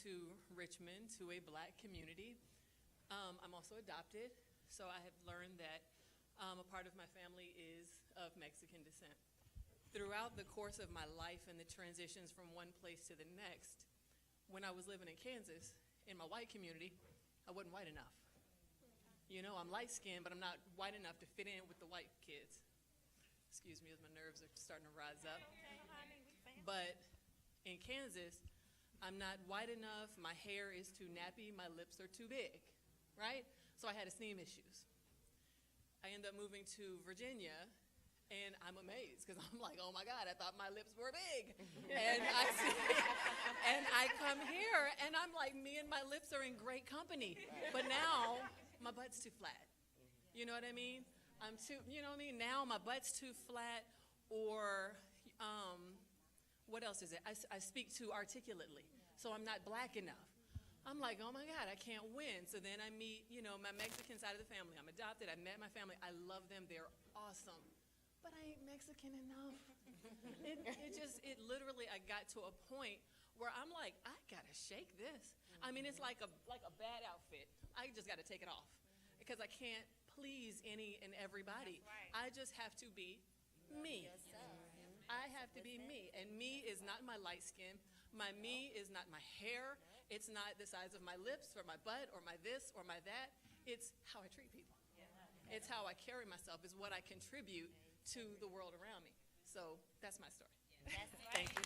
to Richmond, to a black community. I'm also adopted, so I have learned that a part of my family is of Mexican descent. Throughout the course of my life and the transitions from one place to the next, when I was living in Kansas, in my white community, I wasn't white enough. You know, I'm light-skinned, but I'm not white enough to fit in with the white kids. Excuse me as my nerves are starting to rise up. But in Kansas, I'm not white enough, my hair is too nappy, my lips are too big, right? So I had esteem issues. I ended up moving to Virginia, and I'm amazed because I'm like, oh my God, I thought my lips were big. And I come here, and I'm like, me and my lips are in great company. But now, my butt's too flat. You know what I mean? I'm too, you know what I mean? Now my butt's too flat, or what else is it? I speak too articulately, so I'm not black enough. I'm like, oh my God, I can't win. So then I meet, you know, my Mexican side of the family. I'm adopted. I met my family. I love them. They're awesome. But I ain't Mexican enough. It literally, I got to a point where I'm like, I gotta shake this. I mean, it's like a bad outfit. I just gotta take it off because I can't please any and everybody. Right. I just have to be me. I have to be me. And me is not my light skin. My me is not my hair. It's not the size of my lips or my butt or my this or my that. It's how I treat people. It's how I carry myself, is what I contribute to the world around me. So that's my story. That's right. Thank you.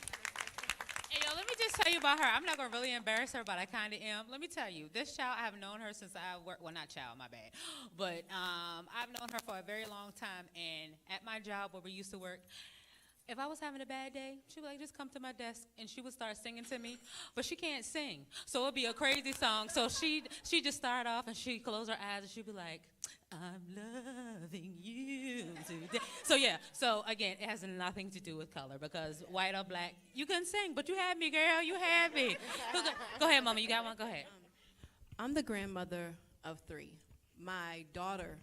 Hey, yo, let me just tell you about her. I'm not going to really embarrass her, but I kind of am. Let me tell you, this child, I have known her since I worked, well, not child, my bad. But I've known her for a very long time. And at my job where we used to work, if I was having a bad day, she would like just come to my desk and she would start singing to me. But she can't sing, so it'd be a crazy song. So she just start off and she'd close her eyes and she'd be like, I'm loving you today. So yeah, so again, it has nothing to do with color because white or black, you can sing, but you had me, girl, you had me. Go ahead, mama, you got one, go ahead. I'm the grandmother of 3. My daughter,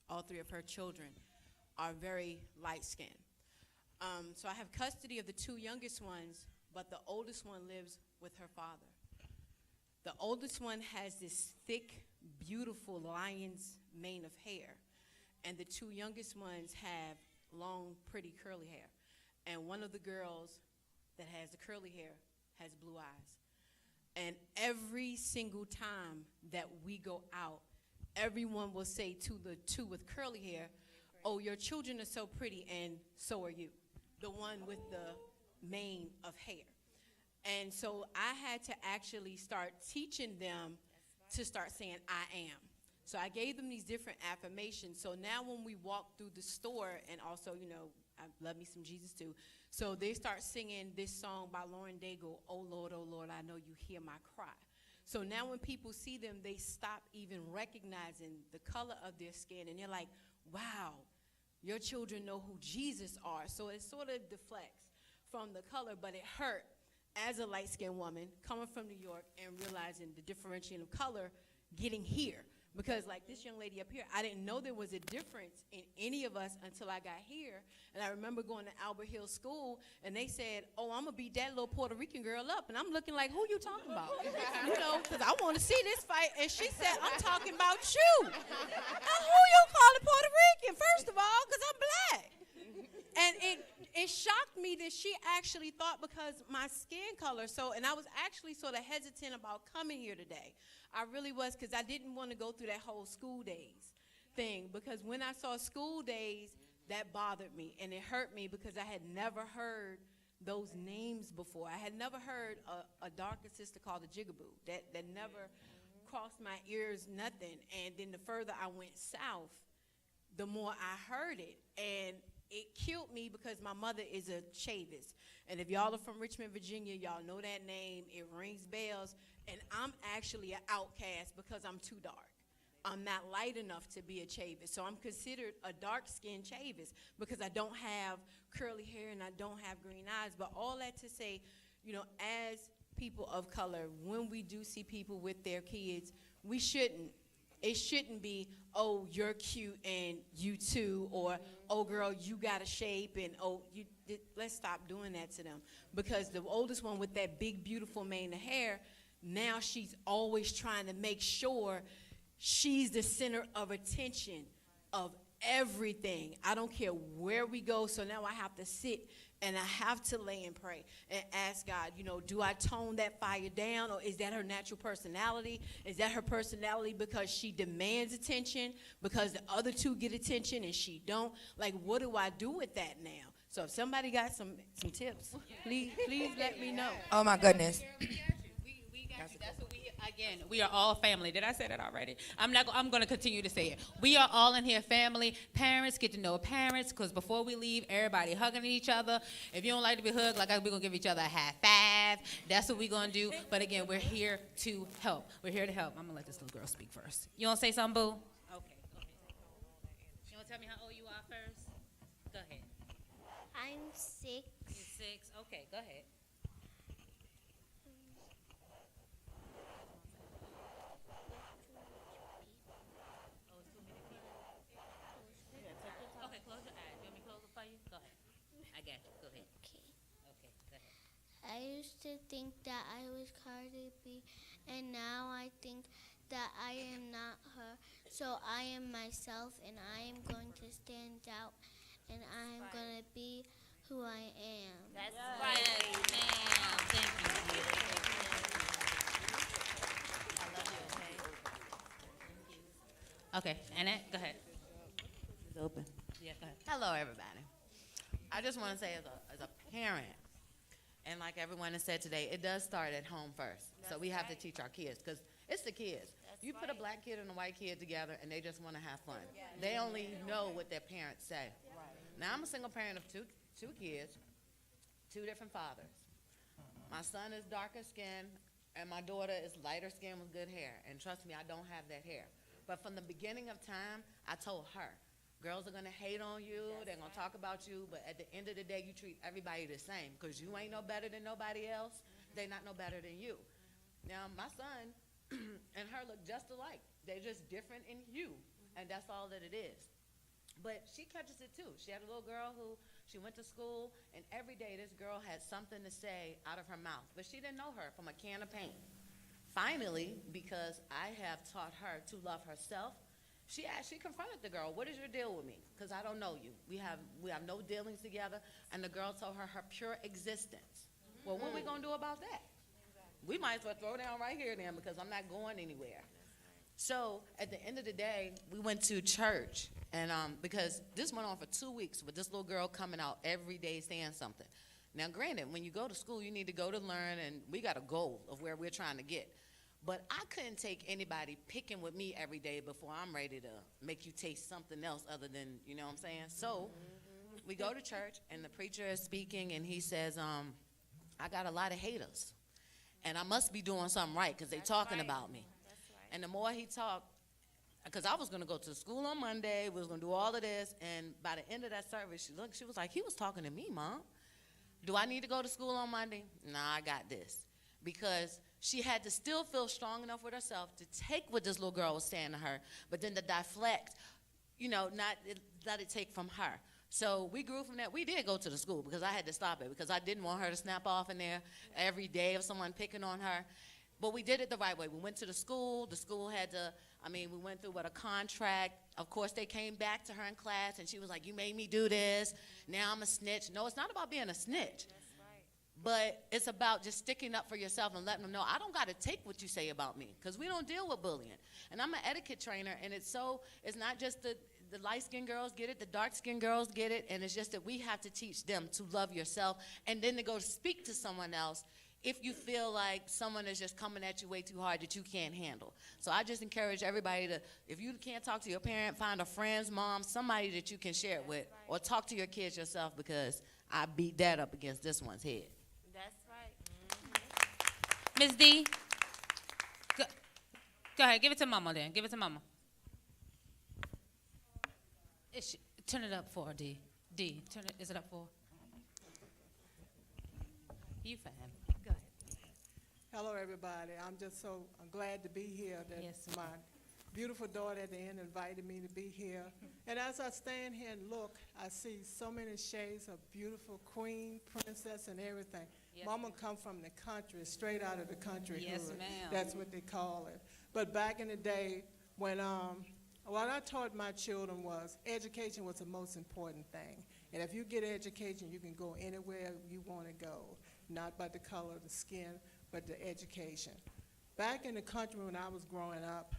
all 3 of her children, are very light-skinned. So I have custody of the 2 youngest ones, but the oldest one lives with her father. The oldest one has this thick, beautiful lion's mane of hair, and the 2 youngest ones have long, pretty curly hair. And one of the girls that has the curly hair has blue eyes. And every single time that we go out, everyone will say to the 2 with curly hair, oh, your children are so pretty, and so are you, the one with the mane of hair. And so I had to actually start teaching them to start saying, I am. So I gave them these different affirmations. So now when we walk through the store, and also, you know, I love me some Jesus too. So they start singing this song by Lauren Daigle, oh Lord, I know you hear my cry. So now when people see them, they stop even recognizing the color of their skin, and they're like, wow, your children know who Jesus are. So it sort of deflects from the color, but it hurt as a light-skinned woman coming from New York and realizing the differentiation of color getting here. Because like this young lady up here, I didn't know there was a difference in any of us until I got here. And I remember going to Albert Hill School, and they said, oh, I'm going to beat that little Puerto Rican girl up. And I'm looking like, who you talking about? You know, because I want to see this fight. And she said, I'm talking about you. Now, who you calling Puerto Rican, first of all, because I'm black. And it shocked me that she actually thought because my skin color, and I was actually sort of hesitant about coming here today. I really was, because I didn't want to go through that whole school days thing, because when I saw school days, that bothered me, and it hurt me because I had never heard those names before. I had never heard a darker sister called a jigaboo. That never crossed my ears, nothing. And then the further I went south, the more I heard it, and it killed me because my mother is a Chavis. And if y'all are from Richmond, Virginia, y'all know that name. It rings bells. And I'm actually an outcast because I'm too dark. I'm not light enough to be a Chavis. So I'm considered a dark-skinned Chavis because I don't have curly hair and I don't have green eyes. But all that to say, you know, as people of color, when we do see people with their kids, we shouldn't. It shouldn't be, oh, you're cute and you too, or, oh, girl, you got a shape, and, oh, let's stop doing that to them. Because the oldest one with that big, beautiful mane of hair, now she's always trying to make sure she's the center of attention of everything. I don't care where we go, so now I have to sit and I have to lay and pray and ask God, do I tone that fire down, or is that her natural personality? Is that her personality because she demands attention, because the other two get attention and she don't? Like, what do I do with that now? So if somebody got some tips, please let me know. Oh my goodness. We got you. That's what we are all family. Did I say that already? I'm going to continue to say it. We are all in here family. Parents, get to know parents, because before we leave, everybody hugging each other. If you don't like to be hugged, we're going to give each other a high five. That's what we're going to do. But again, we're here to help. We're here to help. I'm going to let this little girl speak first. You want to say something, boo? Okay, go ahead. You want to tell me how old you are first? Go ahead. I'm 6. You're 6. Okay, go ahead. Okay, close your eyes. You want me to close it for you? Go ahead. I got you. Go ahead. Okay. Okay, go ahead. I used to think that I was Cardi B, and now I think that I am not her. So I am myself, and I am going to stand out, and I am going to be who I am. That's right, ma'am. Thank you, dear. I love you, okay? Okay, Annette, go ahead. It's open. Yeah, go ahead. Hello, everybody. I just want to say, as a parent, and like everyone has said today, it does start at home first. So we have to teach our kids, because it's the kids. You put a black kid and a white kid together, and they just want to have fun. They only know what their parents say. Now, I'm a single parent of two kids, 2 different fathers. My son is darker skinned, and my daughter is lighter skinned with good hair. And trust me, I don't have that hair. But from the beginning of time, I told her, girls are going to hate on you, they're going to talk about you, but at the end of the day, you treat everybody the same, because you ain't no better than nobody else. They're not no better than you. Now, my son and her look just alike. They're just different in hue, and that's all that it is. But she catches it too. She had a little girl who, she went to school, and every day this girl had something to say out of her mouth, but she didn't know her from a can of paint. Finally, because I have taught her to love herself, she confronted the girl, what is your deal with me? Because I don't know you. We have no dealings together. And the girl told her pure existence. Well, what are we going to do about that? We might as well throw down right here then, because I'm not going anywhere. So at the end of the day, we went to church, and because this went on for 2 weeks with this little girl coming out every day saying something. Now, granted, when you go to school, you need to go to learn, and we got a goal of where we're trying to get. But I couldn't take anybody picking with me every day before I'm ready to make you taste something else other than, you know what I'm saying? So we go to church, and the preacher is speaking, and he says, I got a lot of haters, and I must be doing something right, because they talking about me. And the more he talked, because I was going to go to school on Monday, we was going to do all of this, and by the end of that service, she was like, he was talking to me, Mom. Do I need to go to school on Monday? Nah, I got this. Because she had to still feel strong enough with herself to take what this little girl was saying to her, but then to deflect, not let it take from her. So we grew from that. We did go to the school, because I had to stop it, because I didn't want her to snap off in there every day of someone picking on her. But we did it the right way. We went to the school. The school had to, we went through a contract. Of course, they came back to her in class, and she was like, you made me do this. Now I'm a snitch. No, it's not about being a snitch. That's right. But it's about just sticking up for yourself and letting them know, I don't got to take what you say about me, because we don't deal with bullying. And I'm an etiquette trainer, and it's not just the light-skinned girls get it, the dark-skinned girls get it, and it's just that we have to teach them to love yourself, and then to go speak to someone else if you feel like someone is just coming at you way too hard that you can't handle. So I just encourage everybody to, if you can't talk to your parent, find a friend's mom, somebody that you can share it with, or talk to your kids yourself, because I beat that up against this one's head. That's right. Ms. D, go ahead, give it to Mama then. Give it to Mama. Turn it up for her, D. D, is it up for? You fine. Go ahead. Hello, everybody. I'm glad to be here. That my beautiful daughter at the end invited me to be here. And as I stand here and look, I see so many shades of beautiful queen, princess, and everything. Yes, Mama come from the country, straight out of the country. Yes, hood. ma'am. That's what they call it. But back in the day, when what I taught my children was education was the most important thing. And if you get education, you can go anywhere you want to go, not by the color of the skin, but the education. Back in the country when I was growing up,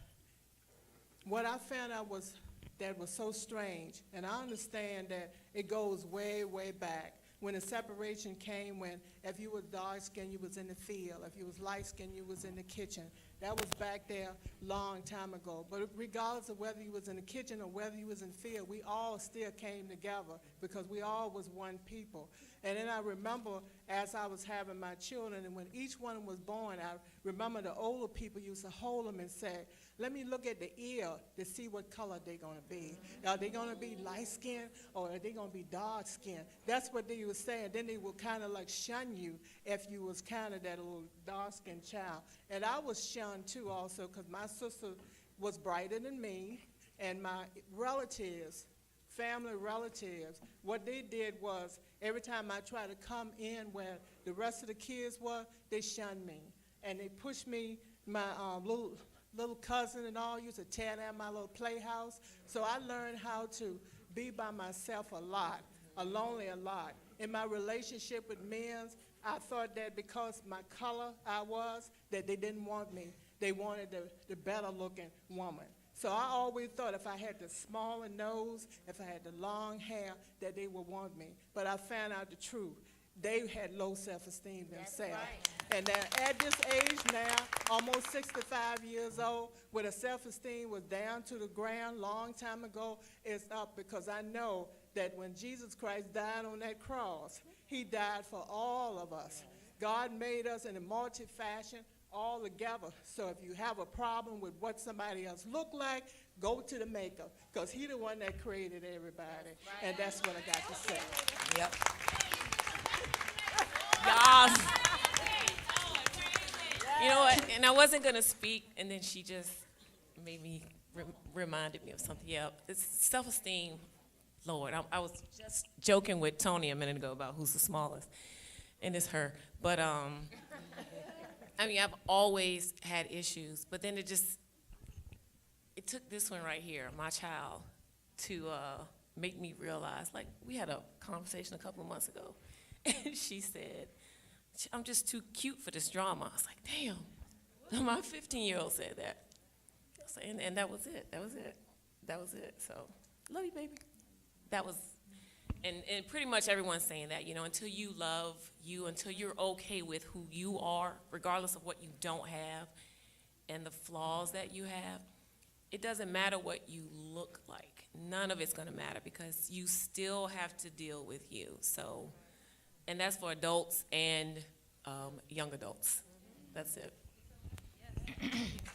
what I found out was that was so strange, and I understand that it goes way, way back. When the separation came, when if you was dark skinned, you was in the field. If you was light skinned, you was in the kitchen. That was back there long time ago. But regardless of whether you was in the kitchen or whether you was in the field, we all still came together because we all was one people. And then I remember as I was having my children, and when each one was born, I remember the older people used to hold them and say, let me look at the ear to see what color they're going to be. Are they going to be light-skinned or are they going to be dark-skinned? That's what they were saying. Then they would kind of like shun you if you was kind of that little dark-skinned child. And I was shunned too also because my sister was brighter than me, and my relatives, family relatives, what they did was every time I tried to come in where the rest of the kids were, they shunned me. And they pushed me, my little cousin and all used to tear down my little playhouse. So I learned how to be by myself a lot, lonely a lot. In my relationship with men, I thought that because my color I was, that they didn't want me. They wanted the better looking woman. So I always thought if I had the smaller nose, if I had the long hair, that they would want me. But I found out the truth. They had low self-esteem themselves. Right. And at this age now, almost 65 years old, where the self-esteem was down to the ground long time ago, it's up because I know that when Jesus Christ died on that cross, he died for all of us. God made us in a multi-fashion all together. So if you have a problem with what somebody else look like, go to the maker, because he the one that created everybody. Right. And that's what I got to say. Yep. Y'all. You know what? And I wasn't going to speak, and then she just made me, reminded me of something. Yeah, it's self-esteem, Lord. I was just joking with Tony a minute ago about who's the smallest, and it's her. But, I mean, I've always had issues, but then it took this one right here, my child, to make me realize, like, we had a conversation a couple of months ago, and she said, I'm just too cute for this drama. I was like, damn, my 15-year-old said that. And that was it. That was it. So, love you, baby. That was, and pretty much everyone's saying that, you know, until you love you, until you're okay with who you are, regardless of what you don't have and the flaws that you have, it doesn't matter what you look like. None of it's going to matter because you still have to deal with you. So, and that's for adults and young adults. That's it.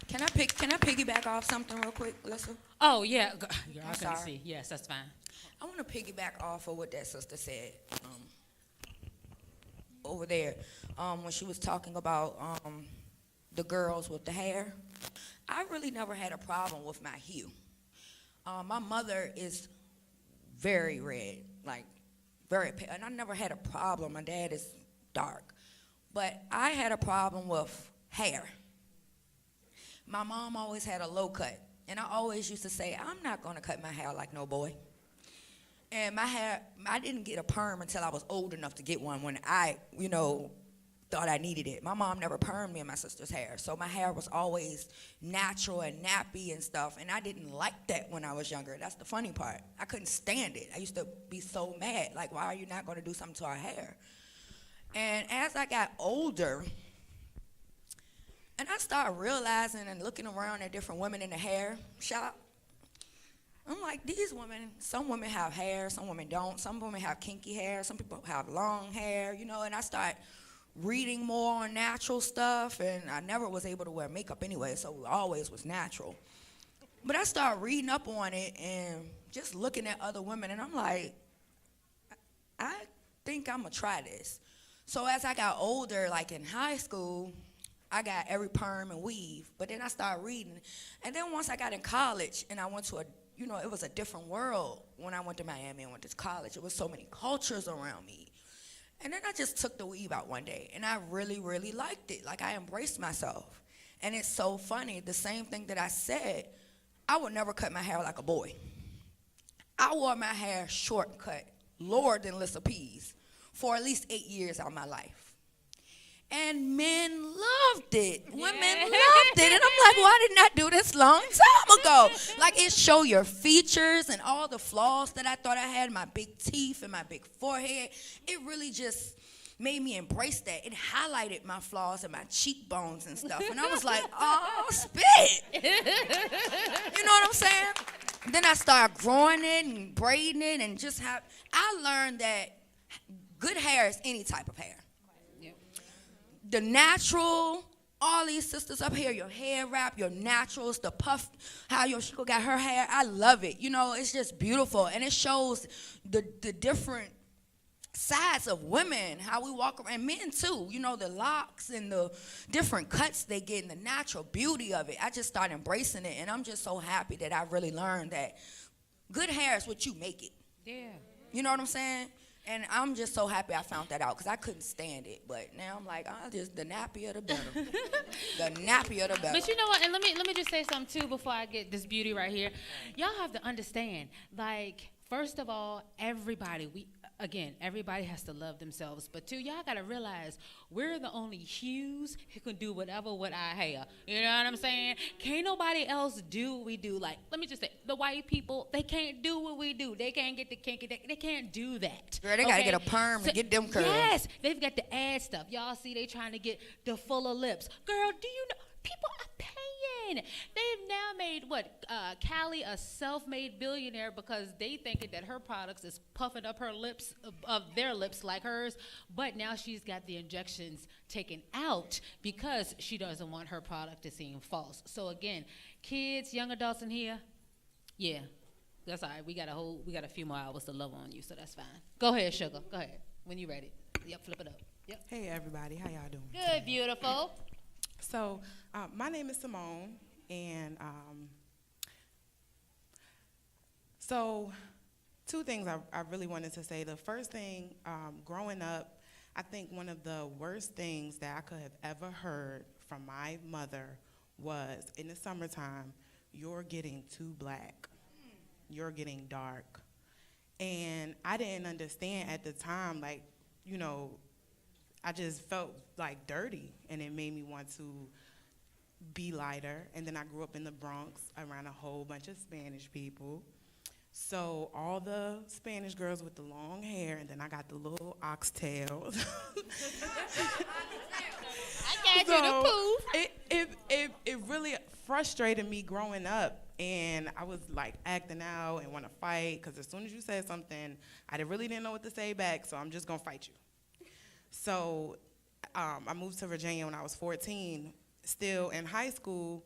Can I piggyback off something real quick, Lisa? Oh, yeah. I I'm couldn't sorry. see. Yes, that's fine. I want to piggyback off of what that sister said over there when she was talking about the girls with the hair. I really never had a problem with my hue. My mother is very red, like very pale, and I never had a problem. My dad is dark. But I had a problem with hair. My mom always had a low cut, and I always used to say, I'm not going to cut my hair like no boy. And my hair, I didn't get a perm until I was old enough to get one when I, thought I needed it. My mom never permed me and my sister's hair, so my hair was always natural and nappy and stuff, and I didn't like that when I was younger. That's the funny part. I couldn't stand it. I used to be so mad, like, why are you not going to do something to our hair? And as I got older, and I started realizing and looking around at different women in the hair shop, I'm like, these women, some women have hair, some women don't. Some women have kinky hair, some people have long hair, and I started reading more on natural stuff, and I never was able to wear makeup anyway, so it always was natural. But I started reading up on it and just looking at other women, and I'm like, I think I'm gonna try this. So as I got older, like in high school, I got every perm and weave, but then I started reading. And then once I got in college and I went to it was a different world when I went to Miami and went to college. It was so many cultures around me. And then I just took the weave out one day, and I really, really liked it. Like, I embraced myself. And it's so funny, the same thing that I said, I would never cut my hair like a boy. I wore my hair short and cut, lower than Lissa P's, for at least 8 years out of my life. And men loved it. Women loved it. And I'm like, why didn't I do this long time ago? Like, it showed your features and all the flaws that I thought I had, my big teeth and my big forehead. It really just made me embrace that. It highlighted my flaws and my cheekbones and stuff. And I was like, oh, spit. You know what I'm saying? Then I started growing it and braiding it and just I learned that good hair is any type of hair. The natural, all these sisters up here, your hair wrap, your naturals, the puff, how your Shiko got her hair, I love it. You know, it's just beautiful. And it shows the different sides of women, how we walk around, and men too. You know, the locks and the different cuts they get and the natural beauty of it. I just started embracing it, and I'm just so happy that I really learned that good hair is what you make it. Yeah. You know what I'm saying? And I'm just so happy I found that out because I couldn't stand it. But now I'm like, the nappier the better. The nappier the better. But you know what? And let me just say something too before I get this beauty right here. Y'all have to understand, like, first of all, everybody has to love themselves. But two, y'all gotta realize we're the only hues who can do whatever with our hair. You know what I'm saying? Can't nobody else do what we do. Like, let me just say, the white people, they can't do what we do. They can't get the kinky, they can't do that. Girl, they gotta get a perm and get them curls. Yes, they've got to add stuff. Y'all see they trying to get the fuller lips. Girl, do you know, people are paying. They've now made, Callie a self-made billionaire because they thinking that her products is puffing up her lips, of their lips like hers, but now she's got the injections taken out because she doesn't want her product to seem false. So again, kids, young adults in here, yeah, that's all right. We got a few more hours to love on you, so that's fine. Go ahead, sugar. Go ahead. When you ready. Yep, flip it up. Yep. Hey everybody, how y'all doing? Good, beautiful. So, my name is Simone, and so two things I really wanted to say. The first thing, growing up, I think one of the worst things that I could have ever heard from my mother was, in the summertime, you're getting too black, you're getting dark. And I didn't understand at the time, like, you know, I just felt like dirty, and it made me want to be lighter. And then I grew up in the Bronx around a whole bunch of Spanish people. So all the Spanish girls with the long hair, and then I got the little oxtails. I got you to poof. It really frustrated me growing up, and I was like acting out and want to fight, because as soon as you said something, I really didn't know what to say back, so I'm just going to fight you. So I moved to Virginia when I was 14, still in high school,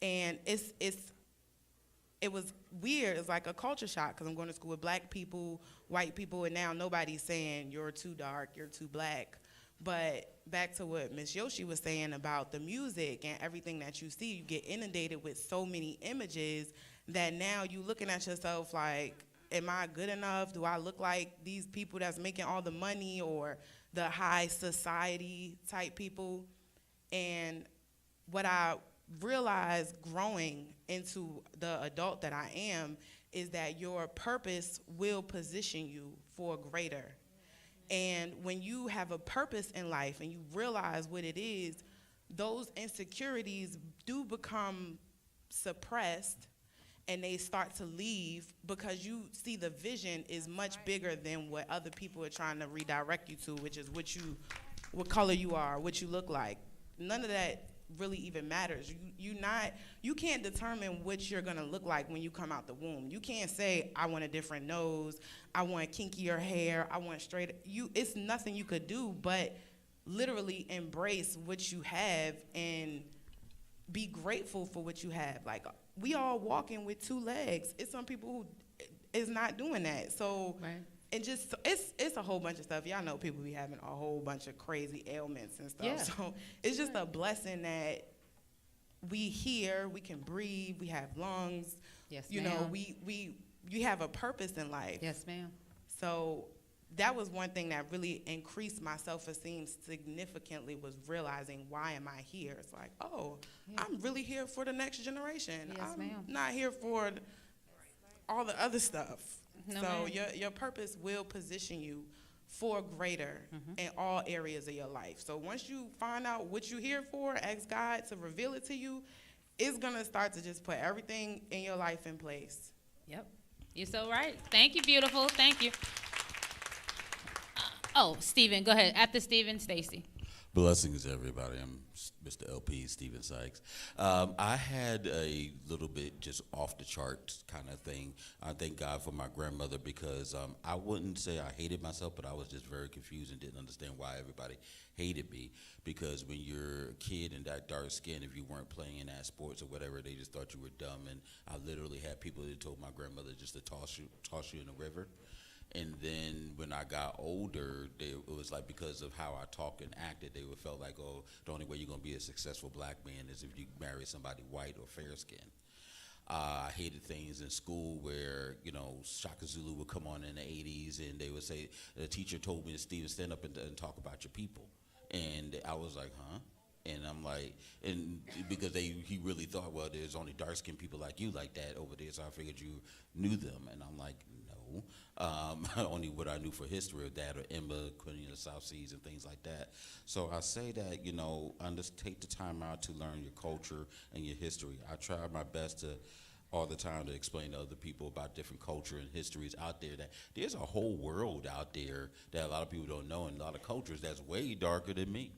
and it was weird. It's like a culture shock because I'm going to school with black people, white people, and now nobody's saying you're too dark, you're too black. But back to what Miss Yoshi was saying about the music and everything that you see, you get inundated with so many images that now you looking at yourself like, am I good enough? Do I look like these people that's making all the money or the high society type people? And what I realized growing into the adult that I am is that your purpose will position you for greater. And when you have a purpose in life and you realize what it is, those insecurities do become suppressed, and they start to leave because you see the vision is much bigger than what other people are trying to redirect you to, which is what color you are, what you look like. None of that really even matters. You can't determine what you're gonna look like when you come out the womb. You can't say, I want a different nose, I want kinkier hair, I want straight. It's nothing you could do but literally embrace what you have and be grateful for what you have. Like, we all walking with 2 legs. It's some people who is not doing that. So, Right. and just, it's a whole bunch of stuff. Y'all know people be having a whole bunch of crazy ailments and stuff. Yeah. So it's just a blessing that we here, we can breathe, we have lungs. Yes, You ma'am. know, we have a purpose in life. Yes, ma'am. So that was one thing that really increased my self-esteem significantly, was realizing, why am I here? It's like, oh, I'm really here for the next generation. Yes, I'm ma'am. not here for all the other stuff. No, So ma'am. your purpose will position you for greater in all areas of your life. So once you find out what you're here for, ask God to reveal it to you, it's going to start to just put everything in your life in place. Yep. You're so right. Thank you, beautiful. Thank you. Oh, Stephen, go ahead. After Stephen, Stacy. Blessings, everybody. I'm Mr. LP, Stephen Sykes. I had a little bit just off the chart kind of thing. I thank God for my grandmother, because I wouldn't say I hated myself, but I was just very confused and didn't understand why everybody hated me. Because when you're a kid and that dark skin, if you weren't playing in that sports or whatever, they just thought you were dumb. And I literally had people that told my grandmother just to toss you in the river. And then when I got older, it was like, because of how I talked and acted, they would felt like, oh, the only way you're going to be a successful black man is if you marry somebody white or fair skinned. I hated things in school where, Shaka Zulu would come on in the 80s and they would say, the teacher told me to, Steven, stand up and talk about your people. And I was like, huh? And I'm like, and because he really thought, well, there's only dark-skinned people like you like that over there, so I figured you knew them. And I'm like, no. Only what I knew for history of that, or Emma, Queen of the South Seas, and things like that. So I say that, take the time out to learn your culture and your history. I try my best to all the time to explain to other people about different culture and histories out there, that there's a whole world out there that a lot of people don't know, and a lot of cultures that's way darker than me.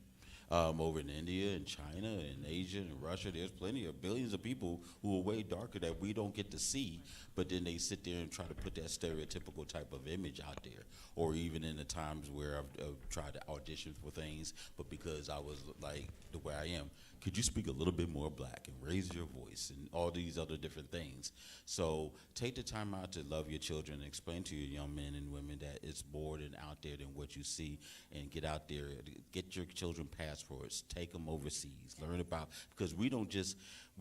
Over in India and China and Asia and Russia, there's billions of people who are way darker that we don't get to see, but then they sit there and try to put that stereotypical type of image out there. Or even in the times where I've tried to audition for things, but because I was like the way I am, could you speak a little bit more black and raise your voice and all these other different things. So take the time out to love your children and explain to your young men and women that it's more than out there than what you see, and get out there, get your children passports, take them overseas, learn about, because we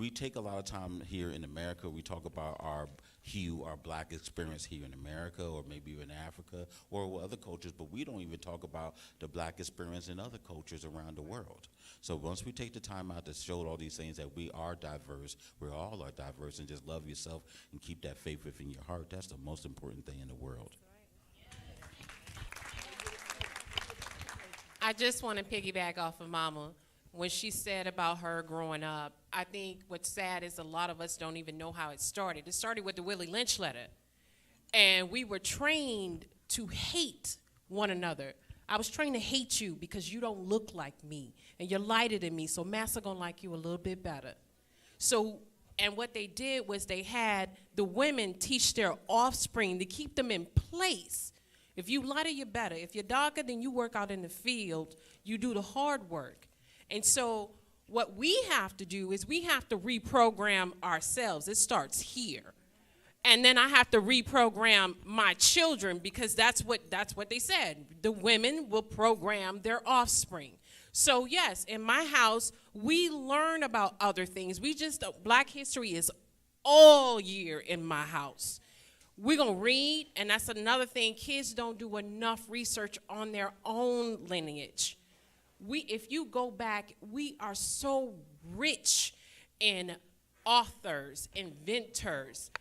take a lot of time here in America, we talk about our black experience here in America, or maybe even Africa or other cultures, but we don't even talk about the black experience in other cultures around the world. So once we take the time out to show all these things that we are diverse, we all are diverse, and just love yourself and keep that faith within your heart, that's the most important thing in the world. I just want to piggyback off of Mama. When she said about her growing up, I think what's sad is a lot of us don't even know how it started. It started with the Willie Lynch letter. And we were trained to hate one another. I was trained to hate you because you don't look like me, and you're lighter than me, so Master gonna like you a little bit better. So, and what they did was they had the women teach their offspring to keep them in place. If you lighter, you're better. If you're darker, then you work out in the field. You do the hard work. And so what we have to do is we have to reprogram ourselves. It starts here. And then I have to reprogram my children, because that's what they said. The women will program their offspring. So yes, in my house, we learn about other things. Black history is all year in my house. We're going to read, and that's another thing. Kids don't do enough research on their own lineage. If you go back, we are so rich in authors, inventors,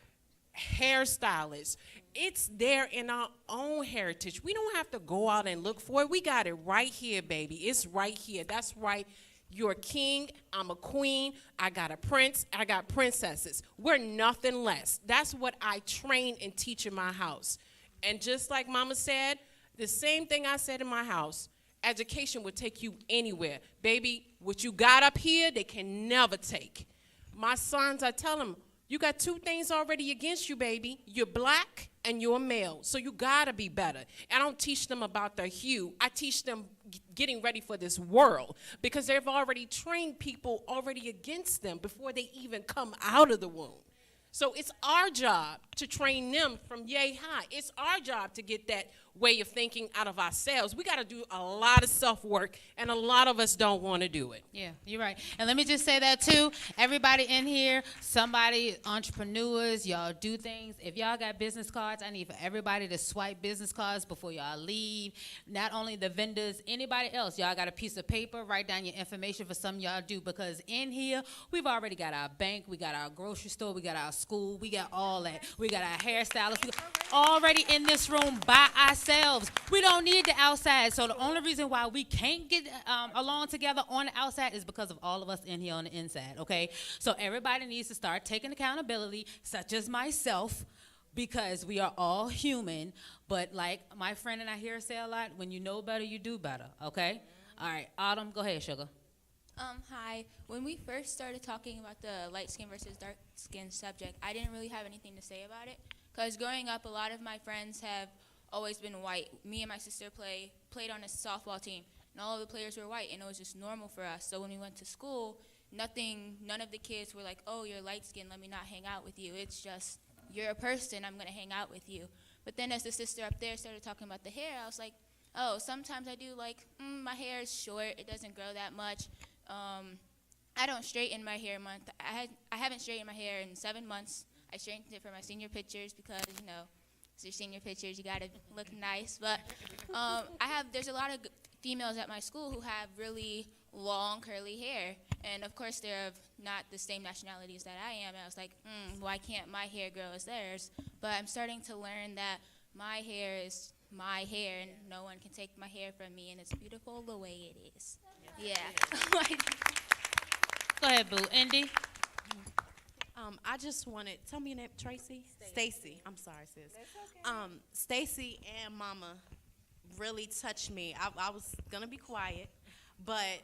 hairstylists. It's there in our own heritage. We don't have to go out and look for it. We got it right here, baby. It's right here. That's right. You're a king, I'm a queen, I got a prince, I got princesses. We're nothing less. That's what I train and teach in my house. And just like Mama said, the same thing I said in my house, education will take you anywhere. Baby, what you got up here, they can never take. My sons, I tell them, you got two things already against you, baby. You're black and you're a male, so you gotta be better. I don't teach them about their hue. I teach them getting ready for this world, because they've already trained people already against them before they even come out of the womb. So it's our job to train them from yay high. It's our job to get that way of thinking out of ourselves. We got to do a lot of self-work, and a lot of us don't want to do it. Yeah, you're right. And let me just say that too. Everybody in here, somebody, entrepreneurs, y'all do things. If y'all got business cards, I need for everybody to swipe business cards before y'all leave. Not only the vendors, anybody else. Y'all got a piece of paper, write down your information for some y'all do, because in here, we've already got our bank, we got our grocery store, we got our school, we got all that. We got our hairstylist. We already in this room by ourselves. We don't need the outside. So the only reason why we can't get along together on the outside is because of all of us in here on the inside, okay? So everybody needs to start taking accountability, such as myself, because we are all human. But like my friend and I hear say a lot, when you know better, you do better, okay? All right, Autumn, go ahead, sugar. Hi. When we first started talking about the light skin versus dark skin subject, I didn't really have anything to say about it. Because growing up, a lot of my friends have always been white. Me and my sister played on a softball team, and all of the players were white, and it was just normal for us. So when we went to school, none of the kids were like, oh, you're light skinned, let me not hang out with you. It's just, you're a person, I'm going to hang out with you. But then as the sister up there started talking about the hair, I was like, oh, sometimes I do like, my hair is short, it doesn't grow that much. I don't straighten my hair month. I haven't straightened my hair in 7 months. I straightened it for my senior pictures because, it's your senior pictures, you gotta look nice. But there's a lot of females at my school who have really long curly hair, and of course they're of not the same nationalities that I am. And I was like, why can't my hair grow as theirs? But I'm starting to learn that my hair is my hair, and no one can take my hair from me, and it's beautiful the way it is. Yeah. Go ahead, boo. Indy? I just wanted, tell me your name, Tracy? Stacy. I'm sorry, sis. Stacy and Mama really touched me. I was going to be quiet, but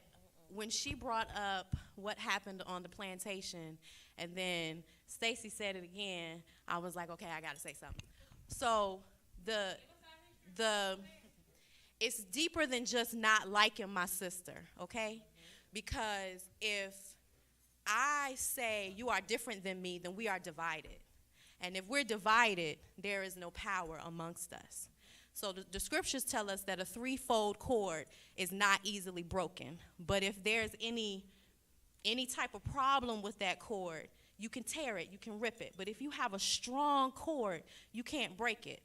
when she brought up what happened on the plantation, and then Stacy said it again, I was like, okay, I got to say something. So it's deeper than just not liking my sister, okay? Because if I say you are different than me, then we are divided. And if we're divided, there is no power amongst us. So the scriptures tell us that a threefold cord is not easily broken. But if there's any type of problem with that cord, you can tear it, you can rip it. But if you have a strong cord, you can't break it.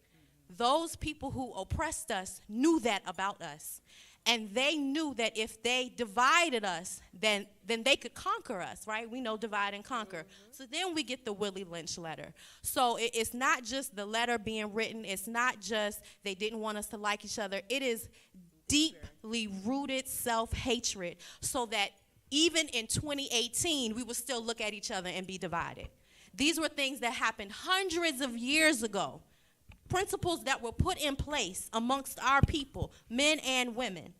Those people who oppressed us knew that about us. And they knew that if they divided us, then they could conquer us, right? We know divide and conquer. So then we get the Willie Lynch letter. So it's not just the letter being written. It's not just they didn't want us to like each other. It is deeply rooted self-hatred, so that even in 2018, we would still look at each other and be divided. These were things that happened hundreds of years ago. Principles that were put in place amongst our people, men and women.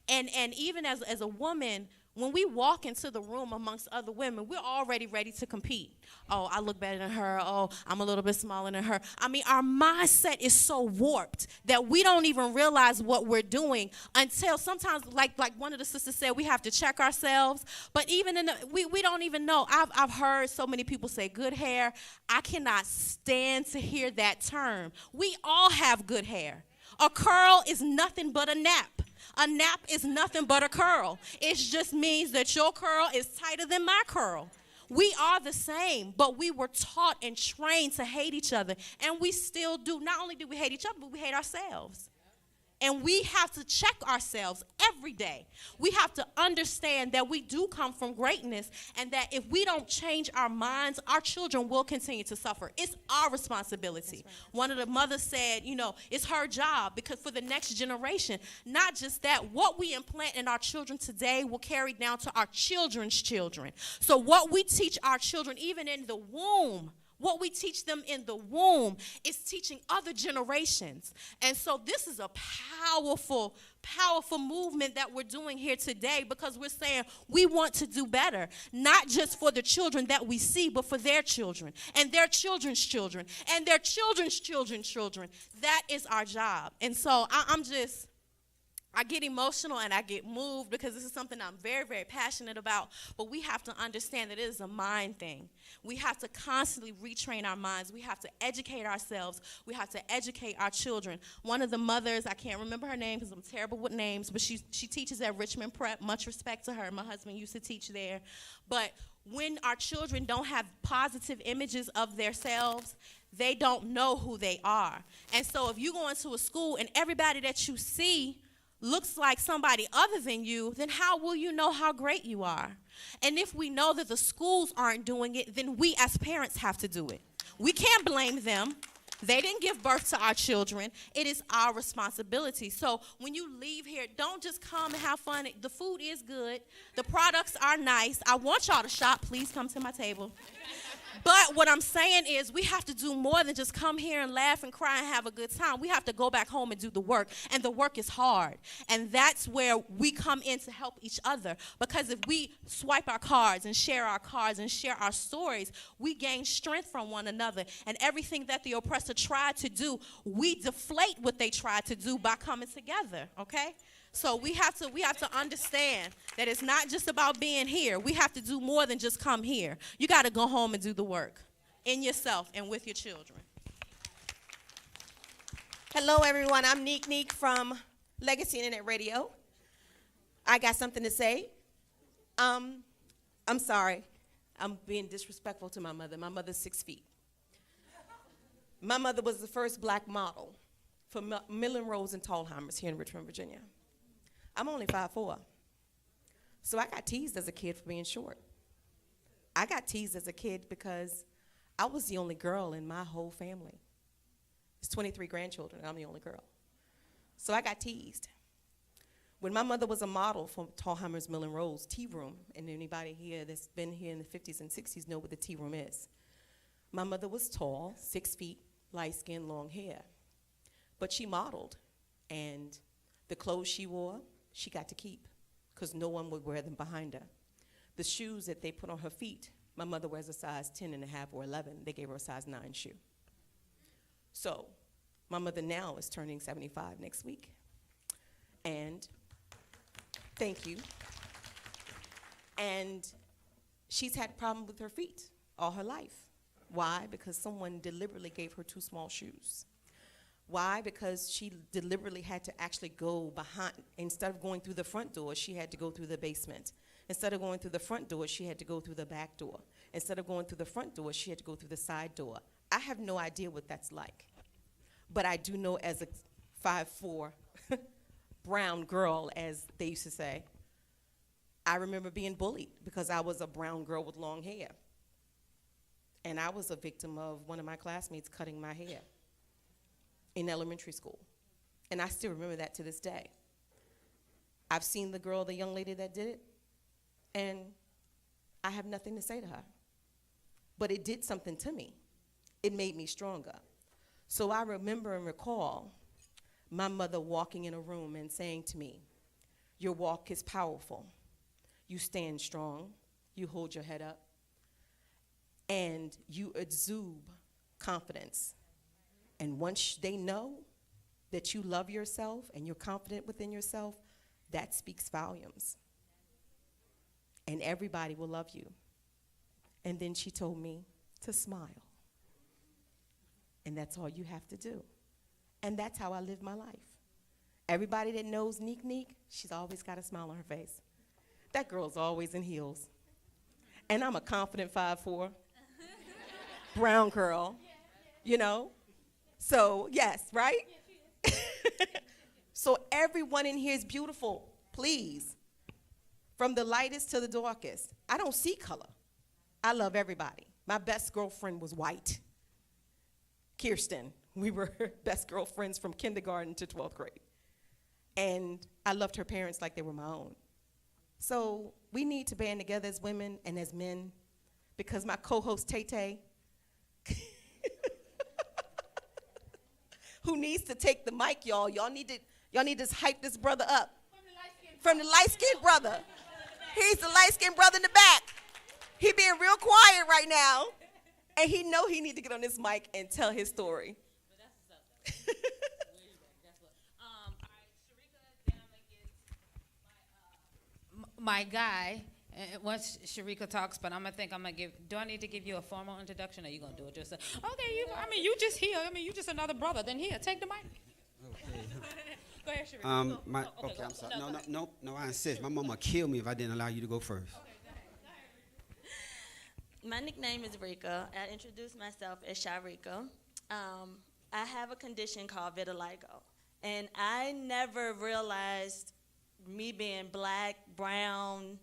And even as a woman, when we walk into the room amongst other women, we're already ready to compete. Oh, I look better than her. Oh, I'm a little bit smaller than her. I mean, our mindset is so warped that we don't even realize what we're doing until sometimes, like one of the sisters said, we have to check ourselves. But even we don't even know. I've heard so many people say good hair. I cannot stand to hear that term. We all have good hair. A curl is nothing but a nap. A nap is nothing but a curl. It just means that your curl is tighter than my curl. We are the same, but we were taught and trained to hate each other, and we still do. Not only do we hate each other, but we hate ourselves. And we have to check ourselves every day. We have to understand that we do come from greatness, and that if we don't change our minds, our children will continue to suffer. It's our responsibility. Right. One of the mothers said, it's her job, because for the next generation, not just that, what we implant in our children today will carry down to our children's children. So what we teach our children, even in the womb, what we teach them in the womb is teaching other generations. And so this is a powerful, powerful movement that we're doing here today, because we're saying we want to do better, not just for the children that we see, but for their children and their children's children and their children's children's children. That is our job. And so I get emotional and I get moved because this is something I'm very, very passionate about. But we have to understand that it is a mind thing. We have to constantly retrain our minds. We have to educate ourselves. We have to educate our children. One of the mothers, I can't remember her name because I'm terrible with names, but she teaches at Richmond Prep. Much respect to her. My husband used to teach there. But when our children don't have positive images of themselves, they don't know who they are. And so if you go into a school and everybody that you see looks like somebody other than you, then how will you know how great you are? And if we know that the schools aren't doing it, then we as parents have to do it. We can't blame them. They didn't give birth to our children. It is our responsibility. So when you leave here, don't just come and have fun. The food is good. The products are nice. I want y'all to shop. Please come to my table. But what I'm saying is we have to do more than just come here and laugh and cry and have a good time. We have to go back home and do the work, and the work is hard. And that's where we come in to help each other, because if we swipe our cards and share our stories, we gain strength from one another. And everything that the oppressor tried to do, we deflate what they tried to do by coming together, okay? So we have to understand that it's not just about being here. We have to do more than just come here. You got to go home and do the work in yourself and with your children. Hello, everyone. I'm Neek from Legacy Internet Radio. I got something to say. I'm sorry. I'm being disrespectful to my mother. My mother's 6 feet. My mother was the first black model for Millen Rose and Tallheimers here in Richmond, Virginia. I'm only 5'4". So I got teased as a kid for being short. I got teased as a kid because I was the only girl in my whole family. It's 23 grandchildren, and I'm the only girl. So I got teased. When my mother was a model for Tallheimers Millen Rose Tea Room, and anybody here that's been here in the 50s and 60s know what the tea room is. My mother was tall, 6 feet, light skin, long hair. But she modeled, and the clothes she wore, she got to keep, because no one would wear them behind her. The shoes that they put on her feet, my mother wears a size 10 and a half or 11. They gave her a size 9 shoe. So my mother now is turning 75 next week. And thank you. And she's had problems with her feet all her life. Why? Because someone deliberately gave her too small shoes. Why? Because she deliberately had to actually go behind. Instead of going through the front door, she had to go through the basement. Instead of going through the front door, she had to go through the back door. Instead of going through the front door, she had to go through the side door. I have no idea what that's like. But I do know, as a 5'4" brown girl, as they used to say, I remember being bullied because I was a brown girl with long hair. And I was a victim of one of my classmates cutting my hair in elementary school. And I still remember that to this day. I've seen the young lady that did it, and I have nothing to say to her. But it did something to me. It made me stronger. So I remember and recall my mother walking in a room and saying to me, "Your walk is powerful. You stand strong. You hold your head up. And you exude confidence. And once they know that you love yourself and you're confident within yourself, that speaks volumes. And everybody will love you." And then she told me to smile. And that's all you have to do. And that's how I live my life. Everybody that knows Neek, she's always got a smile on her face. That girl's always in heels. And I'm a confident 5'4", brown girl, you know? So, yes, right? So everyone in here is beautiful, please. From the lightest to the darkest. I don't see color. I love everybody. My best girlfriend was white. Kirsten. We were best girlfriends from kindergarten to 12th grade. And I loved her parents like they were my own. So we need to band together as women and as men, because my co-host Tay, who needs to take the mic, y'all need to hype this brother up. From the light-skinned brother. He's the light-skinned brother in the back. He being real quiet right now, and he know he need to get on this mic and tell his story. All right, Sharika, then I'm gonna my guy, once Sharika talks, but I'm gonna give, do I need to give you a formal introduction, or you gonna do it just, okay, you just here, you just another brother, then here, take the mic. Okay. Go ahead, Sharika. Okay, I'm sorry. No, I insist. My mama kill me if I didn't allow you to go first. My nickname is Rika. I introduce myself as Sharika. I have a condition called vitiligo, and I never realized me being black, brown,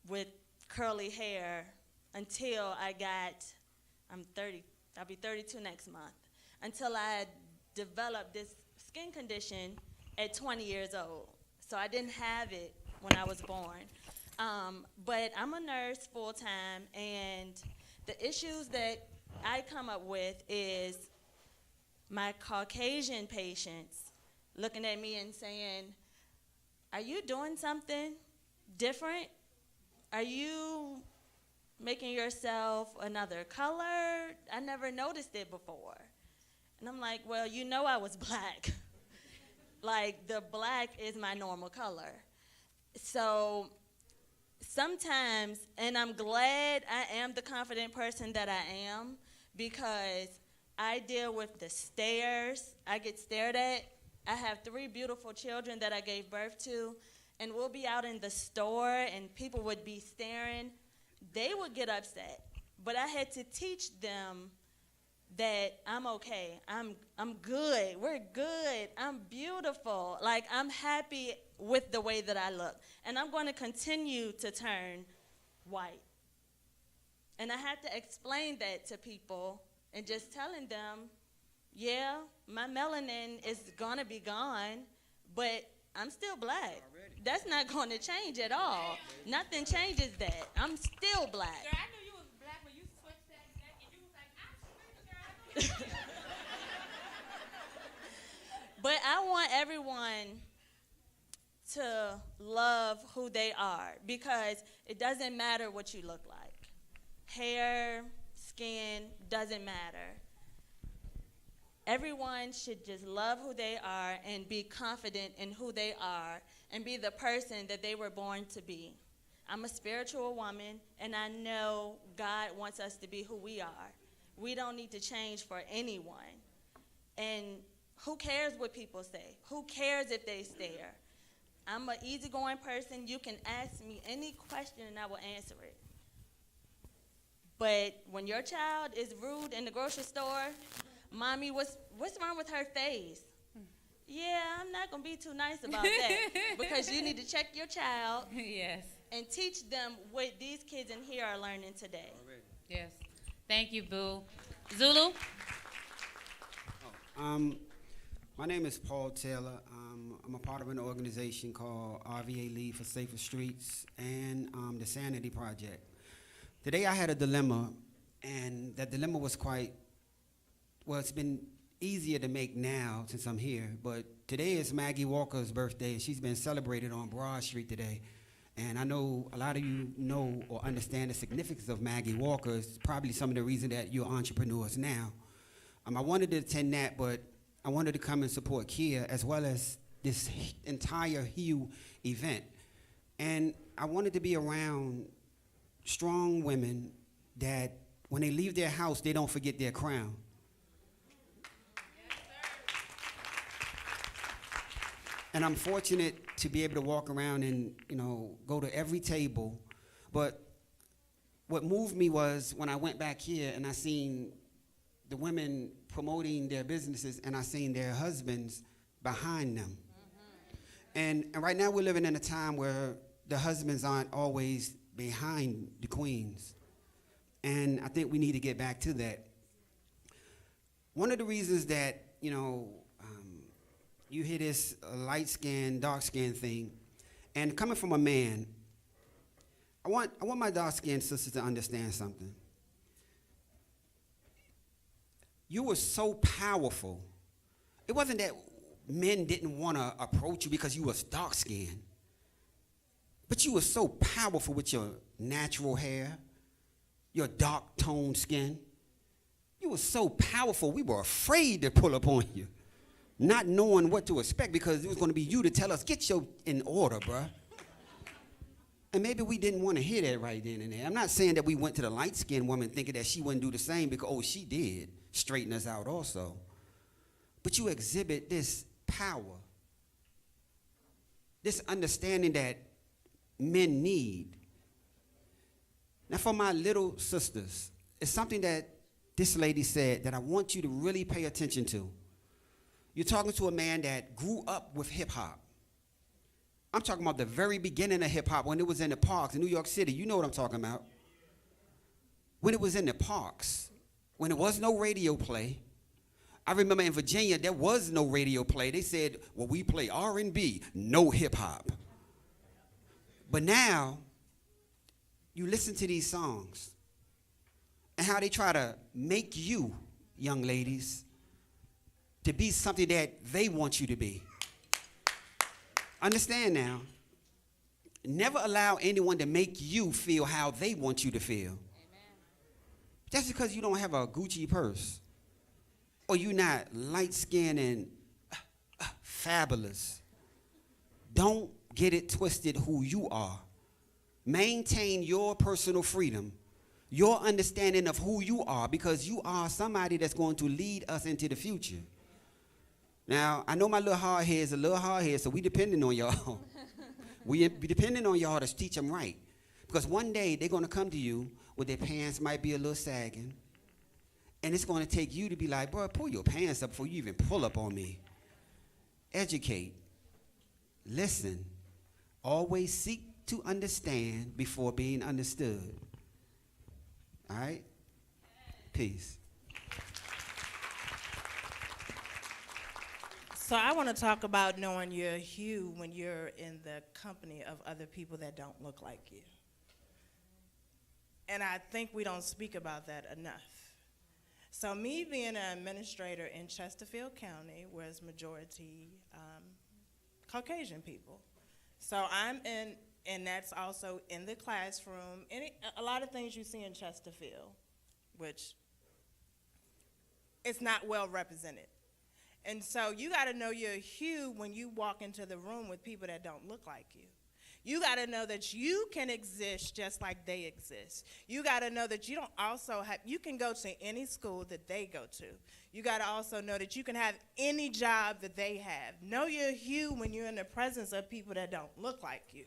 with curly hair until I'm 30. I'll be 32 next month. Until I developed this skin condition at 20 years old. So I didn't have it when I was born. But I'm a nurse full-time, and the issues that I come up with is my Caucasian patients looking at me and saying, are you doing something different? Are you making yourself another color? I never noticed it before. And I'm like, well, you know I was black. Like, the black is my normal color. So sometimes, and I'm glad I am the confident person that I am, because I deal with the stares. I get stared at. I have 3 beautiful children that I gave birth to, and we'll be out in the store and people would be staring. They would get upset, but I had to teach them that I'm okay, I'm good, we're good, I'm beautiful. Like, I'm happy with the way that I look. And I'm going to continue to turn white. And I have to explain that to people and just telling them, yeah, my melanin is going to be gone, but I'm still black. That's not going to change at all. Nothing changes that. I'm still black. Girl, I knew you was black when you switched that neck and you was like, I'm sweet, girl. But I want everyone to love who they are, because it doesn't matter what you look like. Hair, skin, doesn't matter. Everyone should just love who they are and be confident in who they are and be the person that they were born to be. I'm a spiritual woman, and I know God wants us to be who we are. We don't need to change for anyone. And who cares what people say? Who cares if they stare? I'm an easygoing person. You can ask me any question and I will answer it. But when your child is rude in the grocery store, mommy, what's wrong with her face? Yeah, I'm not going to be too nice about that, because you need to check your child. Yes. And teach them what these kids in here are learning today. Yes. Thank you, Boo. Zulu? My name is Paul Taylor. I'm a part of an organization called RVA Lead for Safer Streets and the Sanity Project. Today I had a dilemma, and that dilemma was it's been easier to make now since I'm here, but today is Maggie Walker's birthday, and she's been celebrated on Broad Street today. And I know a lot of you know or understand the significance of Maggie Walker. It's probably some of the reason that you're entrepreneurs now. I wanted to attend that, but I wanted to come and support Kia as well as this entire Hue event. And I wanted to be around strong women that when they leave their house, they don't forget their crown. And I'm fortunate to be able to walk around and, go to every table. But what moved me was when I went back here and I seen the women promoting their businesses and I seen their husbands behind them. And right now we're living in a time where the husbands aren't always behind the queens. And I think we need to get back to that. One of the reasons that, you hear this light skin, dark skin thing, and coming from a man, I want my dark skinned sisters to understand something. You were so powerful. It wasn't that men didn't want to approach you because you was dark skinned, but you were so powerful with your natural hair, your dark toned skin. You were so powerful, we were afraid to pull up on you, not knowing what to expect, because it was going to be you to tell us, get your in order, bruh. And maybe we didn't want to hear that right then and there. I'm not saying that we went to the light-skinned woman thinking that she wouldn't do the same because, oh, she did straighten us out also. But you exhibit this power, this understanding that men need. Now, for my little sisters, it's something that this lady said that I want you to really pay attention to. You're talking to a man that grew up with hip-hop. I'm talking about the very beginning of hip-hop when it was in the parks in New York City. You know what I'm talking about. When it was in the parks, when there was no radio play. I remember in Virginia, there was no radio play. They said, well, we play R&B, no hip-hop. But now, you listen to these songs and how they try to make you, young ladies, to be something that they want you to be. Understand now, never allow anyone to make you feel how they want you to feel. Amen. Just because you don't have a Gucci purse or you're not light-skinned and fabulous, don't get it twisted who you are. Maintain your personal freedom, your understanding of who you are, because you are somebody that's going to lead us into the future. Now, I know my little hard head is a little hard head, so we depending on y'all. We depending on y'all to teach them right. Because one day they're going to come to you with their pants might be a little sagging, and it's going to take you to be like, bro, pull your pants up before you even pull up on me. Educate. Listen. Always seek to understand before being understood. All right? Peace. So I want to talk about knowing your hue when you're in the company of other people that don't look like you. And I think we don't speak about that enough. So me being an administrator in Chesterfield County, where it's majority Caucasian people. So I'm in, and that's also in the classroom. A lot of things you see in Chesterfield, which it's not well represented. And so you got to know your hue when you walk into the room with people that don't look like you. You got to know that you can exist just like they exist. You got to know that you don't also have, you can go to any school that they go to. You got to also know that you can have any job that they have. Know your hue when you're in the presence of people that don't look like you.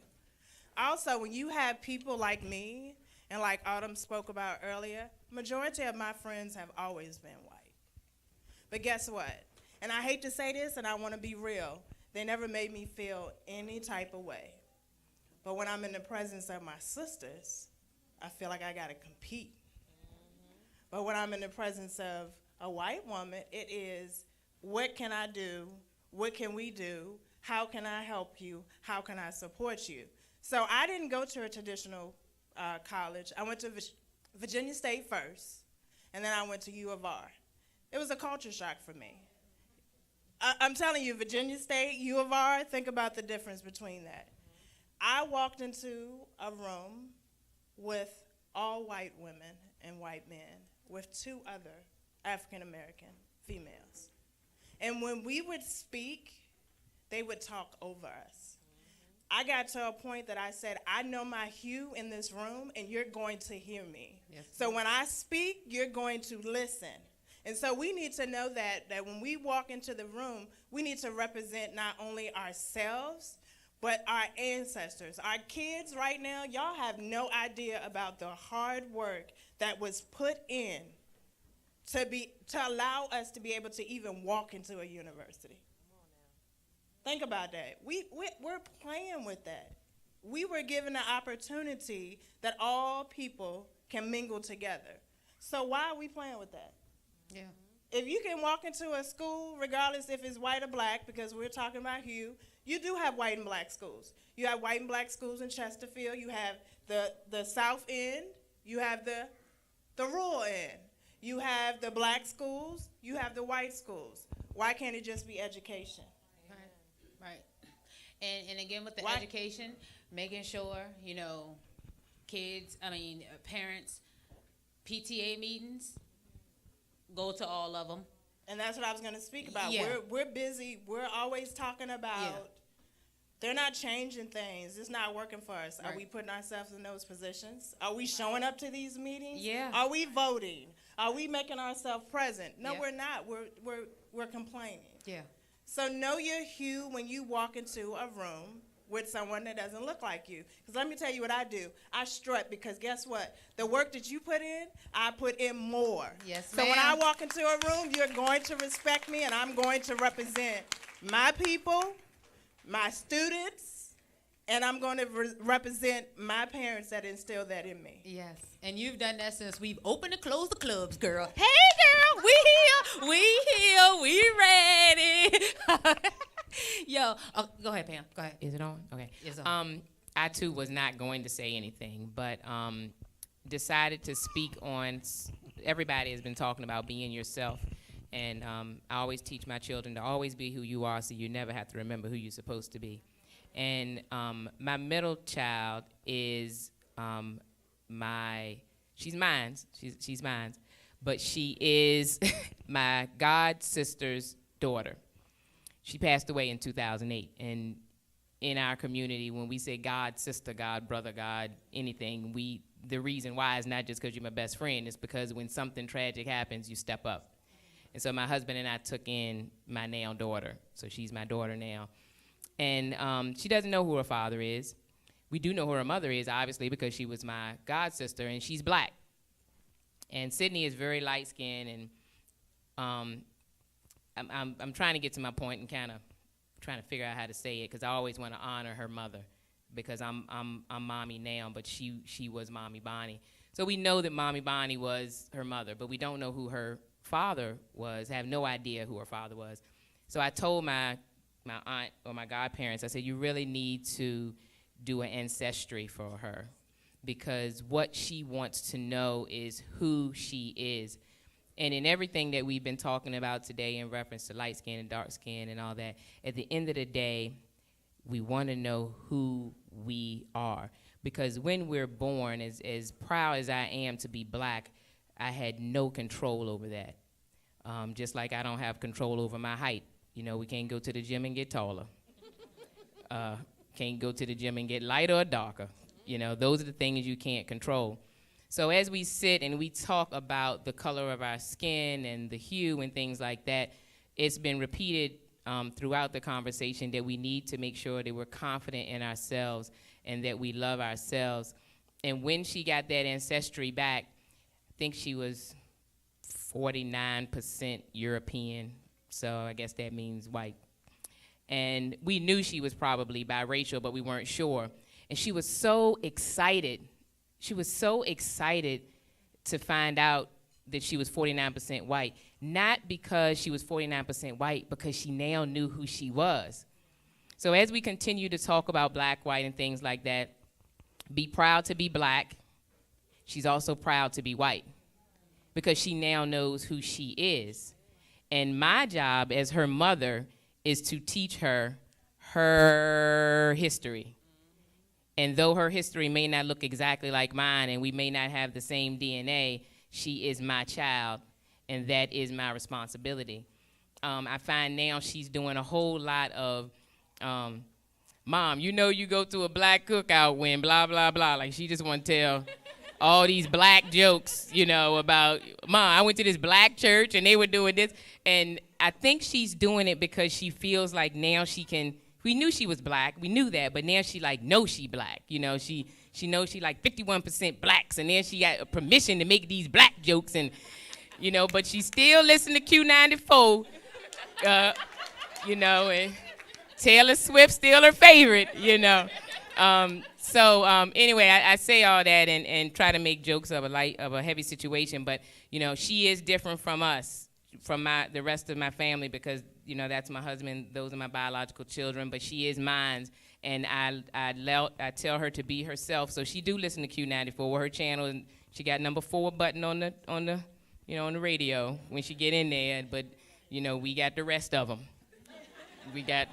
Also, when you have people like me, and like Autumn spoke about earlier, majority of my friends have always been white. But guess what? And I hate to say this, and I want to be real. They never made me feel any type of way. But when I'm in the presence of my sisters, I feel like I got to compete. But when I'm in the presence of a white woman, it is, what can I do? What can we do? How can I help you? How can I support you? So I didn't go to a traditional college. I went to Virginia State first, and then I went to U of R. It was a culture shock for me. I'm telling you, Virginia State, U of R, think about the difference between that. I walked into a room with all white women and white men with two other African-American females. And when we would speak, they would talk over us. I got to a point that I said, I know my hue in this room, and you're going to hear me. Yes. So when I speak, you're going to listen. And so we need to know that when we walk into the room, we need to represent not only ourselves, but our ancestors. Our kids right now, y'all have no idea about the hard work that was put in to allow us to be able to even walk into a university. Think about that. We're playing with that. We were given the opportunity that all people can mingle together. So why are we playing with that? Yeah. If you can walk into a school, regardless if it's white or black, because we're talking about hue, you do have white and black schools. You have white and black schools in Chesterfield. You have the South End. You have the rural end. You have the black schools. You have the white schools. Why can't it just be education? Right. And again, with the education, making sure, parents, PTA meetings, go to all of them. And that's what I was going to speak about. Yeah. We're busy. We're always talking about They're not changing things. It's not working for us. Are we putting ourselves in those positions? Are we showing up to these meetings? Yeah. Are we voting? Are we making ourselves present? No, Yeah. we're not. We're complaining. Yeah. So know your hue when you walk into a room with someone that doesn't look like you. Because let me tell you what I do. I strut because guess what? The work that you put in, I put in more. Yes, So when I ma'am. walk into a room, you're going to respect me, and I'm going to represent my people, my students, and I'm going to represent my parents that instilled that in me. Yes, and you've done that since we've opened and closed the clubs, girl. Hey, girl, we here, we ready. Yo, go ahead, Pam. Go ahead. Is it on? Okay. It's on. I too was not going to say anything, but decided to speak on. Everybody has been talking about being yourself, and I always teach my children to always be who you are, so you never have to remember who you're supposed to be. And my middle child is she's mine. She's mine, but she is my god sister's daughter. She passed away in 2008, and in our community, when we say God, sister, God, brother, God, anything, the reason why is not just because you're my best friend, it's because when something tragic happens, you step up. And so my husband and I took in my now daughter, so she's my daughter now. And she doesn't know who her father is. We do know who her mother is, obviously, because she was my god sister, and she's black. And Sydney is very light-skinned, and I'm trying to get to my point and kind of trying to figure out how to say it because I always want to honor her mother because I'm Mommy now, but she was Mommy Bonnie. So we know that Mommy Bonnie was her mother, but we don't know who her father was, have no idea who her father was. So I told my aunt or my godparents, I said, you really need to do an ancestry for her because what she wants to know is who she is. And in everything that we've been talking about today in reference to light skin and dark skin and all that, at the end of the day, we want to know who we are. Because when we're born, as proud as I am to be black, I had no control over that. Just like I don't have control over my height. You know, we can't go to the gym and get taller. Can't go to the gym and get lighter or darker. You know, those are the things you can't control. So as we sit and we talk about the color of our skin and the hue and things like that, it's been repeated throughout the conversation that we need to make sure that we're confident in ourselves and that we love ourselves. And when she got that ancestry back, I think she was 49% European, so I guess that means white. And we knew she was probably biracial, but we weren't sure. And she was so excited. She was so excited to find out that she was 49% white, not because she was 49% white, because she now knew who she was. So as we continue to talk about black, white, and things like that, be proud to be black. She's also proud to be white because she now knows who she is. And my job as her mother is to teach her her history. And though her history may not look exactly like mine and we may not have the same DNA, she is my child, and that is my responsibility. I find now she's doing a whole lot of, Mom, you know you go to a black cookout when blah, blah, blah. Like she just want to tell all these black jokes, you know, about, Mom, I went to this black church and they were doing this. And I think she's doing it because she feels like now she can. We knew she was black, we knew that, but now she like knows she black. You know, she knows she like 51% blacks, and then she got permission to make these black jokes, and you know, but she still listen to Q94, you know, and Taylor Swift still her favorite, you know. Anyway, I say all that and try to make jokes of a heavy situation, but you know, she is different from us, from the rest of my family, because you know, that's my husband, those are my biological children, but she is mine, and I tell her to be herself. So she do listen to Q94, her channel, and she got number 4 button on the radio when she get in there, but you know, we got the rest of them. We got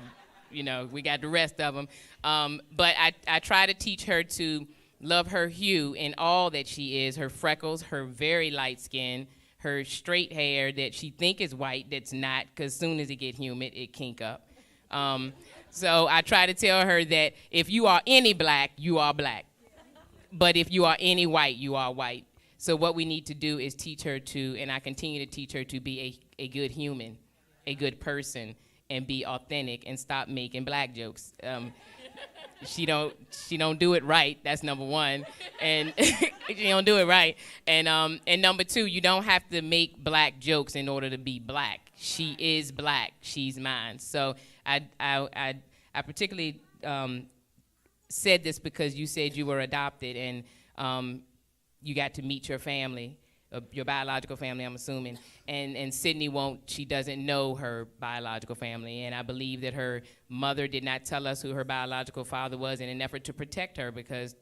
the rest of them. But I try to teach her to love her hue in all that she is, her freckles, her very light skin, her straight hair that she think is white that's not, because as soon as it get humid, it kink up. So I try to tell her that if you are any black, you are black. But if you are any white, you are white. So what we need to do is teach her to, and I continue to teach her to be a good human, a good person, and be authentic and stop making black jokes. She don't do it right. That's number one, and she don't do it right. And number two, you don't have to make black jokes in order to be black. She is black. She's mine. So I particularly said this because you said you were adopted and you got to meet your family, your biological family, I'm assuming. And Sydney she doesn't know her biological family. And I believe that her mother did not tell us who her biological father was in an effort to protect her because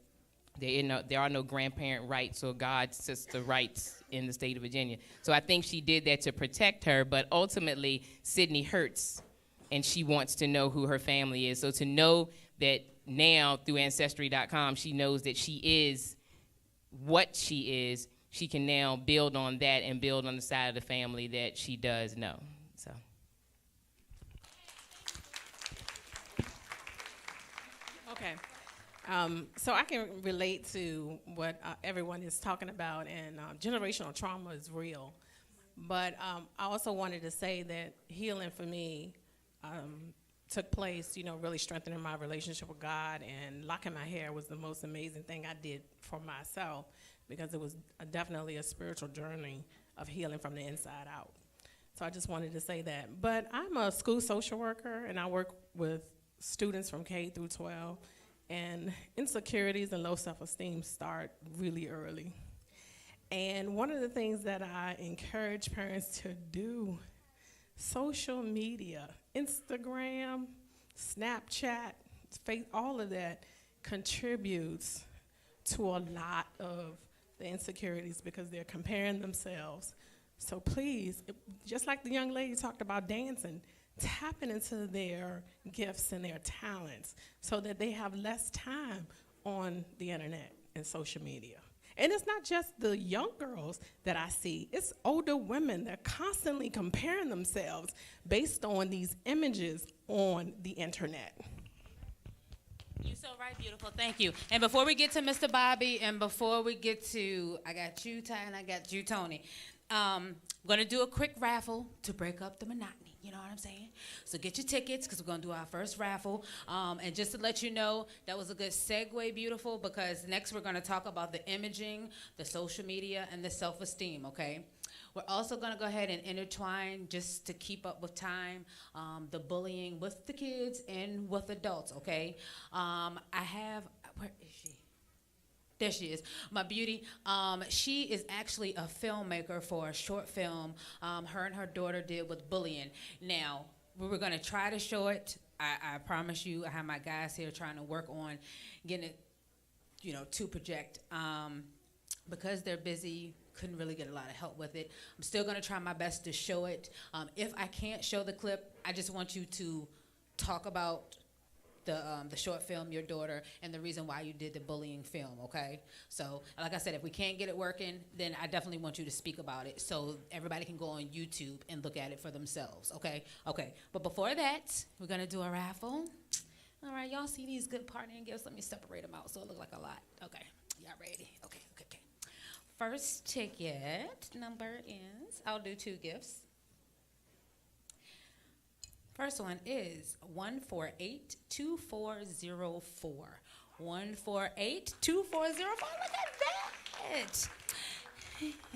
there are no grandparent rights or god sister rights in the state of Virginia. So I think she did that to protect her, but ultimately Sydney hurts and she wants to know who her family is. So to know that now through Ancestry.com, she knows that she is what she is, she can now build on that and build on the side of the family that she does know. So. Okay. So I can relate to what everyone is talking about, and generational trauma is real. But I also wanted to say that healing for me took place, really strengthening my relationship with God, and locking my hair was the most amazing thing I did for myself, because it was definitely a spiritual journey of healing from the inside out. So I just wanted to say that. But I'm a school social worker, and I work with students from K through 12, and insecurities and low self-esteem start really early. And one of the things that I encourage parents to do, social media, Instagram, Snapchat, all of that contributes to a lot of the insecurities because they're comparing themselves. So please, just like the young lady talked about dancing, tapping into their gifts and their talents so that they have less time on the internet and social media. And it's not just the young girls that I see, it's older women that are constantly comparing themselves based on these images on the internet. You're so right, beautiful. Thank you. And before we get to Mr. Bobby, and before we get to, I got you, Ty, and I got you, Tony, I'm going to do a quick raffle to break up the monotony. You know what I'm saying? So get your tickets because we're going to do our first raffle. And just to let you know, that was a good segue, beautiful, because next we're going to talk about the imaging, the social media, and the self-esteem, okay? We're also going to go ahead and intertwine, just to keep up with time, the bullying with the kids and with adults, okay? I have, where is she? There she is, my beauty. She is actually a filmmaker for a short film her and her daughter did with bullying. Now, we were gonna try to show it. I promise you, I have my guys here trying to work on getting it, to project. Because they're busy, couldn't really get a lot of help with it. I'm still gonna try my best to show it. If I can't show the clip, I just want you to talk about the short film, your daughter, and the reason why you did the bullying film, okay? So, like I said, if we can't get it working, then I definitely want you to speak about it so everybody can go on YouTube and look at it for themselves, okay? Okay, but before that, we're gonna do a raffle. All right, y'all see these good partying gifts? Let me separate them out so it look like a lot. Okay, y'all ready? Okay. First ticket number is, I'll do 2 gifts. First one is 1482404. 1482404. Look at that.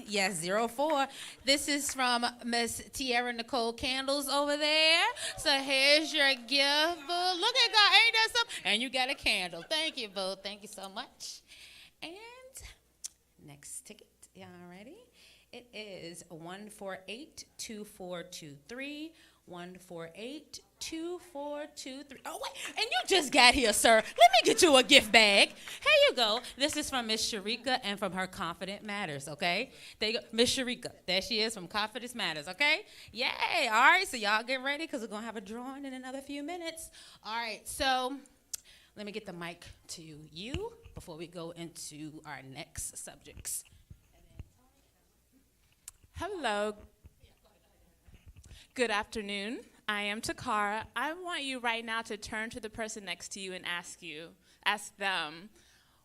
Yes, 04. This is from Miss Tierra Nicole Candles over there. So here's your gift, boo. Look at God, ain't that something? And you got a candle. Thank you, boo. Thank you so much. And next ticket. Y'all ready? It is 1482423. 1482423. Oh, wait, and you just got here, sir. Let me get you a gift bag. Here you go. This is from Miss Sharika and from her Confident Matters, okay? There you go. Miss Sharika. There she is from Confidence Matters, okay? Yay. All right, so y'all get ready because we're going to have a drawing in another few minutes. All right, so let me get the mic to you before we go into our next subjects. Hello. Good afternoon. I am Takara. I want you right now to turn to the person next to you and ask them,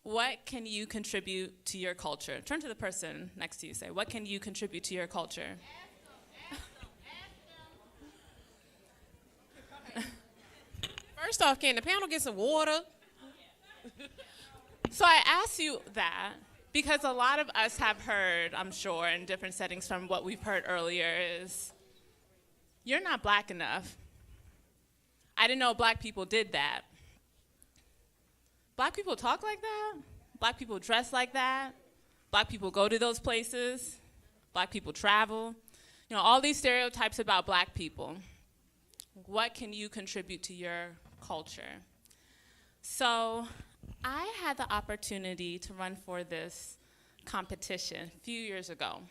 what can you contribute to your culture? Turn to the person next to you, say, what can you contribute to your culture? First off, can the panel get some water? So I ask you that because a lot of us have heard, I'm sure, in different settings from what we've heard earlier is, you're not black enough. I didn't know black people did that. Black people talk like that. Black people dress like that. Black people go to those places. Black people travel. You know, all these stereotypes about black people. What can you contribute to your culture? So I had the opportunity to run for this competition a few years ago.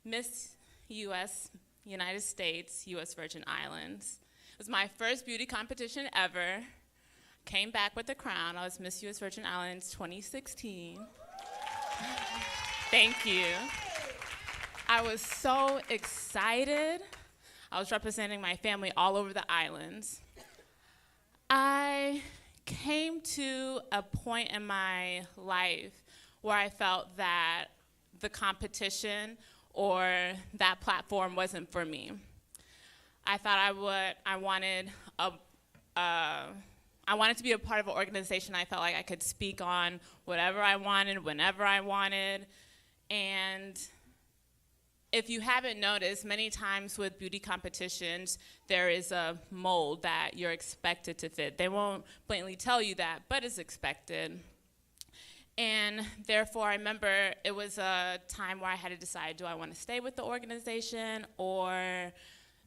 Miss US, United States, US Virgin Islands. It was my first beauty competition ever. Came back with the crown. I was Miss US Virgin Islands 2016. Thank you. I was so excited. I was representing my family all over the islands. I came to a point in my life where I felt that the competition or that platform wasn't for me. I thought I wanted to be a part of an organization I felt like I could speak on whatever I wanted, whenever I wanted. And if you haven't noticed, many times with beauty competitions, there is a mold that you're expected to fit. They won't blatantly tell you that, but it's expected. And therefore, I remember it was a time where I had to decide, do I want to stay with the organization or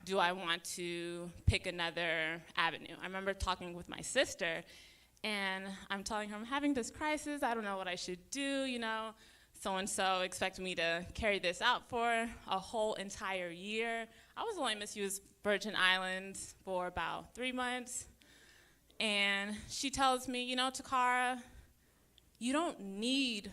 do I want to pick another avenue? I remember talking with my sister, and I'm telling her, I'm having this crisis. I don't know what I should do, you know. So-and-so expected me to carry this out for a whole entire year. I was only Miss US Virgin Islands for about 3 months. And she tells me, you know, Takara, you don't need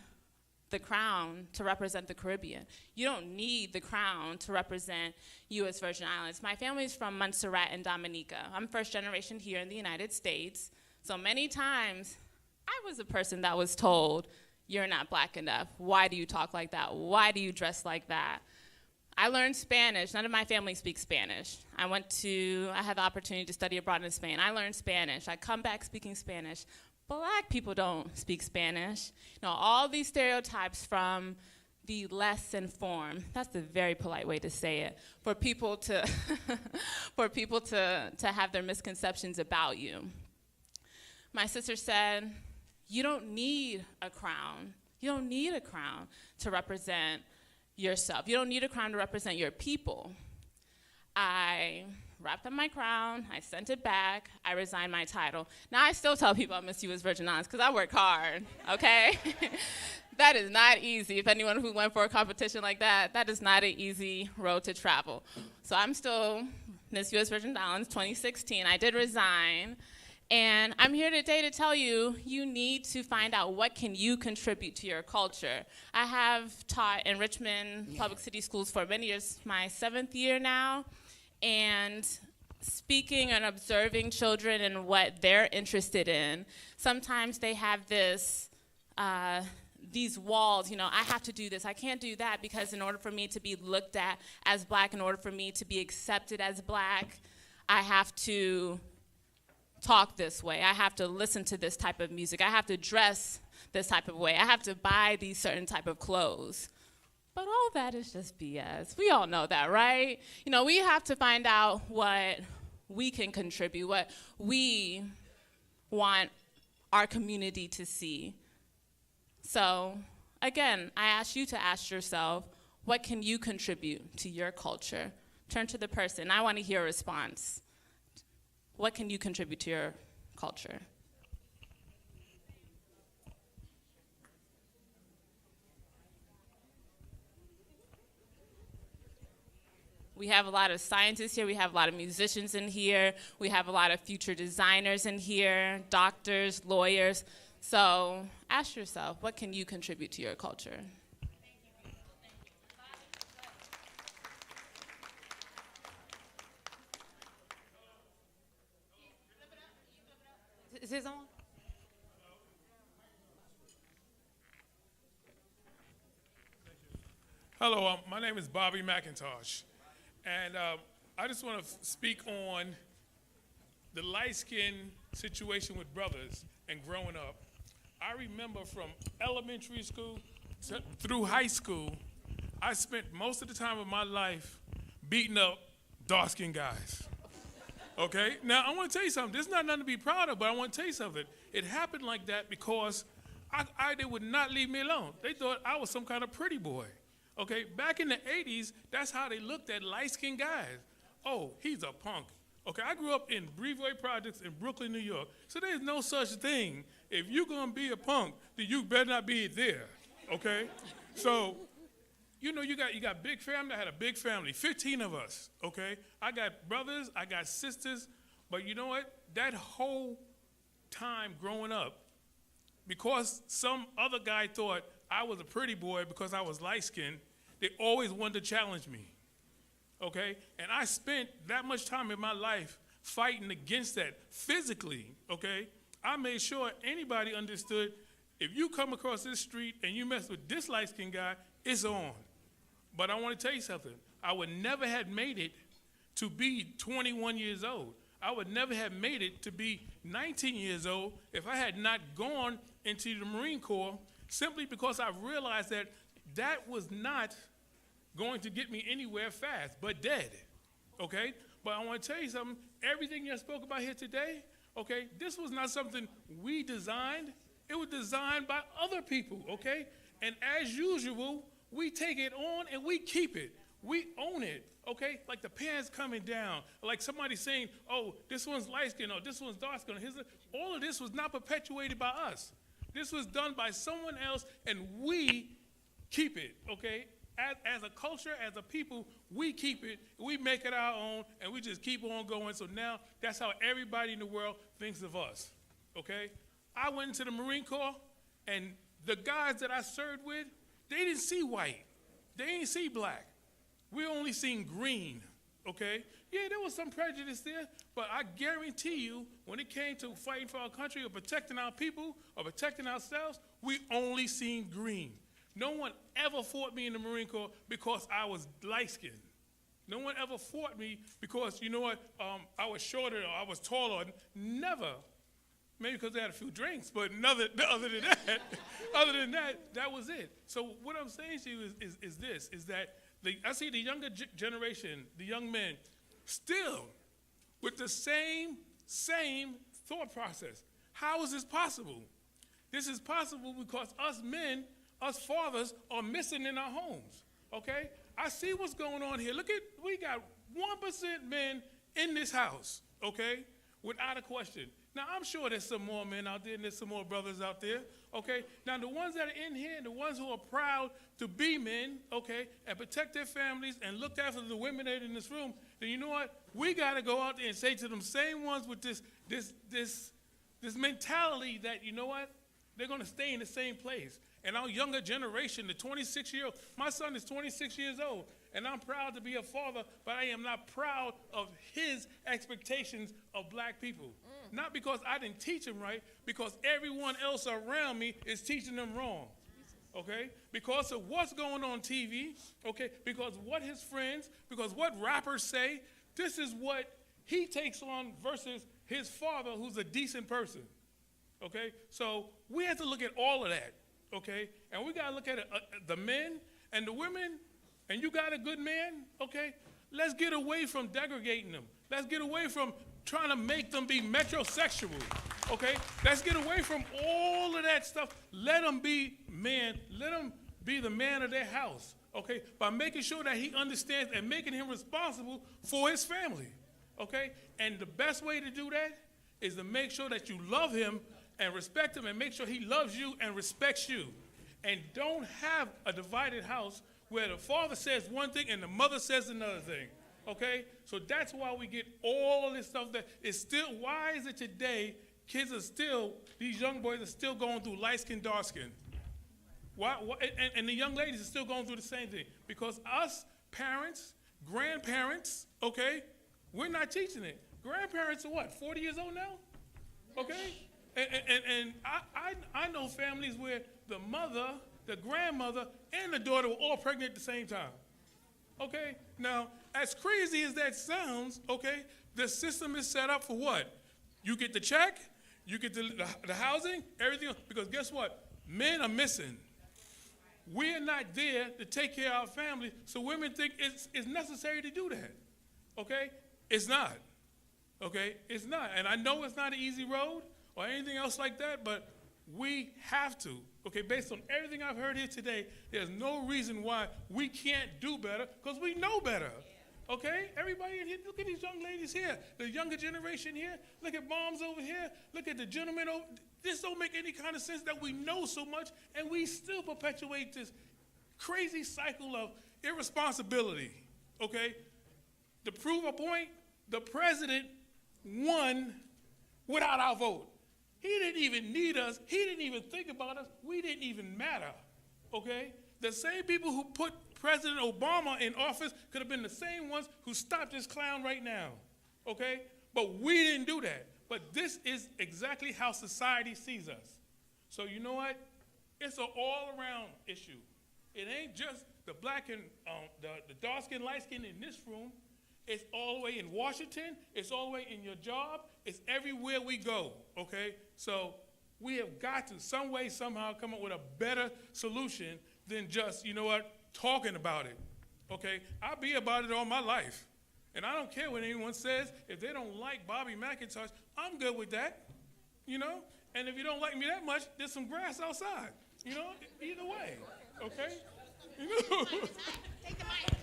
the crown to represent the Caribbean. You don't need the crown to represent US Virgin Islands. My family's from Montserrat and Dominica. I'm first generation here in the United States. So many times, I was a person that was told, you're not black enough. Why do you talk like that? Why do you dress like that? I learned Spanish. None of my family speaks Spanish. I had the opportunity to study abroad in Spain. I learned Spanish. I come back speaking Spanish. Black people don't speak Spanish. You know, all these stereotypes from the less informed, that's a very polite way to say it, for people to have their misconceptions about you. My sister said, you don't need a crown. You don't need a crown to represent yourself. You don't need a crown to represent your people. I wrapped up my crown. I sent it back. I resigned my title. Now, I still tell people I'm Miss US Virgin Islands because I work hard, okay? That is not easy. If anyone who went for a competition like that, that is not an easy road to travel. So I'm still Miss US Virgin Islands 2016. I did resign. And I'm here today to tell you, you need to find out what can you contribute to your culture. I have taught in Richmond Public City Schools for many years, my 7th year now, and speaking and observing children and what they're interested in, sometimes they have these walls, you know, I have to do this, I can't do that, because in order for me to be looked at as black, in order for me to be accepted as black, I have to talk this way. I have to listen to this type of music. I have to dress this type of way. I have to buy these certain type of clothes. But all that is just BS. We all know that, right? You know, we have to find out what we can contribute, what we want our community to see. So, again, I ask you to ask yourself, what can you contribute to your culture? Turn to the person. I want to hear a response. What can you contribute to your culture? We have a lot of scientists here. We have a lot of musicians in here. We have a lot of future designers in here, doctors, lawyers. So ask yourself, what can you contribute to your culture? Is his on? Hello, my name is Bobby McIntosh, and I just want to speak on the light skin situation with brothers and growing up. I remember from elementary school through high school, I spent most of the time of my life beating up dark-skinned guys. Okay? Now, I want to tell you something. This is not nothing to be proud of, but I want to tell you something. It happened like that because they would not leave me alone. They thought I was some kind of pretty boy. Okay? Back in the 80s, that's how they looked at light-skinned guys. Oh, he's a punk. Okay, I grew up in Brevoy Projects in Brooklyn, New York. So there's no such thing. If you're going to be a punk, then you better not be there. Okay? So, you know, you got big family. I had a big family, 15 of us. Okay? I got brothers, I got sisters. But you know what? That whole time growing up, because some other guy thought I was a pretty boy because I was light-skinned, they always wanted to challenge me. Okay? And I spent that much time in my life fighting against that physically, okay? I made sure anybody understood if you come across this street and you mess with this light-skinned guy, it's on. But I want to tell you something. I would never have made it to be 21 years old. I would never have made it to be 19 years old if I had not gone into the Marine Corps simply because I realized that that was not going to get me anywhere fast, but dead, okay? But I want to tell you something. Everything you spoke about here today, okay, this was not something we designed. It was designed by other people, okay? And as usual, we take it on and we keep it. We own it, okay? Like the pants coming down, like somebody saying, oh, this one's light skin, or this one's dark skin. All of this was not perpetuated by us. This was done by someone else, and we keep it, okay? As a culture, as a people, we keep it, we make it our own, and we just keep on going. So now that's how everybody in the world thinks of us, okay? I went into the Marine Corps, and the guys that I served with, they didn't see white. They didn't see black. We only seen green, okay? Yeah, there was some prejudice there, but I guarantee you, when it came to fighting for our country or protecting our people or protecting ourselves, we only seen green. No one ever fought me in the Marine Corps because I was light-skinned. No one ever fought me because, you know what, I was shorter or I was taller. Never. Maybe because they had a few drinks, but other than that, that was it. So what I'm saying to you is that I see the younger generation, the young men, still with the same thought process. How is this possible? This is possible because us men, us fathers, are missing in our homes, okay? I see what's going on here. Look we got 1% men in this house, okay? Without a question. Now, I'm sure there's some more men out there and there's some more brothers out there, okay? Now, the ones that are in here and the ones who are proud to be men, okay, and protect their families and look after the women that are in this room, then you know what? We got to go out there and say to them same ones with this mentality that, you know what? They're going to stay in the same place. And our younger generation, the 26-year-old, my son is 26 years old, and I'm proud to be a father, but I am not proud of his expectations of black people. Not because I didn't teach him right, because everyone else around me is teaching them wrong, okay? Because of what's going on TV, okay? Because what his friends, because what rappers say, this is what he takes on versus his father, who's a decent person, okay? So we have to look at all of that. Okay, and we gotta look at the men and the women, and you got a good man, okay? Let's get away from degrading them. Let's get away from trying to make them be metrosexual, okay? Let's get away from all of that stuff. Let them be men. Let them be the man of their house, okay? By making sure that he understands and making him responsible for his family, okay? And the best way to do that is to make sure that you love him and respect him and make sure he loves you and respects you. And don't have a divided house where the father says one thing and the mother says another thing, okay? So that's why we get all of this stuff that is still, why is it today kids are still, these young boys are still going through light skin, dark skin? Why, and the young ladies are still going through the same thing. Because us parents, grandparents, okay, we're not teaching it. Grandparents are what, 40 years old now? Okay? And I know families where the mother, the grandmother, and the daughter were all pregnant at the same time. Okay? Now, as crazy as that sounds, okay, the system is set up for what? You get the check, you get the housing, everything else. Because guess what? Men are missing. We're not there to take care of our family, so women think it's necessary to do that. Okay? It's not. Okay? It's not. And I know it's not an easy road or anything else like that, but we have to. Okay? Based on everything I've heard here today, there's no reason why we can't do better because we know better. Okay? Everybody in here, look at these young ladies here, the younger generation here. Look at moms over here. Look at the gentlemen over. This don't make any kind of sense that we know so much and we still perpetuate this crazy cycle of irresponsibility. Okay? To prove a point, the president won without our vote. He didn't even need us. He didn't even think about us. We didn't even matter. Okay? The same people who put President Obama in office could have been the same ones who stopped this clown right now. Okay? But we didn't do that. But this is exactly how society sees us. So you know what? It's an all-around issue. It ain't just the black and the dark-skinned, light-skinned in this room. It's all the way in Washington. It's all the way in your job. It's everywhere we go, okay? So we have got to, some way, somehow, come up with a better solution than just, you know what, talking about it, okay? I'll be about it all my life. And I don't care what anyone says. If they don't like Bobby McIntosh, I'm good with that, you know? And if you don't like me that much, there's some grass outside, you know? Either way, okay? You know? Take the mic.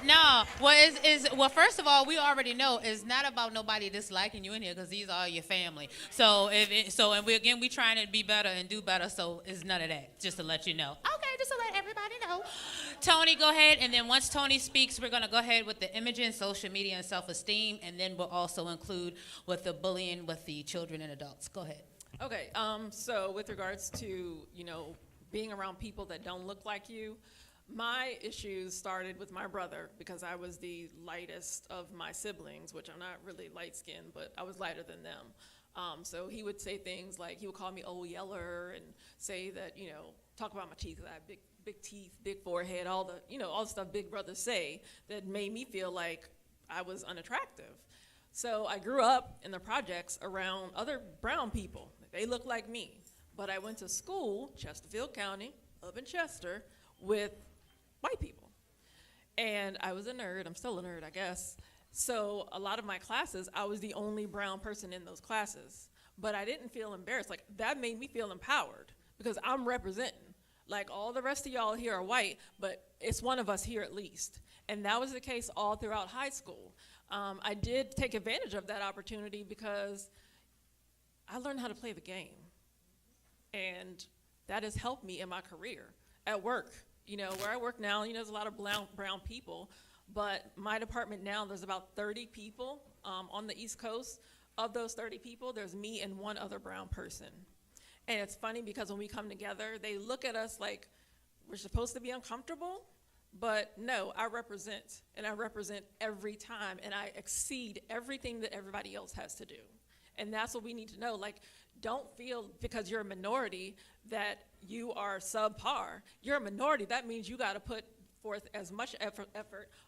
No, well, first of all, we already know it's not about nobody disliking you in here because these are your family. So and we trying to be better and do better. So it's none of that. Just to let you know. Okay, just to let everybody know. Tony, go ahead, and then once Tony speaks, we're gonna go ahead with the imaging, social media, and self-esteem, and then we'll also include with the bullying with the children and adults. Go ahead. Okay. So with regards to being around people that don't look like you. My issues started with my brother because I was the lightest of my siblings, which I'm not really light-skinned, but I was lighter than them. So he would say things like, he would call me old yeller and say that, talk about my teeth, 'cause I have big teeth, big forehead, all the stuff big brothers say that made me feel like I was unattractive. So I grew up in the projects around other brown people. They look like me. But I went to school, Chesterfield County, up in Chester, with white people. And I was a nerd. I'm still a nerd, I guess. So a lot of my classes, I was the only brown person in those classes. But I didn't feel embarrassed. Like, that made me feel empowered because I'm representing. Like, all the rest of y'all here are white, but it's one of us here at least. And that was the case all throughout high school. I did take advantage of that opportunity because I learned how to play the game. And that has helped me in my career at work. Where I work now, there's a lot of brown people, but my department now, there's about 30 people on the East Coast. Of those 30 people, there's me and one other brown person. And it's funny because when we come together, they look at us like we're supposed to be uncomfortable, but no, I represent, and I represent every time, and I exceed everything that everybody else has to do. And that's what we need to know. Like, don't feel because you're a minority that you are subpar. You're a minority. That means you got to put forth as much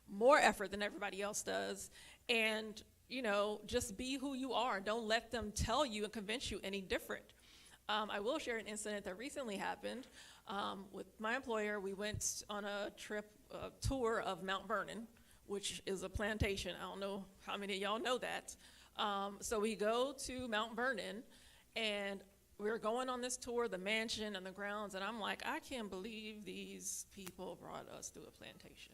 more effort than everybody else does. And, just be who you are. Don't let them tell you and convince you any different. I will share an incident that recently happened with my employer. We went on a tour of Mount Vernon, which is a plantation. I don't know how many of y'all know that. So we go to Mount Vernon, and we're going on this tour, the mansion and the grounds, and I'm like, I can't believe these people brought us to a plantation.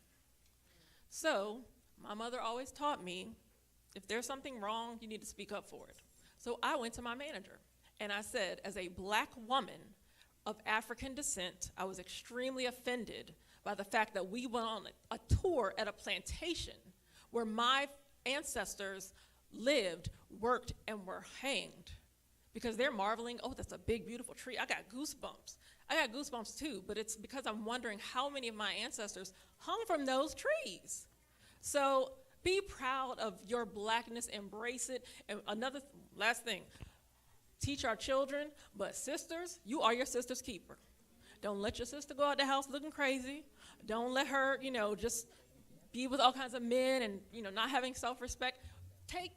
So my mother always taught me, if there's something wrong, you need to speak up for it. So I went to my manager, and I said, as a black woman of African descent, I was extremely offended by the fact that we went on a tour at a plantation where my ancestors lived, worked, and were hanged. Because they're marveling, oh, that's a big, beautiful tree. I got goosebumps. I got goosebumps too, but it's because I'm wondering how many of my ancestors hung from those trees. So Be proud of your blackness, embrace it. And last thing, teach our children, but sisters, you are your sister's keeper. Don't let your sister go out the house looking crazy. Don't let her, just be with all kinds of men and, not having self-respect.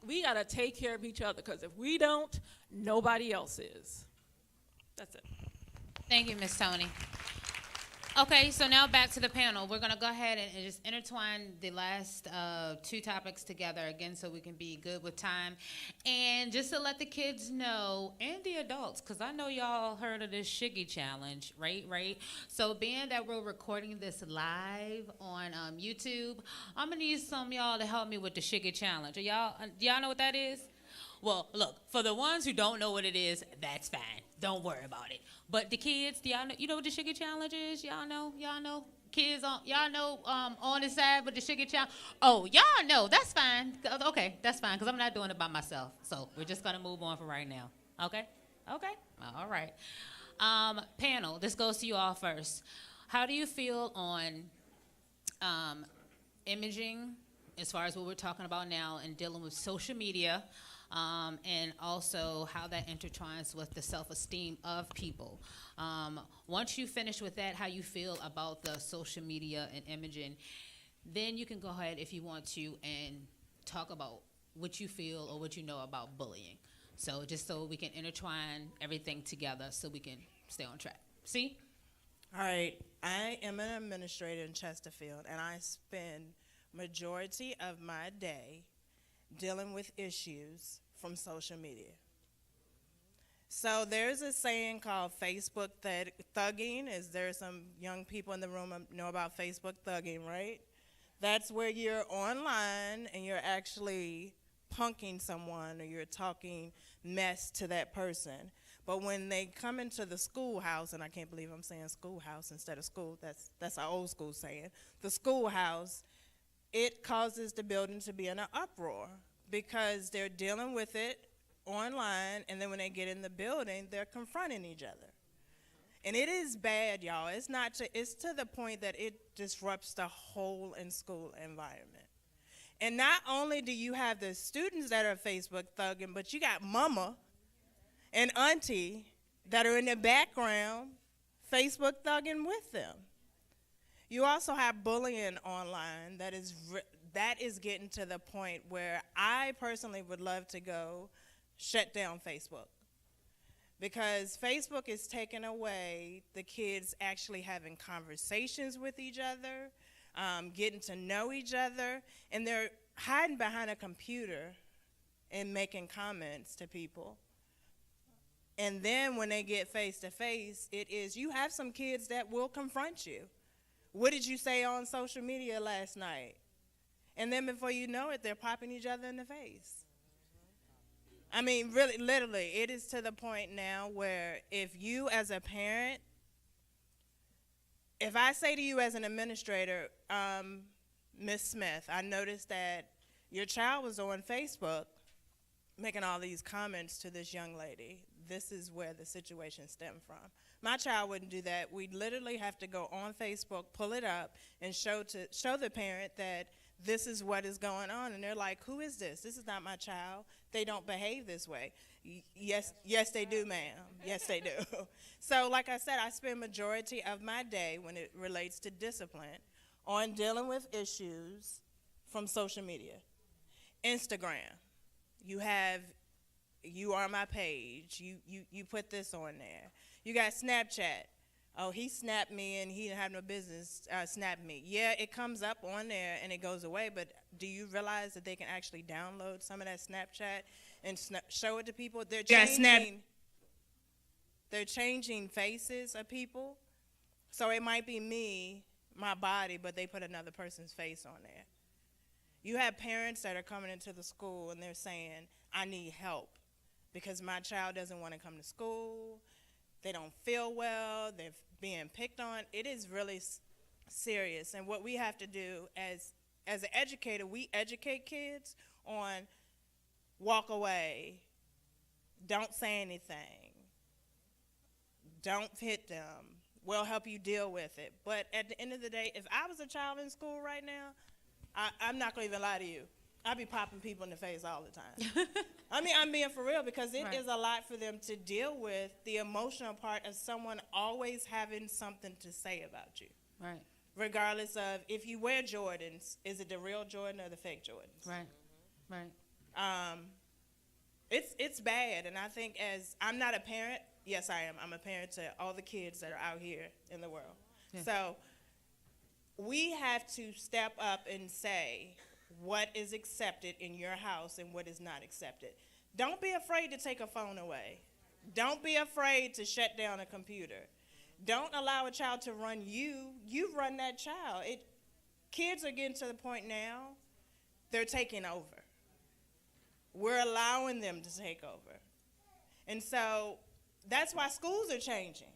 We got to take care of each other, because if we don't, nobody else is. That's it. Thank you, Ms. Tony. Okay, so now back to the panel. We're going to go ahead and just intertwine the last two topics together again so we can be good with time. And just to let the kids know, and the adults, because I know y'all heard of this Shiggy Challenge, right? So being that we're recording this live on YouTube, I'm going to need some of y'all to help me with the Shiggy Challenge. Do y'all know what that is? Well, look, for the ones who don't know what it is, that's fine. Don't worry about it. But the kids, do y'all know, what the Sugar Challenge is? Y'all know? Kids, y'all know on the side with the Sugar Challenge? Oh, y'all know. That's fine. Okay, that's fine, because I'm not doing it by myself. So we're just going to move on for right now. Okay? All right. Panel, this goes to you all first. How do you feel on imaging, as far as what we're talking about now, and dealing with social media, and also how that intertwines with the self-esteem of people? Once you finish with that, how you feel about the social media and imaging, then you can go ahead, if you want to, and talk about what you feel or what you know about bullying. So just so we can intertwine everything together so we can stay on track. See? All right. I am an administrator in Chesterfield, and I spend majority of my day dealing with issues from social media. So there's a saying called Facebook thugging. Is there some young people in the room know about Facebook thugging, right? That's where you're online and you're actually punking someone, or you're talking mess to that person. But when they come into the schoolhouse, and I can't believe I'm saying schoolhouse instead of school, that's our old school saying, the schoolhouse, it causes the building to be in an uproar, because they're dealing with it online, and then when they get in the building, they're confronting each other. And it is bad, y'all. It's to the point that it disrupts the whole in-school environment. And not only do you have the students that are Facebook thugging, but you got mama and auntie that are in the background Facebook thugging with them. You also have bullying online that is getting to the point where I personally would love to go shut down Facebook, because Facebook is taking away the kids actually having conversations with each other, getting to know each other, and they're hiding behind a computer and making comments to people. And then when they get face to face, you have some kids that will confront you. What did you say on social media last night? And then before you know it, they're popping each other in the face. I mean, really, literally, it is to the point now where if you as a parent, if I say to you as an administrator, Ms. Smith, I noticed that your child was on Facebook making all these comments to this young lady. This is where the situation stemmed from. My child wouldn't do that. We'd literally have to go on Facebook, pull it up, and show the parent that this is what is going on. And they're like, who is this? This is not my child. They don't behave this way. Yes, they do, ma'am. Yes, they do. So like I said, I spend majority of my day when it relates to discipline on dealing with issues from social media. Instagram, you are my page. You put this on there. You got Snapchat. Oh, he snapped me and he didn't have no business snapping me. Yeah, it comes up on there and it goes away, but do you realize that they can actually download some of that Snapchat and show it to people? They're changing faces of people. So it might be me, my body, but they put another person's face on there. You have parents that are coming into the school and they're saying, I need help because my child doesn't want to come to school. They don't feel well. They're being picked on. It is really serious. And what we have to do as an educator, we educate kids on walk away, don't say anything, don't hit them. We'll help you deal with it. But at the end of the day, if I was a child in school right now, I'm not going to even lie to you. I be popping people in the face all the time. I mean, I'm being for real because it is a lot for them to deal with, the emotional part of someone always having something to say about you. Right. Regardless of if you wear Jordans, is it the real Jordan or the fake Jordans? Right. Right. It's bad, and I think as I'm not a parent, yes I am. I'm a parent to all the kids that are out here in the world. Yeah. So we have to step up and say what is accepted in your house and what is not accepted. Don't be afraid to take a phone away. Don't be afraid to shut down a computer. Don't allow a child to run you. You run that child. Kids are getting to the point now, they're taking over. We're allowing them to take over. And so that's why schools are changing.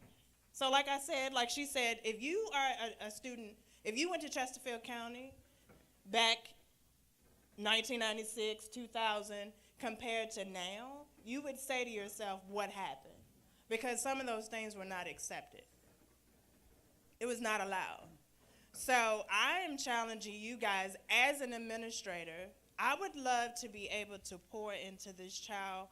So like I said, like she said, if you are a student, if you went to Chesterfield County back 1996, 2000, compared to now, you would say to yourself, what happened? Because some of those things were not accepted. It was not allowed. So I am challenging you guys as an administrator. I would love to be able to pour into this child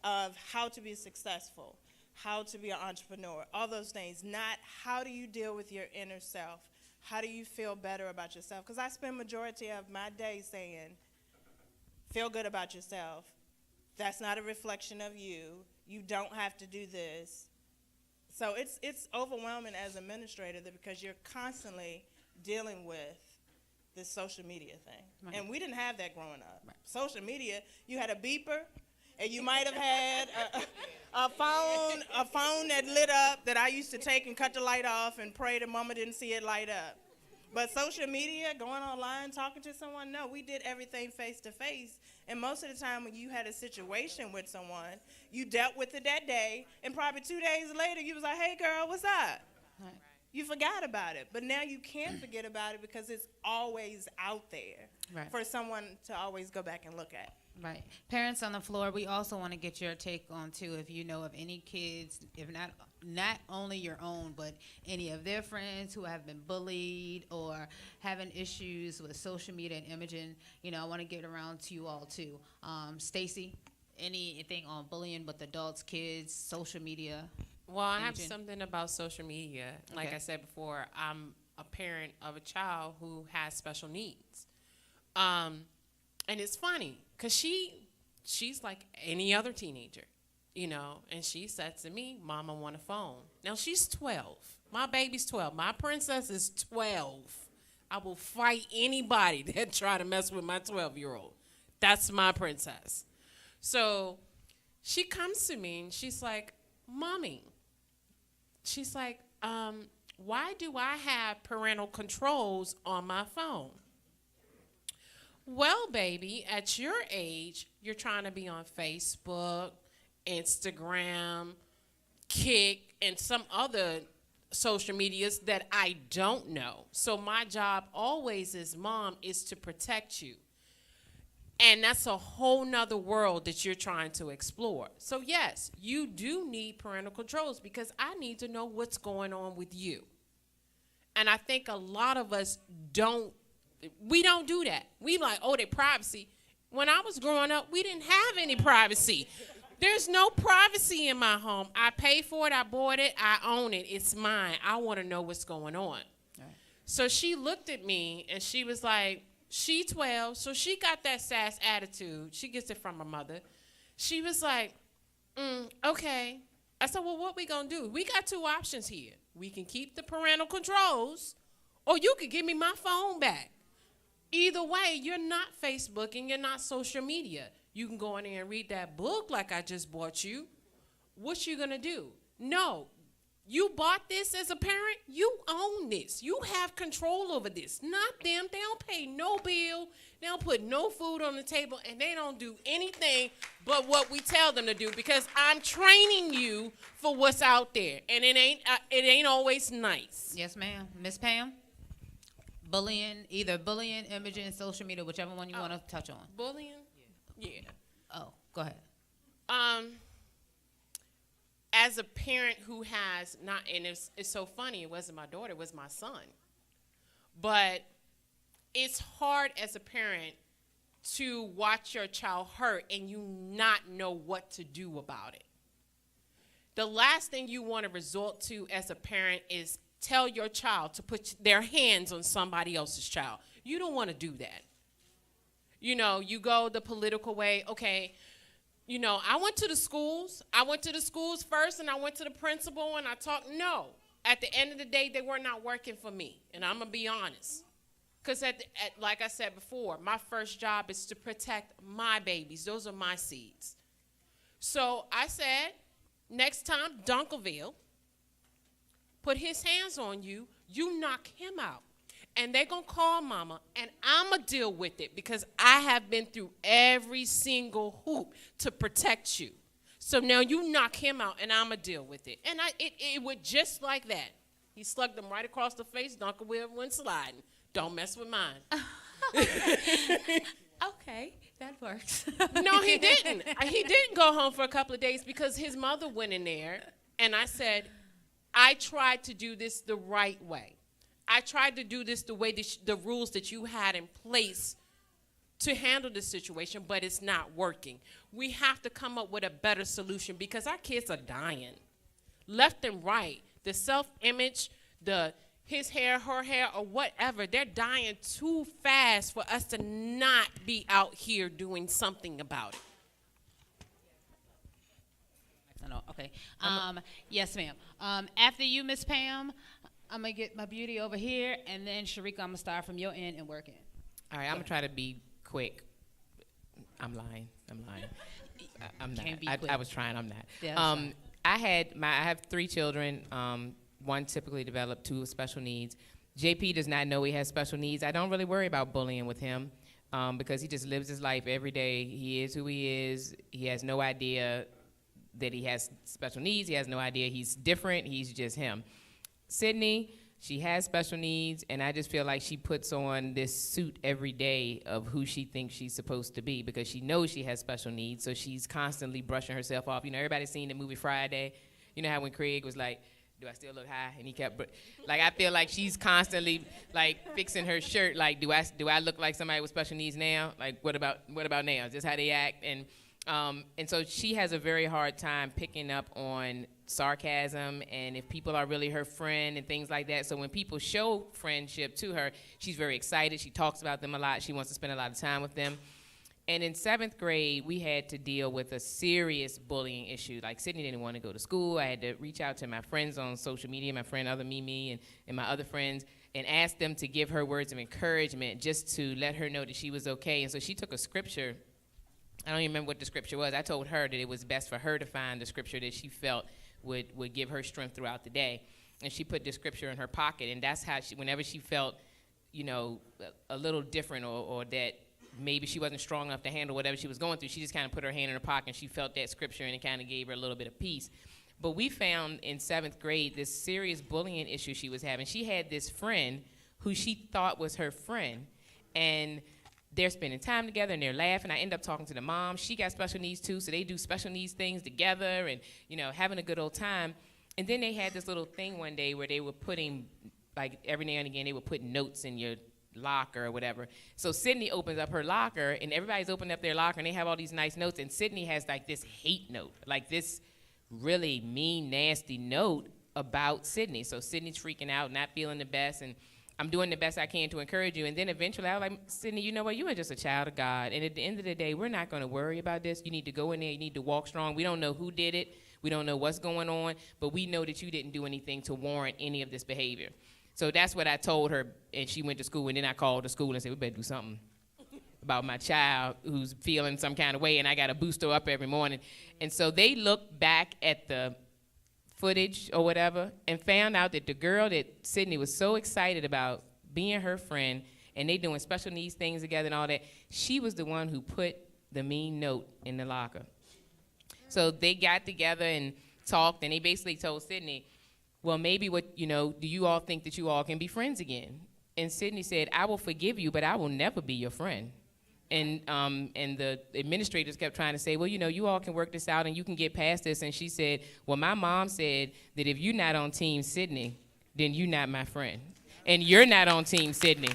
of how to be successful, how to be an entrepreneur, all those things. Not how do you deal with your inner self, how do you feel better about yourself? Because I spend majority of my day saying, feel good about yourself. That's not a reflection of you. You don't have to do this. So it's overwhelming as an administrator because you're constantly dealing with this social media thing. Right. And we didn't have that growing up. Right. Social media, you had a beeper, and you might have had a phone that lit up that I used to take and cut the light off and pray that mama didn't see it light up. But social media, going online, talking to someone, no, we did everything face to face. And most of the time when you had a situation with someone, you dealt with it that day, and probably 2 days later you was like, hey girl, what's up? Right. You forgot about it. But now you can't forget about it because it's always out there for someone to always go back and look at. Right. Parents on the floor, we also want to get your take on, too, if you know of any kids, if not only your own, but any of their friends who have been bullied or having issues with social media and imaging. You know, I want to get around to you all, too. Stacy, anything on bullying with adults, kids, social media? Well, I have imaging? something about social media. Like Okay. I said before, I'm a parent of a child who has special needs. And it's funny, because she's like any other teenager, you know, and she said to me, Mama, want a phone. Now, she's 12. My baby's 12. My princess is 12. I will fight anybody that try to mess with my 12-year-old. That's my princess. So she comes to me, and she's like, Mommy, she's like, why do I have parental controls on my phone? Well, baby, at your age, you're trying to be on Facebook, Instagram, Kick, and some other social medias that I don't know. So my job always as mom is to protect you. And that's a whole nother world that you're trying to explore. So yes, you do need parental controls because I need to know what's going on with you. And I think a lot of us don't do that. We like, oh, they privacy. When I was growing up, we didn't have any privacy. There's no privacy in my home. I pay for it, I bought it, I own it, it's mine. I want to know what's going on. Right. So she looked at me and she was like, she 12, so she got that sass attitude. She gets it from her mother. She was like, okay. I said, well, what we gonna do? We got two options here. We can keep the parental controls, or you could give me my phone back. Either way, you're not Facebooking, you're not social media. You can go in there and read that book like I just bought you. What you gonna do? No, you bought this as a parent, you own this. You have control over this, not them. They don't pay no bill, they don't put no food on the table, and they don't do anything but what we tell them to do because I'm training you for what's out there, and it ain't always nice. Yes, ma'am. Miss Pam? Bullying, either bullying, imaging, social media, whichever one you want to touch on. Bullying? Yeah. Oh, go ahead. As a parent who has not, and it's so funny, it wasn't my daughter, it was my son. But it's hard as a parent to watch your child hurt and you not know what to do about it. The last thing you want to resort to as a parent is tell your child to put their hands on somebody else's child. You don't want to do that. You know, you go the political way. Okay, you know, I went to the schools. I went to the schools first, and I went to the principal, and I talked. No. At the end of the day, they were not working for me, and I'm going to be honest. Because, like I said before, my first job is to protect my babies. Those are my seeds. So I said, next time, Dunkerville put his hands on you, you knock him out. And they're going to call mama, and I'm going to deal with it because I have been through every single hoop to protect you. So now you knock him out, and I'm going to deal with it. And it went just like that. He slugged him right across the face. Dunkerville went sliding. Don't mess with mine. Okay, that works. No, he didn't. He didn't go home for a couple of days because his mother went in there, and I said, I tried to do this the right way. I tried to do this the way the rules that you had in place to handle the situation, but it's not working. We have to come up with a better solution because our kids are dying. Left and right, the self-image, his hair, her hair, or whatever, they're dying too fast for us to not be out here doing something about it. Okay. Yes, ma'am. After you, Miss Pam, I'm going to get my beauty over here, and then, Sharika, I'm going to start from your end and work in. All right, I'm going to try to be quick. I'm lying. I'm not. Can't be I quick. was trying. I'm not. Yeah, I have 3 children. 1 typically developed, 2 with special needs. JP does not know he has special needs. I don't really worry about bullying with him because he just lives his life every day. He is who he is. He has no idea that he has special needs. He has no idea he's different. He's just him. Sydney, she has special needs, and I just feel like she puts on this suit every day of who she thinks she's supposed to be because she knows she has special needs, so she's constantly brushing herself off. You know, everybody's seen the movie Friday. You know how when Craig was like, do I still look high? And he kept, like, I feel like she's constantly, like, fixing her shirt. Like, do I look like somebody with special needs now? Like, what about now? Is this how they act? And so she has a very hard time picking up on sarcasm and if people are really her friend and things like that. So when people show friendship to her, she's very excited. She talks about them a lot. She wants to spend a lot of time with them. And in 7th grade, we had to deal with a serious bullying issue. Like, Sydney didn't want to go to school. I had to reach out to my friends on social media, my friend Other Mimi and my other friends, and ask them to give her words of encouragement just to let her know that she was okay. And so she took a scripture. I don't even remember what the scripture was. I told her that it was best for her to find the scripture that she felt would give her strength throughout the day. And she put the scripture in her pocket, and that's how whenever she felt, you know, a little different or that maybe she wasn't strong enough to handle whatever she was going through, she just kind of put her hand in her pocket and she felt that scripture and it kind of gave her a little bit of peace. But we found in 7th grade this serious bullying issue she was having. She had this friend who she thought was her friend, and they're spending time together and they're laughing. I end up talking to the mom. She got special needs too, so they do special needs things together and, you know, having a good old time. And then they had this little thing one day where they were putting, like every now and again, they would put notes in your locker or whatever. So Sydney opens up her locker and everybody's opening up their locker and they have all these nice notes, and Sydney has like this hate note, like this really mean, nasty note about Sydney. So Sydney's freaking out, not feeling the best, and I'm doing the best I can to encourage you. And then eventually I was like, Sydney, you know what? You are just a child of God. And at the end of the day, we're not going to worry about this. You need to go in there. You need to walk strong. We don't know who did it. We don't know what's going on. But we know that you didn't do anything to warrant any of this behavior. So that's what I told her. And she went to school. And then I called the school and said, we better do something about my child who's feeling some kind of way. And I got to boost her up every morning. And so they looked back at the footage or whatever and found out that the girl that Sydney was so excited about being her friend and they doing special needs things together and all that, she was the one who put the mean note in the locker. So they got together and talked, and they basically told Sydney, well, maybe do you all think that you all can be friends again? And Sydney said, I will forgive you, but I will never be your friend. And the administrators kept trying to say, well, you all can work this out and you can get past this. And she said, well, my mom said that if you're not on Team Sydney, then you're not my friend. And you're not on Team Sydney.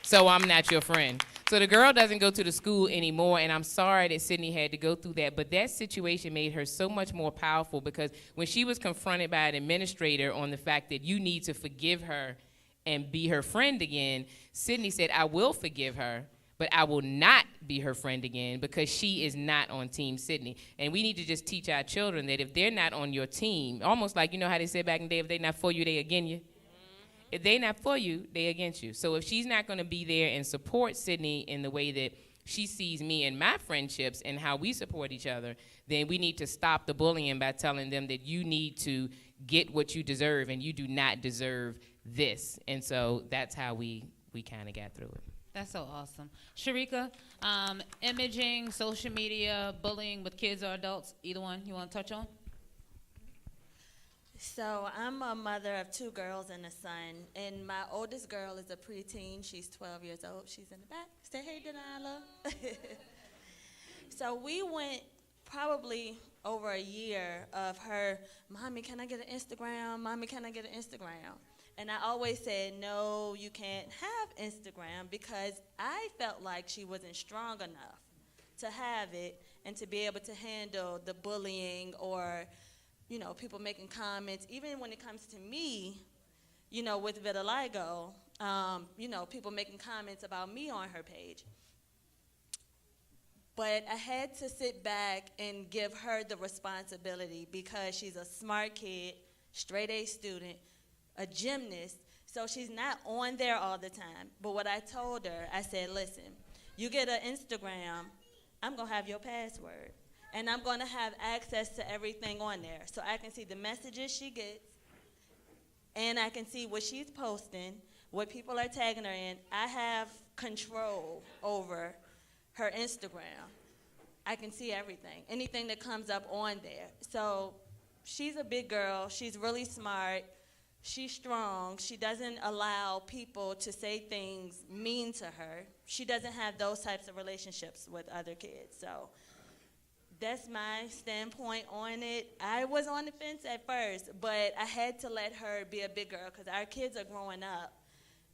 so I'm not your friend. So the girl doesn't go to the school anymore, and I'm sorry that Sydney had to go through that, but that situation made her so much more powerful because when she was confronted by an administrator on the fact that you need to forgive her and be her friend again, Sydney said, I will forgive her, but I will not be her friend again because she is not on Team Sydney. And we need to just teach our children that if they're not on your team, almost like, you know how they said back in the day, if they're not for you, they against you. If they're not for you, they against you. So if she's not going to be there and support Sydney in the way that she sees me and my friendships and how we support each other, then we need to stop the bullying by telling them that you need to get what you deserve and you do not deserve this. And so that's how we kind of got through it. That's so awesome. Sharika, imaging, social media, bullying with kids or adults, either one you want to touch on? So I'm a mother of 2 girls and a son, and my oldest girl is a preteen. She's 12 years old. She's in the back. Say hey, Delilah. So we went probably over a year of her, Mommy, can I get an Instagram? Mommy, can I get an Instagram? And I always said, no, you can't have Instagram because I felt like she wasn't strong enough to have it and to be able to handle the bullying or people making comments, even when it comes to me, with vitiligo, people making comments about me on her page. But I had to sit back and give her the responsibility because she's a smart kid, straight A student, a gymnast, so she's not on there all the time. But what I told her, I said, listen, you get an Instagram, I'm going to have your password. And I'm going to have access to everything on there. So I can see the messages she gets, and I can see what she's posting, what people are tagging her in. I have control over her Instagram. I can see everything, anything that comes up on there. So she's a big girl. She's really smart. She's strong. She doesn't allow people to say things mean to her. She doesn't have those types of relationships with other kids. So that's my standpoint on it. I was on the fence at first, but I had to let her be a big girl because our kids are growing up.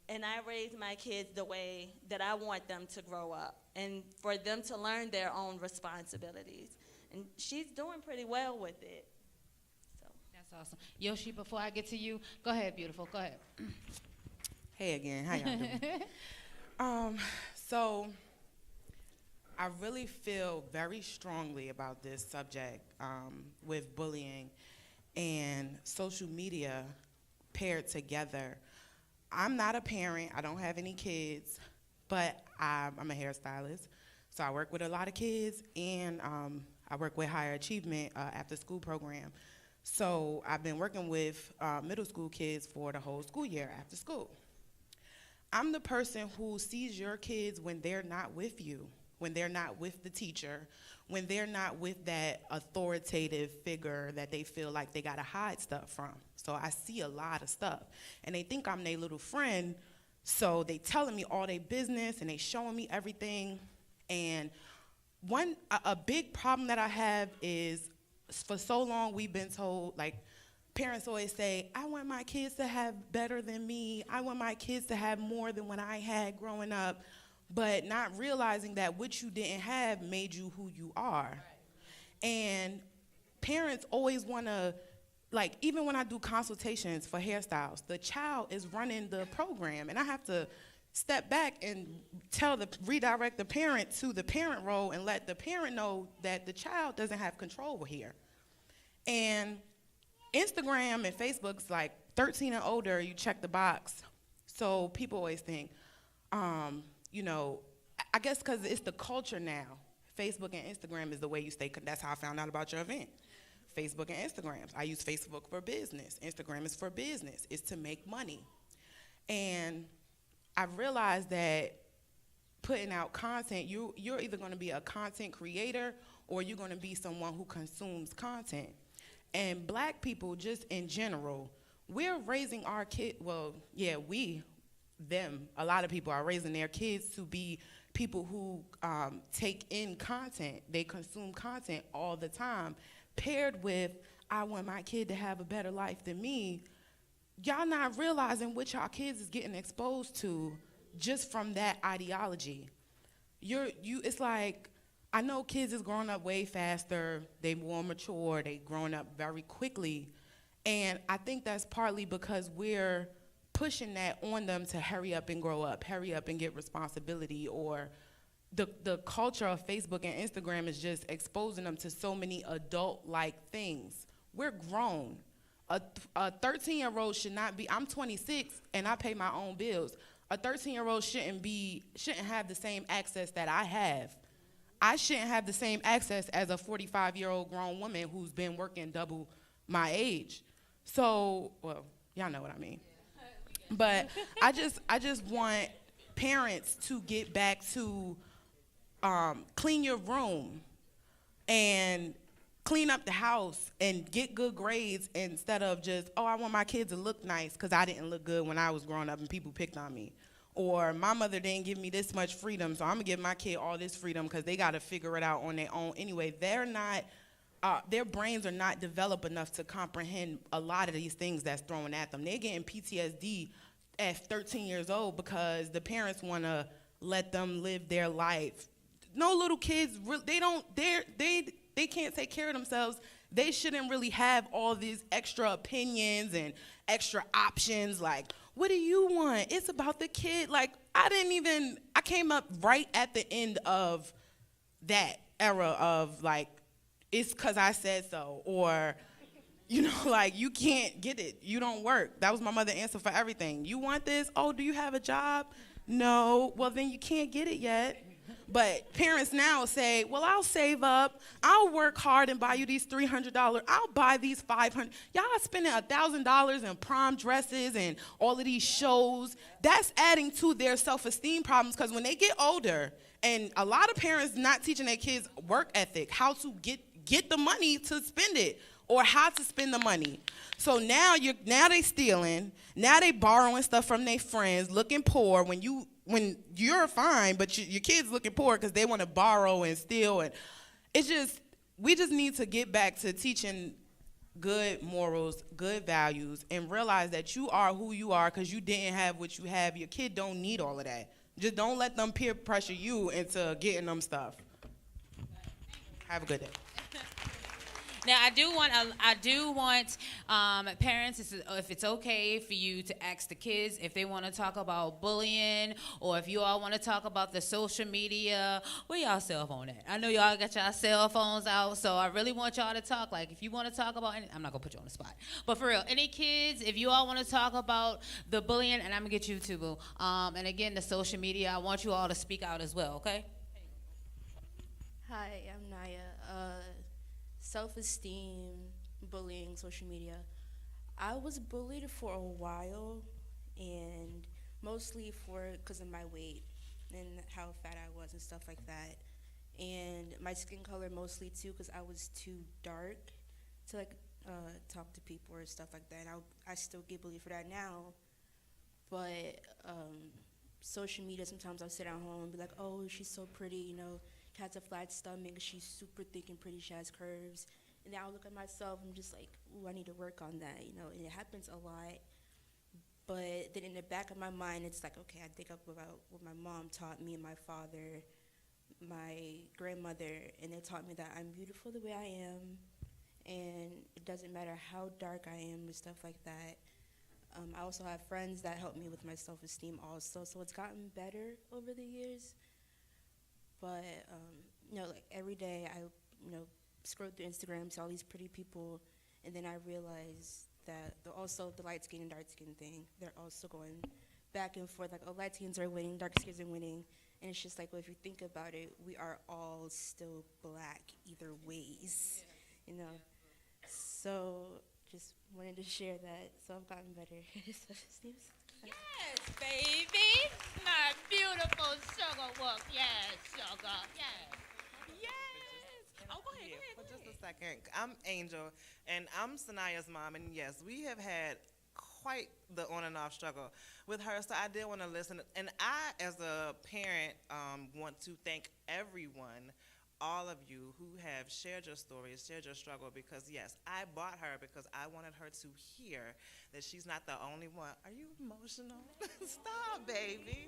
And I raise my kids the way that I want them to grow up and for them to learn their own responsibilities. And she's doing pretty well with it. So. That's awesome. Yoshi, before I get to you, go ahead, beautiful. Go ahead. Hey again, how y'all doing? So I really feel very strongly about this subject with bullying and social media paired together. I'm not a parent. I don't have any kids, but I'm a hairstylist. So I work with a lot of kids, and I work with higher achievement after school program. So I've been working with middle school kids for the whole school year after school. I'm the person who sees your kids when they're not with you, when they're not with the teacher, when they're not with that authoritative figure that they feel like they gotta hide stuff from. So I see a lot of stuff. And they think I'm their little friend, so they telling me all their business and they showing me everything. And a big problem that I have is for so long we've been told, like, parents always say, I want my kids to have better than me. I want my kids to have more than what I had growing up, but not realizing that what you didn't have made you who you are. Right. And parents always want to, like, even when I do consultations for hairstyles, the child is running the program, and I have to step back and redirect the parent to the parent role and let the parent know that the child doesn't have control here. And Instagram and Facebook's like 13 and older, you check the box. So people always think, you know, I guess because it's the culture now. Facebook and Instagram is the way you stay. That's how I found out about your event. Facebook and Instagram. I use Facebook for business. Instagram is for business. It's to make money. And I realized that putting out content, you're either going to be a content creator or you're going to be someone who consumes content. And black people, just in general, we're raising our kids, well, yeah, a lot of people are raising their kids to be people who take in content. They consume content all the time, paired with, I want my kid to have a better life than me. Y'all not realizing what y'all kids is getting exposed to just from that ideology. It's like, I know kids is growing up way faster, they more mature, they growing up very quickly, and I think that's partly because we're pushing that on them to hurry up and grow up, hurry up and get responsibility, or the culture of Facebook and Instagram is just exposing them to so many adult-like things. We're grown. A 13-year-old should not be, I'm 26 and I pay my own bills. A 13-year-old shouldn't have the same access that I have. I shouldn't have the same access as a 45-year-old grown woman who's been working double my age. So, well, y'all know what I mean. But I just want parents to get back to clean your room and clean up the house and get good grades instead of just, oh, I want my kids to look nice because I didn't look good when I was growing up and people picked on me. Or my mother didn't give me this much freedom, so I'm gonna give my kid all this freedom because they gotta figure it out on their own. Anyway, their brains are not developed enough to comprehend a lot of these things that's thrown at them. They're getting PTSD at 13 years old because the parents wanna let them live their life. No little kids, they can't take care of themselves. They shouldn't really have all these extra opinions and extra options like, what do you want? It's about the kid. Like, I came up right at the end of that era of like, it's because I said so, or, like, you can't get it. You don't work. That was my mother's answer for everything. You want this? Oh, do you have a job? No. Well, then you can't get it yet. But parents now say, well, I'll save up. I'll work hard and buy you these $300. I'll buy these $500. Y'all spending $1,000 in prom dresses and all of these shows. That's adding to their self-esteem problems because when they get older, and a lot of parents not teaching their kids work ethic, how to get the money to spend it or how to spend the money. So now they stealing. Now they borrowing stuff from their friends, looking poor when you're fine, but your kids looking poor because they want to borrow and steal. And we just need to get back to teaching good morals, good values, and realize that you are who you are because you didn't have what you have. Your kid don't need all of that. Just don't let them peer pressure you into getting them stuff. Have a good day. Now, I do want parents, if it's okay for you to ask the kids if they want to talk about bullying or if you all want to talk about the social media. Where y'all cell phone at? I know y'all got y'all cell phones out, so I really want y'all to talk. Like, if you want to talk about I'm not going to put you on the spot. But for real, any kids, if you all want to talk about the bullying, and I'm going to get you too, boo. And again, the social media, I want you all to speak out as well, okay? Hi, I'm Naya. Self-esteem, bullying, social media. I was bullied for a while, and mostly because of my weight and how fat I was and stuff like that. And my skin color mostly too, because I was too dark to talk to people or stuff like that. And I still get bullied for that now. But social media, sometimes I'll sit at home and be like, oh, she's so pretty, has a flat stomach, she's super thick and pretty, she has curves. And then I'll look at myself, I'm just like, ooh, I need to work on that, and it happens a lot. But then in the back of my mind, it's like, okay, I think about what my mom taught me and my father, my grandmother, and they taught me that I'm beautiful the way I am, and it doesn't matter how dark I am and stuff like that. I also have friends that help me with my self-esteem also, so it's gotten better over the years. But, like every day I, scroll through Instagram, see all these pretty people, and then I realize that also the light skin and dark skin thing, they're also going back and forth, like, oh, light skins are winning, dark skins are winning. And it's just like, well, if you think about it, we are all still black either ways, So just wanted to share that, so I've gotten better. Yes, baby. My beautiful sugar work. Yes, sugar. Yes. Yes. Oh, go ahead. For just a second. I'm Angel, and I'm Sanaya's mom, and yes, we have had quite the on and off struggle with her, so I did want to listen. And I, as a parent, want to thank everyone all of you who have shared your stories, shared your struggle, because yes, I bought her because I wanted her to hear that she's not the only one. Are you emotional? Stop, baby.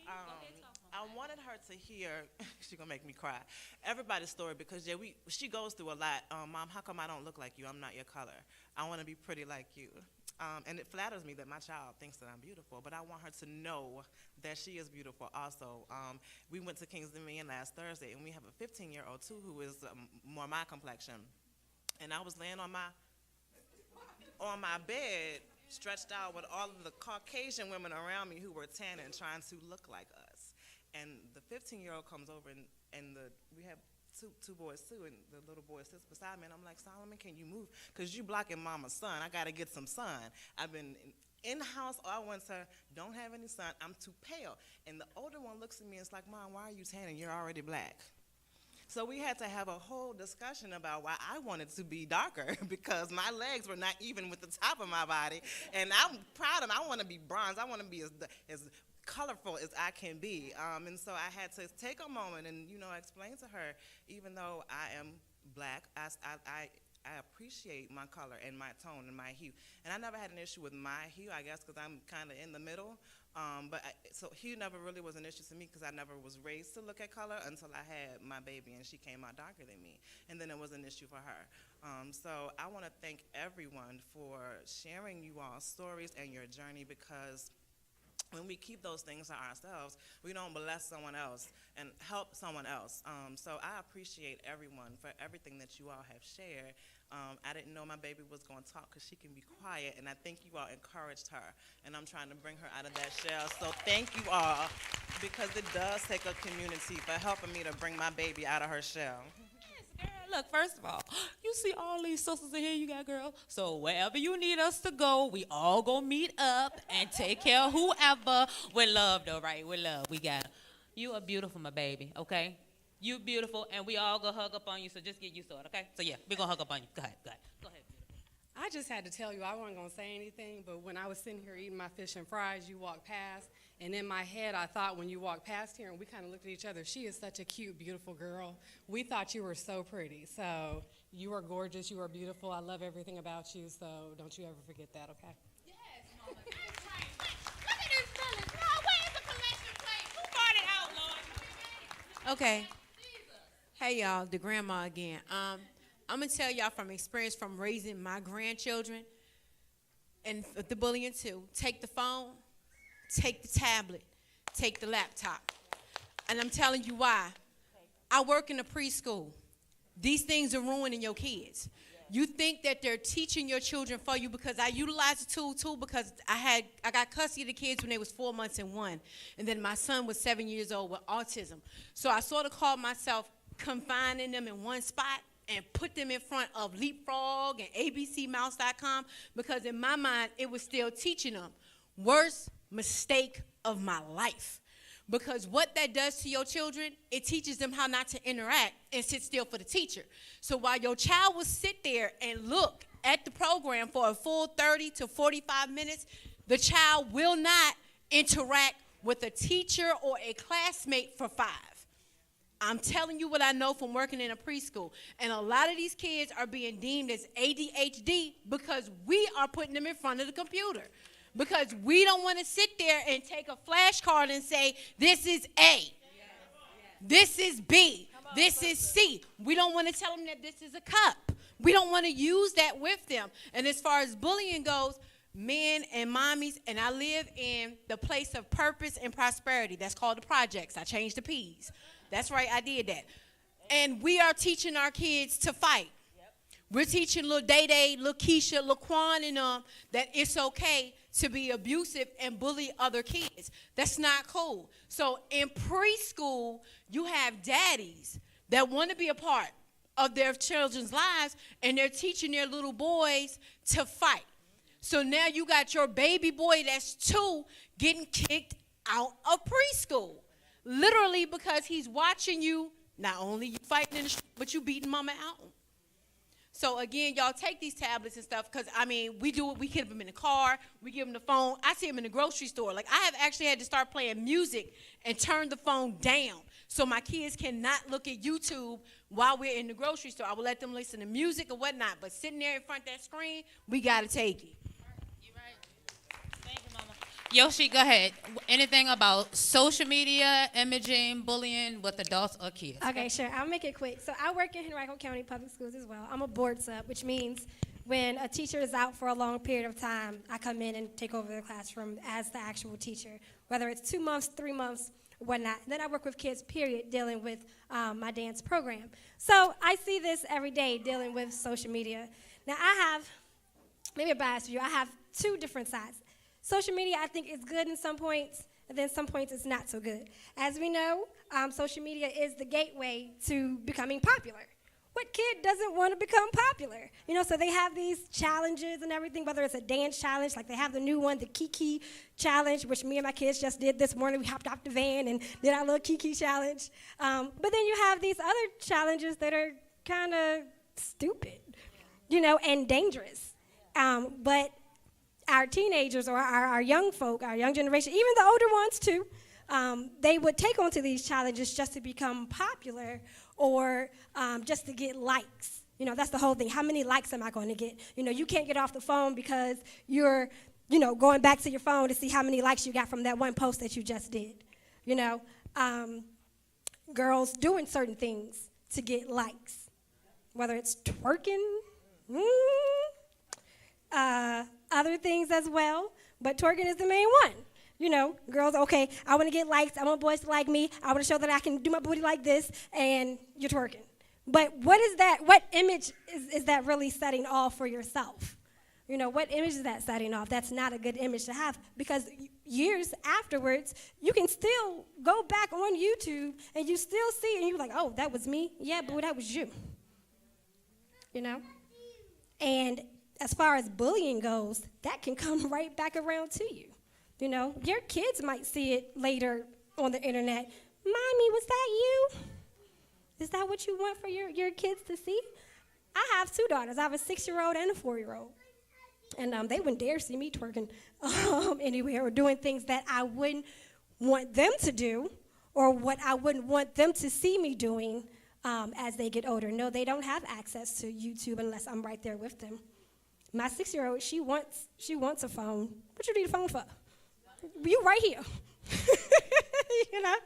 I wanted her to hear, she's gonna make me cry, everybody's story, because yeah, she goes through a lot. Mom, how come I don't look like you? I'm not your color. I wanna be pretty like you. And it flatters me that my child thinks that I'm beautiful, but I want her to know that she is beautiful also. We went to Kings Dominion last Thursday, and we have a 15-year-old too who is more my complexion. And I was laying on my bed, stretched out with all of the Caucasian women around me who were tan and trying to look like us. And the 15-year-old comes over, and we have two boys too, and the little boy sits beside me, and I'm like, Solomon, can you move? Because you blocking mama's sun. I got to get some sun. I've been in-house all winter, don't have any sun. I'm too pale. And the older one looks at me and is like, Mom, why are you tanning? You're already black. So we had to have a whole discussion about why I wanted to be darker because my legs were not even with the top of my body. And I'm proud of them. I want to be bronze. I want to be as colorful as I can be. And so I had to take a moment and, explain to her, even though I am black, I appreciate my color and my tone and my hue. And I never had an issue with my hue, I guess, because I'm kind of in the middle. So hue never really was an issue to me because I never was raised to look at color until I had my baby and she came out darker than me. And then it was an issue for her. So I want to thank everyone for sharing you all's stories and your journey, because when we keep those things to ourselves, we don't bless someone else and help someone else. So I appreciate everyone for everything that you all have shared. I didn't know my baby was going to talk because she can be quiet, and I think you all encouraged her, and I'm trying to bring her out of that shell. So thank you all, because it does take a community for helping me to bring my baby out of her shell. Look, first of all, you see all these sisters in here you got, girl. So wherever you need us to go, we all gonna meet up and take care of whoever. With love, though, right? With love, we got. You are beautiful, my baby. Okay, you beautiful, and we all gonna hug up on you. So just get used to it, okay? So yeah, we gonna hug up on you. Go ahead, go ahead, go ahead. I just had to tell you, I wasn't going to say anything, but when I was sitting here eating my fish and fries, you walked past, and in my head, I thought when you walked past here, and we kind of looked at each other, she is such a cute, beautiful girl. We thought you were so pretty. So you are gorgeous. You are beautiful. I love everything about you, so don't you ever forget that, okay? Yes, Mama, that's right. Look at this fellas. Lord, where's the collection plate? Who brought it out, Lord? Okay. Hey, y'all, the grandma again. I'm going to tell y'all from experience from raising my grandchildren and the bullying too. Take the phone, take the tablet, take the laptop. And I'm telling you why. I work in a preschool. These things are ruining your kids. You think that they're teaching your children for you, because I utilize the tool too, because I got custody of the kids when they was 4 months and 1. And then my son was 7 years old with autism. So I sort of called myself confining them in one spot and put them in front of Leapfrog and abcmouse.com, because in my mind, it was still teaching them. Worst mistake of my life. Because what that does to your children, it teaches them how not to interact and sit still for the teacher. So while your child will sit there and look at the program for a full 30 to 45 minutes, the child will not interact with a teacher or a classmate for 5. I'm telling you what I know from working in a preschool. And a lot of these kids are being deemed as ADHD because we are putting them in front of the computer. Because we don't want to sit there and take a flashcard and say, this is A, this is B, this is C. We don't want to tell them that this is a cup. We don't want to use that with them. And as far as bullying goes, men and mommies, and I live in the place of purpose and prosperity. That's called the projects. I changed the P's. That's right, I did that. And we are teaching our kids to fight. We're teaching little Day-Day, little Keisha, little Quan and them that it's okay to be abusive and bully other kids. That's not cool. So in preschool, you have daddies that want to be a part of their children's lives, and they're teaching their little boys to fight. So now you got your baby boy that's 2 getting kicked out of preschool. Literally because he's watching you, not only you fighting in the street, but you beating mama out. So again, y'all take these tablets and stuff, because I mean, we do it. We give them in the car, we give them the phone. I see them in the grocery store. Like, I have actually had to start playing music and turn the phone down so my kids cannot look at YouTube while we're in the grocery store. I will let them listen to music or whatnot, but sitting there in front of that screen, we gotta take it. Yoshi, go ahead. Anything about social media, imaging, bullying with adults or kids? Okay, sure. I'll make it quick. So I work in Henrico County Public Schools as well. I'm a board sub, which means when a teacher is out for a long period of time, I come in and take over the classroom as the actual teacher, whether it's 2 months, 3 months, whatnot. Then I work with kids, period, dealing with my dance program. So I see this every day, dealing with social media. Now I have, maybe a bias view, I have two different sides. Social media, I think, is good in some points, and then some points it's not so good. As we know, social media is the gateway to becoming popular. What kid doesn't want to become popular? You know, so they have these challenges and everything, whether it's a dance challenge, like they have the new one, the Kiki challenge, which me and my kids just did this morning. We hopped off the van and did our little Kiki challenge. But then you have these other challenges that are kind of stupid, you know, and dangerous. But our teenagers or our young folk, our young generation, even the older ones too, they would take onto these challenges just to become popular or just to get likes. You know, that's the whole thing. How many likes am I going to get? You know, you can't get off the phone because you're, you know, going back to your phone to see how many likes you got from that one post that you just did. You know, girls doing certain things to get likes, whether it's twerking, other things as well, but twerking is the main one. You know, girls, okay, I want to get likes, I want boys to like me, I want to show that I can do my booty like this, and you're twerking. But what is that, what image is that really setting off for yourself? You know, what image is that setting off? That's not a good image to have, because years afterwards, you can still go back on YouTube, and you still see it, and you're like, oh, that was me? Yeah, but that was you. You know? And as far as bullying goes, that can come right back around to you. You know, your kids might see it later on the internet. Mommy, was that you? Is that what you want for your kids to see? I have two daughters. I have a 6-year-old and a 4-year-old. And they wouldn't dare see me twerking anywhere or doing things that I wouldn't want them to do or what I wouldn't want them to see me doing as they get older. No, they don't have access to YouTube unless I'm right there with them. My 6-year-old, she wants a phone. What you need a phone for? You right here. You know?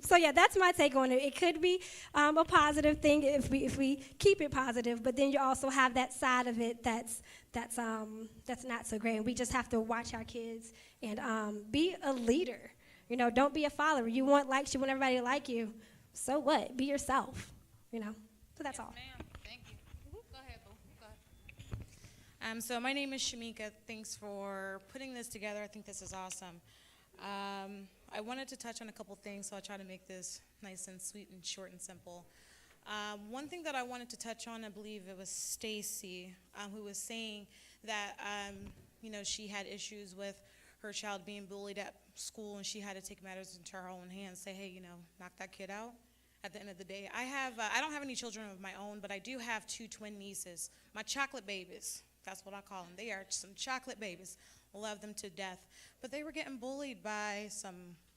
So yeah, that's my take on it. It could be a positive thing if we keep it positive, but then you also have that side of it that's not so great. And we just have to watch our kids and be a leader. You know, don't be a follower. You want likes, you want everybody to like you. So what? Be yourself. You know. So that's all. Ma'am. Thank you. Go ahead, boo. Go ahead. So my name is Shamika. Thanks for putting this together. I think this is awesome. I wanted to touch on a couple things, so I'll try to make this nice and sweet and short and simple. One thing that I wanted to touch on, I believe it was Stacy, who was saying that, you know, she had issues with her child being bullied at school, and she had to take matters into her own hands, say, hey, you know, knock that kid out. At the end of the day, I don't have any children of my own, but I do have 2 twin nieces, my chocolate babies. That's what I call them. They are some chocolate babies. Love them to death. But they were getting bullied by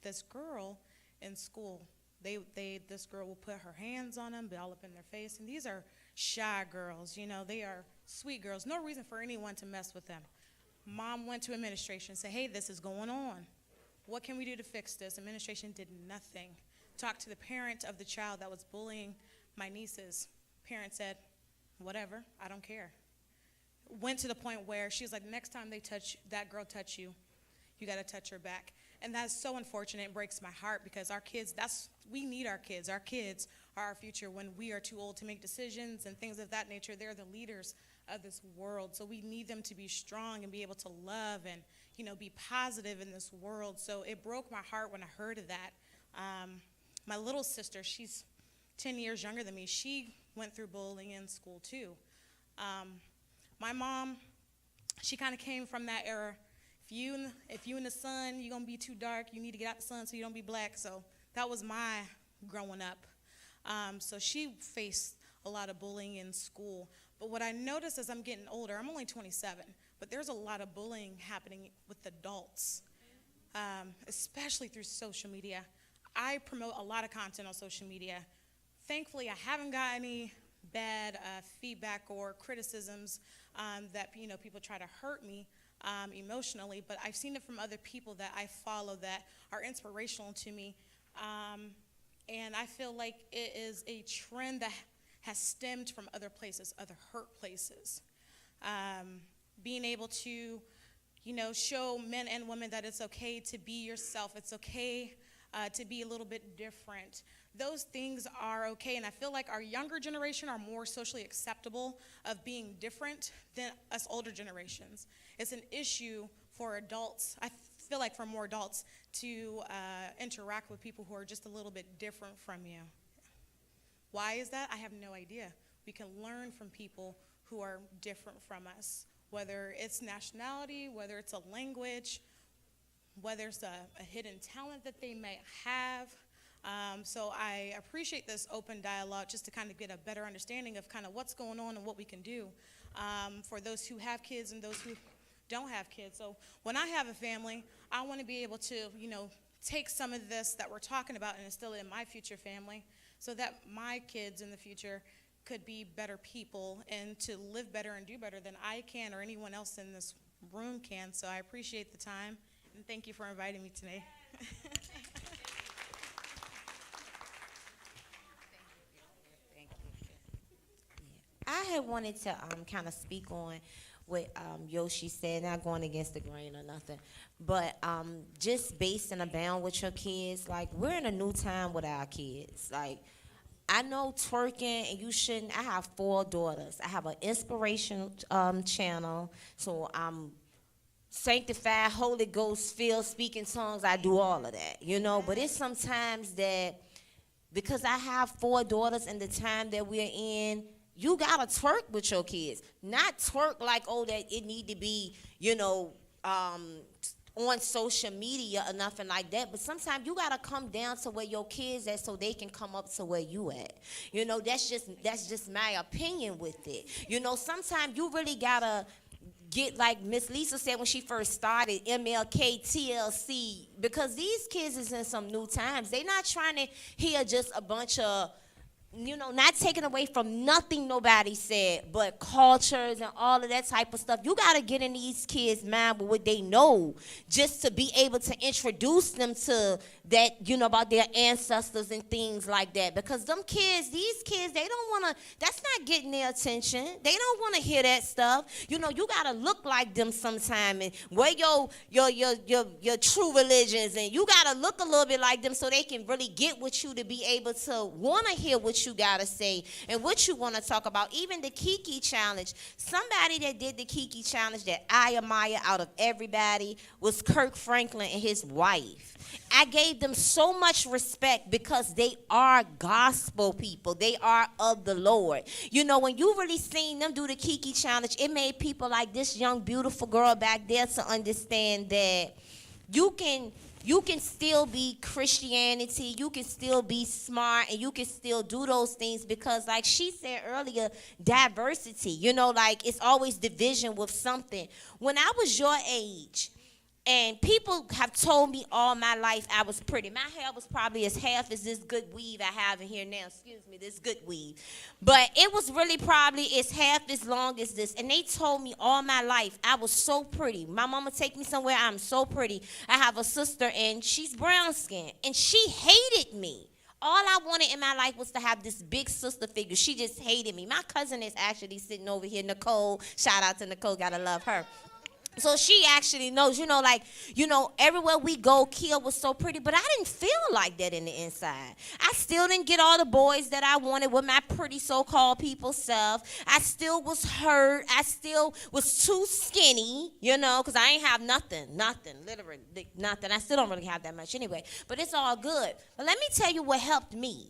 this girl in school. This girl will put her hands on them, be all up in their face. And these are shy girls, you know. They are sweet girls. No reason for anyone to mess with them. Mom went to administration and said, hey, this is going on. What can we do to fix this? Administration did nothing. Talked to the parent of the child that was bullying my nieces. Parent said, whatever, I don't care. Went to the point where she was like, next time that girl touch you, you got to touch her back. And that's so unfortunate. It breaks my heart because our kids, we need our kids. Our kids are our future. When we are too old to make decisions and things of that nature, they're the leaders of this world. So we need them to be strong and be able to love and, you know, be positive in this world. So it broke my heart when I heard of that. My little sister, she's 10 years younger than me. She went through bullying in school too. My mom, she kind of came from that era. If you in the sun, you're going to be too dark. You need to get out the sun so you don't be black. So that was my growing up. So she faced a lot of bullying in school. But what I noticed as I'm getting older, I'm only 27, but there's a lot of bullying happening with adults, especially through social media. I promote a lot of content on social media. Thankfully, I haven't got any bad feedback or criticisms that people try to hurt me emotionally, but I've seen it from other people that I follow that are inspirational to me. And I feel like it is a trend that has stemmed from other places, other hurt places. Being able to, show men and women that it's okay to be yourself. It's okay to be a little bit different. Those things are okay, and I feel like our younger generation are more socially acceptable of being different than us older generations. It's an issue for adults, I feel like for more adults, to interact with people who are just a little bit different from you. Why is that? I have no idea. We can learn from people who are different from us, whether it's nationality, whether it's a language, whether it's a hidden talent that they may have. So I appreciate this open dialogue just to kind of get a better understanding of kind of what's going on and what we can do for those who have kids and those who don't have kids. So when I have a family, I want to be able to, take some of this that we're talking about and instill it in my future family so that my kids in the future could be better people and to live better and do better than I can or anyone else in this room can. So I appreciate the time, and thank you for inviting me today. I had wanted to kind of speak on what Yoshi said, not going against the grain or nothing, but just based and abound with your kids. Like, we're in a new time with our kids. Like, I know twerking, and you shouldn't. I have 4 daughters. I have an inspiration channel, so I'm sanctified, Holy Ghost filled, speaking tongues. I do all of that, But it's sometimes that because I have 4 daughters and the time that we're in, you gotta twerk with your kids. Not twerk like, that it need to be, on social media or nothing like that. But sometimes you gotta come down to where your kids at so they can come up to where you at. That's just my opinion with it. Sometimes you really gotta get, like Miss Lisa said when she first started, MLK, TLC, because these kids is in some new times. They not trying to hear just a bunch of, not taking away from nothing nobody said, but cultures and all of that type of stuff. You got to get in these kids' mind with what they know just to be able to introduce them to that, about their ancestors and things like that. Because these kids, they don't want to, that's not getting their attention. They don't want to hear that stuff. You got to look like them sometime and wear your true religions, and you got to look a little bit like them so they can really get with you to be able to want to hear what you got to say and what you want to talk about. Even the Kiki challenge, somebody that did the Kiki challenge that I admire out of everybody was Kirk Franklin and his wife. I gave them so much respect because they are gospel people. They are of the Lord. When you really seen them do the Kiki challenge, it made people like this young, beautiful girl back there to understand that you can still be Christianity, you can still be smart, and you can still do those things because, like she said earlier, diversity, like it's always division with something. When I was your age, and people have told me all my life I was pretty. My hair was probably as half as this good weave I have in here now. Excuse me, this good weave. But it was really probably as half as long as this. And they told me all my life I was so pretty. My mama take me somewhere, I'm so pretty. I have a sister, and she's brown skinned. And she hated me. All I wanted in my life was to have this big sister figure. She just hated me. My cousin is actually sitting over here, Nicole. Shout out to Nicole, gotta love her. So she actually knows, everywhere we go, Kia was so pretty, but I didn't feel like that in the inside. I still didn't get all the boys that I wanted with my pretty so-called people self. I still was hurt. I still was too skinny, because I ain't have nothing, literally nothing. I still don't really have that much anyway, but it's all good. But let me tell you what helped me.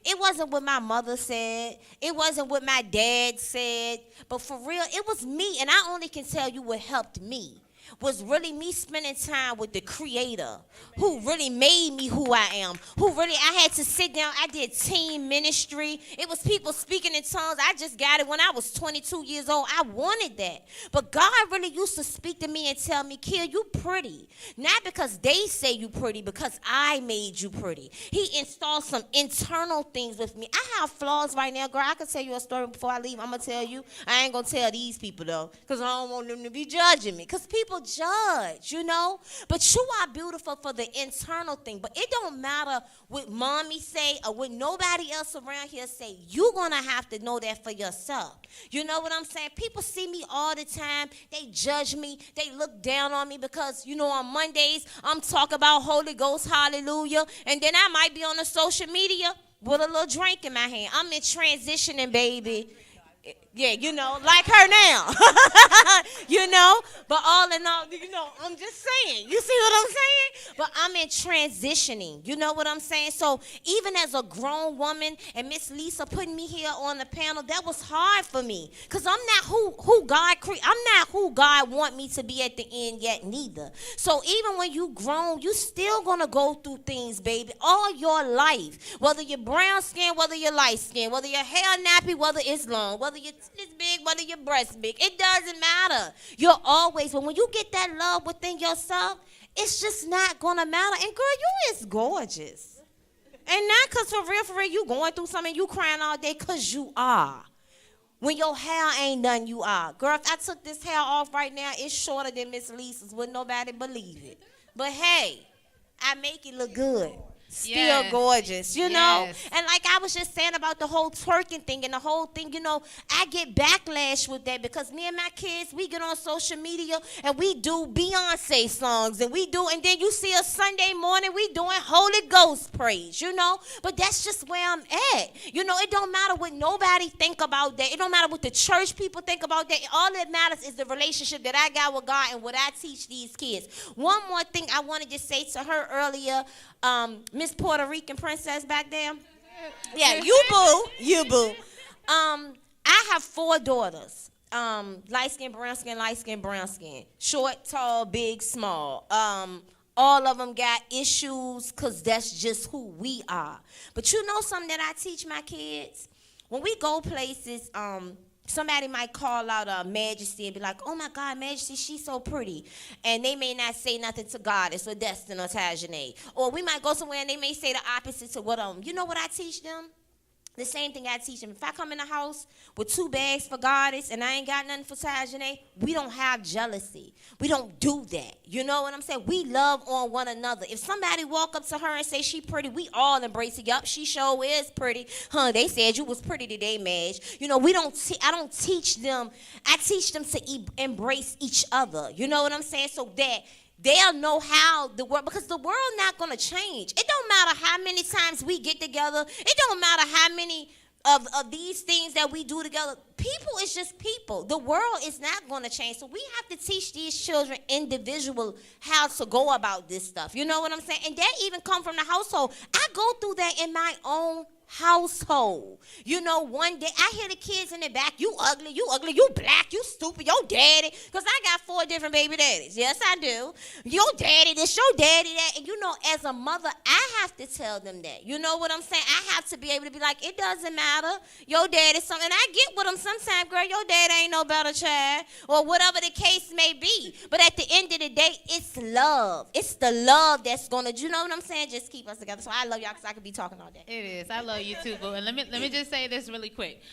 It wasn't what my mother said. It wasn't what my dad said. But for real, it was me. And I only can tell you what helped me. was really me spending time with the creator who really made me who I am, I had to sit down. I did team ministry. It was people speaking in tongues. I just got it when I was 22 years old. I wanted that. But God really used to speak to me and tell me, Kia, you pretty. Not because they say you pretty, because I made you pretty. He installed some internal things with me. I have flaws right now, girl. I can tell you a story before I leave. I'm going to tell you. I ain't going to tell these people, though, because I don't want them to be judging me, because people judge, you know. But you are beautiful for the internal thing. But it don't matter what mommy say or what nobody else around here say. You're going to have to know that for yourself. You know what I'm saying? People see me all the time. They judge me. They look down on me because, you know, on Mondays, I'm talking about Holy Ghost, hallelujah. And then I might be on the social media with a little drink in my hand. I'm in transitioning, baby. Yeah, you know, like her now. You know, but all in all, you know, I'm just saying. You see what I'm saying? But I'm in transitioning. You know what I'm saying? So even as a grown woman and Miss Lisa putting me here on the panel, that was hard for me, because I'm not who God created. I'm not who God want me to be at the end yet neither. So even when you grown, you still gonna go through things, baby, all your life. Whether you're brown skin, whether you're light skin, whether your hair nappy, whether it's long, whether your titties big, whether your breast big, it doesn't matter. You're always, but when you get that love within yourself, it's just not gonna matter. And girl, you is gorgeous. And not because for real, you going through something, you crying all day, because you are. When your hair ain't done, you are. Girl, if I took this hair off right now, it's shorter than Miss Lisa's. Wouldn't nobody believe it. But hey, I make it look good. Still gorgeous, you know? And like I was just saying about the whole twerking thing and the whole thing, you know, I get backlash with that because me and my kids, we get on social media and we do Beyonce songs and then you see us Sunday morning, we doing Holy Ghost praise, you know? But that's just where I'm at. You know, it don't matter what nobody think about that. It don't matter what the church people think about that. All that matters is the relationship that I got with God and what I teach these kids. One more thing I wanted to say to her earlier, Miss Puerto Rican princess back there. Yeah, you boo. I have 4 daughters. Light skin, brown skin, light skin, brown skin. Short, tall, big, small. All of them got issues because that's just who we are. But you know something that I teach my kids? When we go places, somebody might call out Majesty and be like, oh my God, Majesty, she's so pretty. And they may not say nothing to Goddess or Destin or Tajane. Or we might go somewhere and they may say the opposite to what you know what I teach them? The same thing I teach them. If I come in the house with 2 bags for Goddess and I ain't got nothing for Tajane, we don't have jealousy. We don't do that. You know what I'm saying? We love on one another. If somebody walk up to her and say she pretty, we all embrace it. Yup, she sure is pretty. Huh, they said you was pretty today, Madge. You know, I don't teach them. I teach them to embrace each other. You know what I'm saying? So that they'll know how the world, because the world not going to change. It don't matter how many times we get together. It don't matter how many of these things that we do together. People is just people. The world is not going to change. So we have to teach these children individual how to go about this stuff. You know what I'm saying? And that even come from the household. I go through that in my own household. You know, one day I hear the kids in the back, you ugly, you black, you stupid, your daddy, because I got 4 different baby daddies. Yes, I do. Your daddy this, your daddy that. And you know, as a mother, I have to tell them that. You know what I'm saying? I have to be able to be like, it doesn't matter. Your daddy's something. And I get with them sometimes, girl, your dad ain't no better child, or whatever the case may be. But at the end of the day, it's love. It's the love that's going to, you know what I'm saying, just keep us together. So I love y'all because I could be talking all day. It is. I love you too, boo. And let me just say this really quick.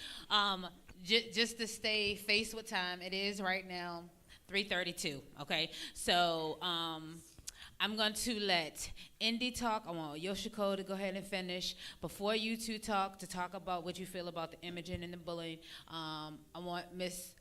Just to stay faced with time, it is right now 3:32. Okay, so I'm going to let Indy talk. I want Yoshiko to go ahead and finish. Before you two talk, to talk about what you feel about the imaging and the bullying, I want Miss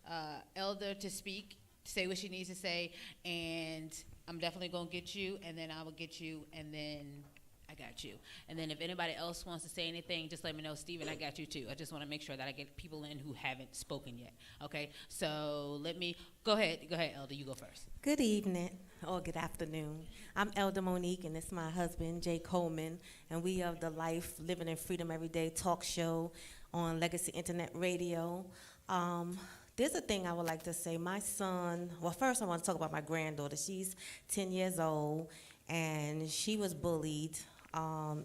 Elder to speak, to say what she needs to say, and I'm definitely going to get you, and then I will get you, and then I got you. And then if anybody else wants to say anything, just let me know. Steven, I got you too. I just want to make sure that I get people in who haven't spoken yet. Okay? So let me, go ahead, Elder, you go first. Good evening, or good afternoon. I'm Elder Monique, and it's my husband, Jay Coleman, and we are the Life Living in Freedom Every Day talk show on Legacy Internet Radio. there's a thing I would like to say. My son, well, first I want to talk about my granddaughter. She's 10 years old, and she was bullied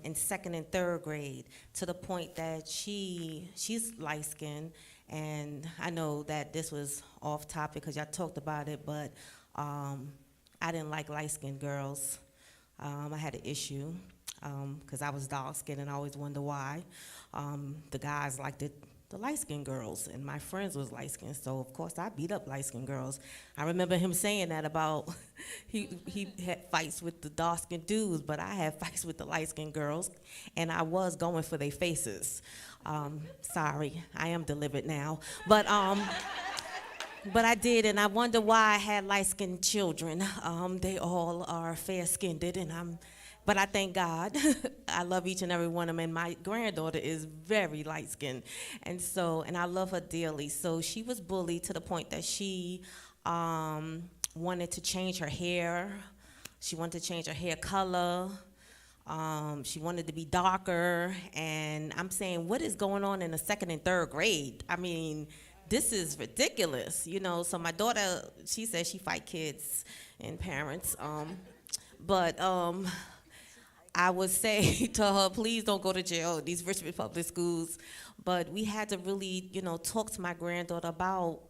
in second and third grade to the point that she's light skinned. And I know that this was off topic because y'all talked about it, but I didn't like light skinned girls. I had an issue because I was dark skinned and I always wondered why. The guys liked it. The light-skinned girls, and my friends was light-skinned, so of course I beat up light-skinned girls. I remember him saying that about, he had fights with the dark-skinned dudes, but I had fights with the light-skinned girls, and I was going for their faces. Sorry, I am delivered now, but I did, and I wonder why I had light-skinned children. They all are fair-skinned, and but I thank God. I love each and every one of them, and my granddaughter is very light-skinned, and I love her dearly. So she was bullied to the point that she wanted to change her hair. She wanted to change her hair color. She wanted to be darker, and I'm saying, what is going on in the second and third grade? I mean, this is ridiculous, you know. So my daughter, she says she fight kids and parents, but I would say to her, please don't go to jail, these Richmond public schools. But we had to really, you know, talk to my granddaughter about,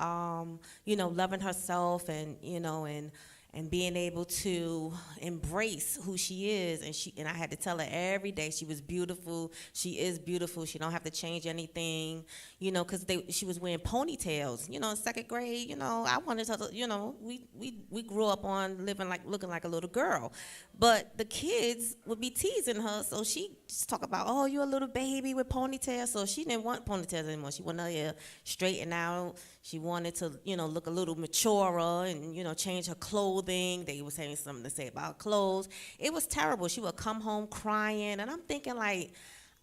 you know, loving herself and, you know, and being able to embrace who she is. And I had to tell her every day she was beautiful. She is beautiful. She don't have to change anything, you know, because she was wearing ponytails. You know, in second grade, you know, I wanted her to, you know, we grew up on looking like a little girl. But the kids would be teasing her, so she just talk about, oh, you're a little baby with ponytails. So she didn't want ponytails anymore. She wanted her hair straightened out. She wanted to, you know, look a little maturer and, you know, change her clothing. They were saying something to say about clothes. It was terrible. She would come home crying, and I'm thinking, like,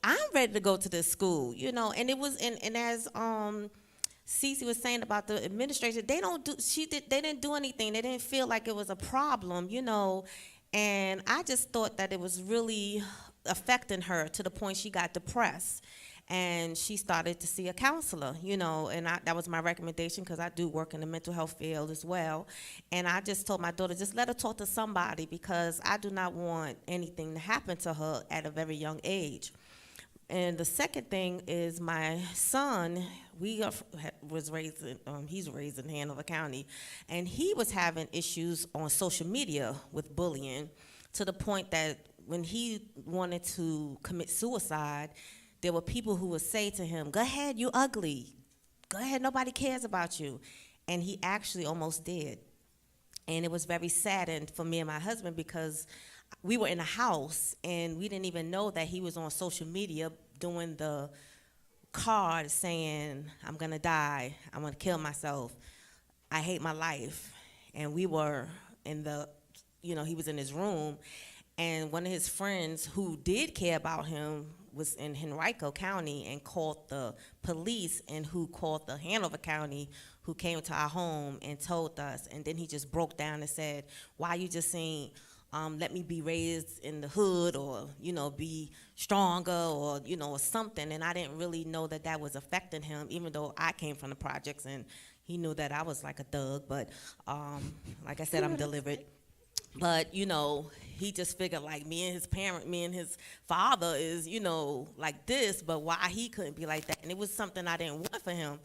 I'm ready to go to this school, you know. And it was, and as Cece was saying about the administration, they didn't do anything. They didn't feel like it was a problem, you know. And I just thought that it was really affecting her to the point she got depressed. And she started to see a counselor, you know, and that was my recommendation because I do work in the mental health field as well. And I just told my daughter, just let her talk to somebody because I do not want anything to happen to her at a very young age. And the second thing is my son, he's raised in Hanover County, and he was having issues on social media with bullying to the point that when he wanted to commit suicide, there were people who would say to him, go ahead, you ugly. Go ahead, nobody cares about you. And he actually almost did. And it was very saddened for me and my husband because we were in a house and we didn't even know that he was on social media doing the card saying, I'm gonna die, I'm gonna kill myself, I hate my life. And we were in he was in his room, and one of his friends who did care about him was in Henrico County and called the police, and who called the Hanover County, who came to our home and told us. And then he just broke down and said, why you just saying, let me be raised in the hood, or, you know, be stronger, or, you know, or something. And I didn't really know that that was affecting him, even though I came from the projects and he knew that I was like a thug. But like I said, I'm delivered. But, you know, he just figured like me and his father is, you know, like this, but why he couldn't be like that. And it was something I didn't want for him.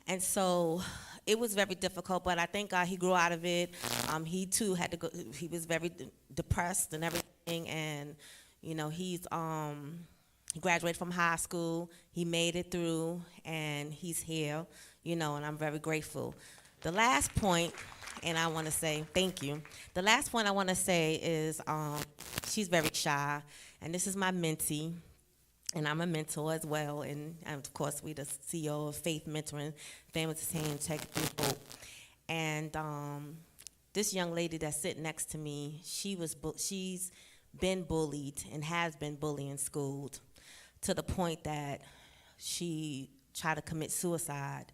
And so it was very difficult, but I thank God he grew out of it. He too had to go, he was very depressed and everything. And, you know, he graduated from high school. He made it through, and he's here, you know, and I'm very grateful. The last point, and I want to say thank you. The last point I want to say is she's very shy, and this is my mentee, and I'm a mentor as well. And of course, we the CEO of Faith Mentoring, Family Entertainment, Takeover. And this young lady that's sitting next to me, she's been bullied and has been bullied and schooled to the point that she tried to commit suicide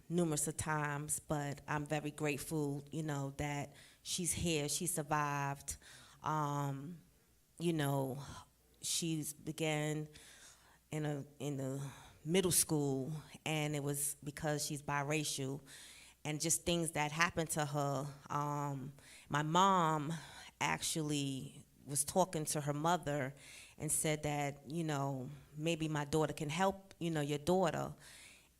numerous of times, but I'm very grateful, you know, that she's here, she survived. You know, she's began in the middle school, and it was because she's biracial, and just things that happened to her. My mom actually was talking to her mother and said that, maybe my daughter can help, your daughter.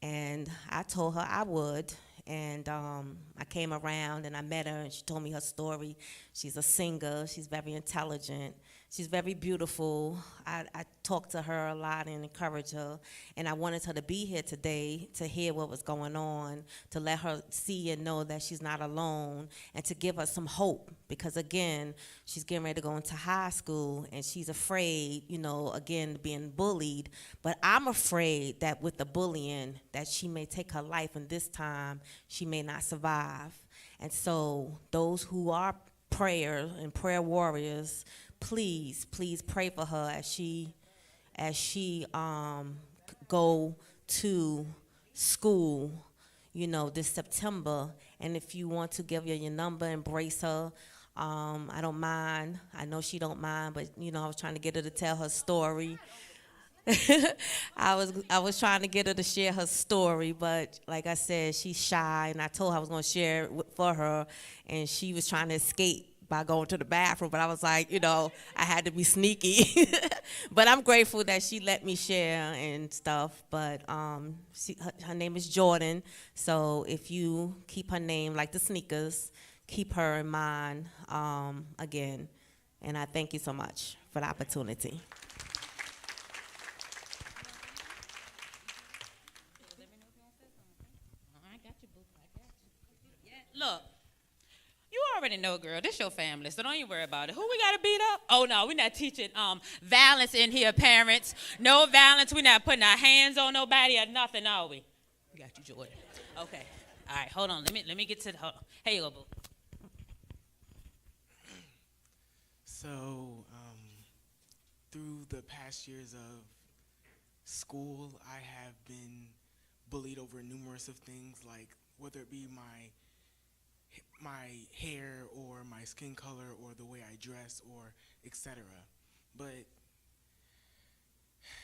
And I told her I would. And I came around and I met her and she told me her story. She's a singer. She's very intelligent. She's very beautiful. I talked to her a lot and encouraged her. And I wanted her to be here today to hear what was going on, to let her see and know that she's not alone, and to give her some hope. Because, again, she's getting ready to go into high school, and she's afraid, again, being bullied. But I'm afraid that with the bullying, that she may take her life, and this time she may not survive. And so those who are prayer and prayer warriors, please pray for her as she go to school, this September. And if you want to give her your number, embrace her. I don't mind. I know she don't mind, but I was trying to get her to tell her story. I was trying to get her to share her story, but like I said, she's shy, and I told her I was going to share it for her, and she was trying to escape by going to the bathroom, but I was like, I had to be sneaky. But I'm grateful that she let me share and stuff. But her name is Jordan, so if you keep her name like the sneakers, keep her in mind again. And I thank you so much for the opportunity. Look, you already know, girl, this your family, so don't even worry about it. Who we gotta beat up? Oh no, we're not teaching violence in here, parents. No violence. We're not putting our hands on nobody or nothing, are we? We got you, Jordan. Okay. All right, hold on. Let me get to the. Hold on. Here you go, boo. So, through the past years of school, I have been bullied over numerous of things, like whether it be my hair or my skin color or the way I dress or etc. But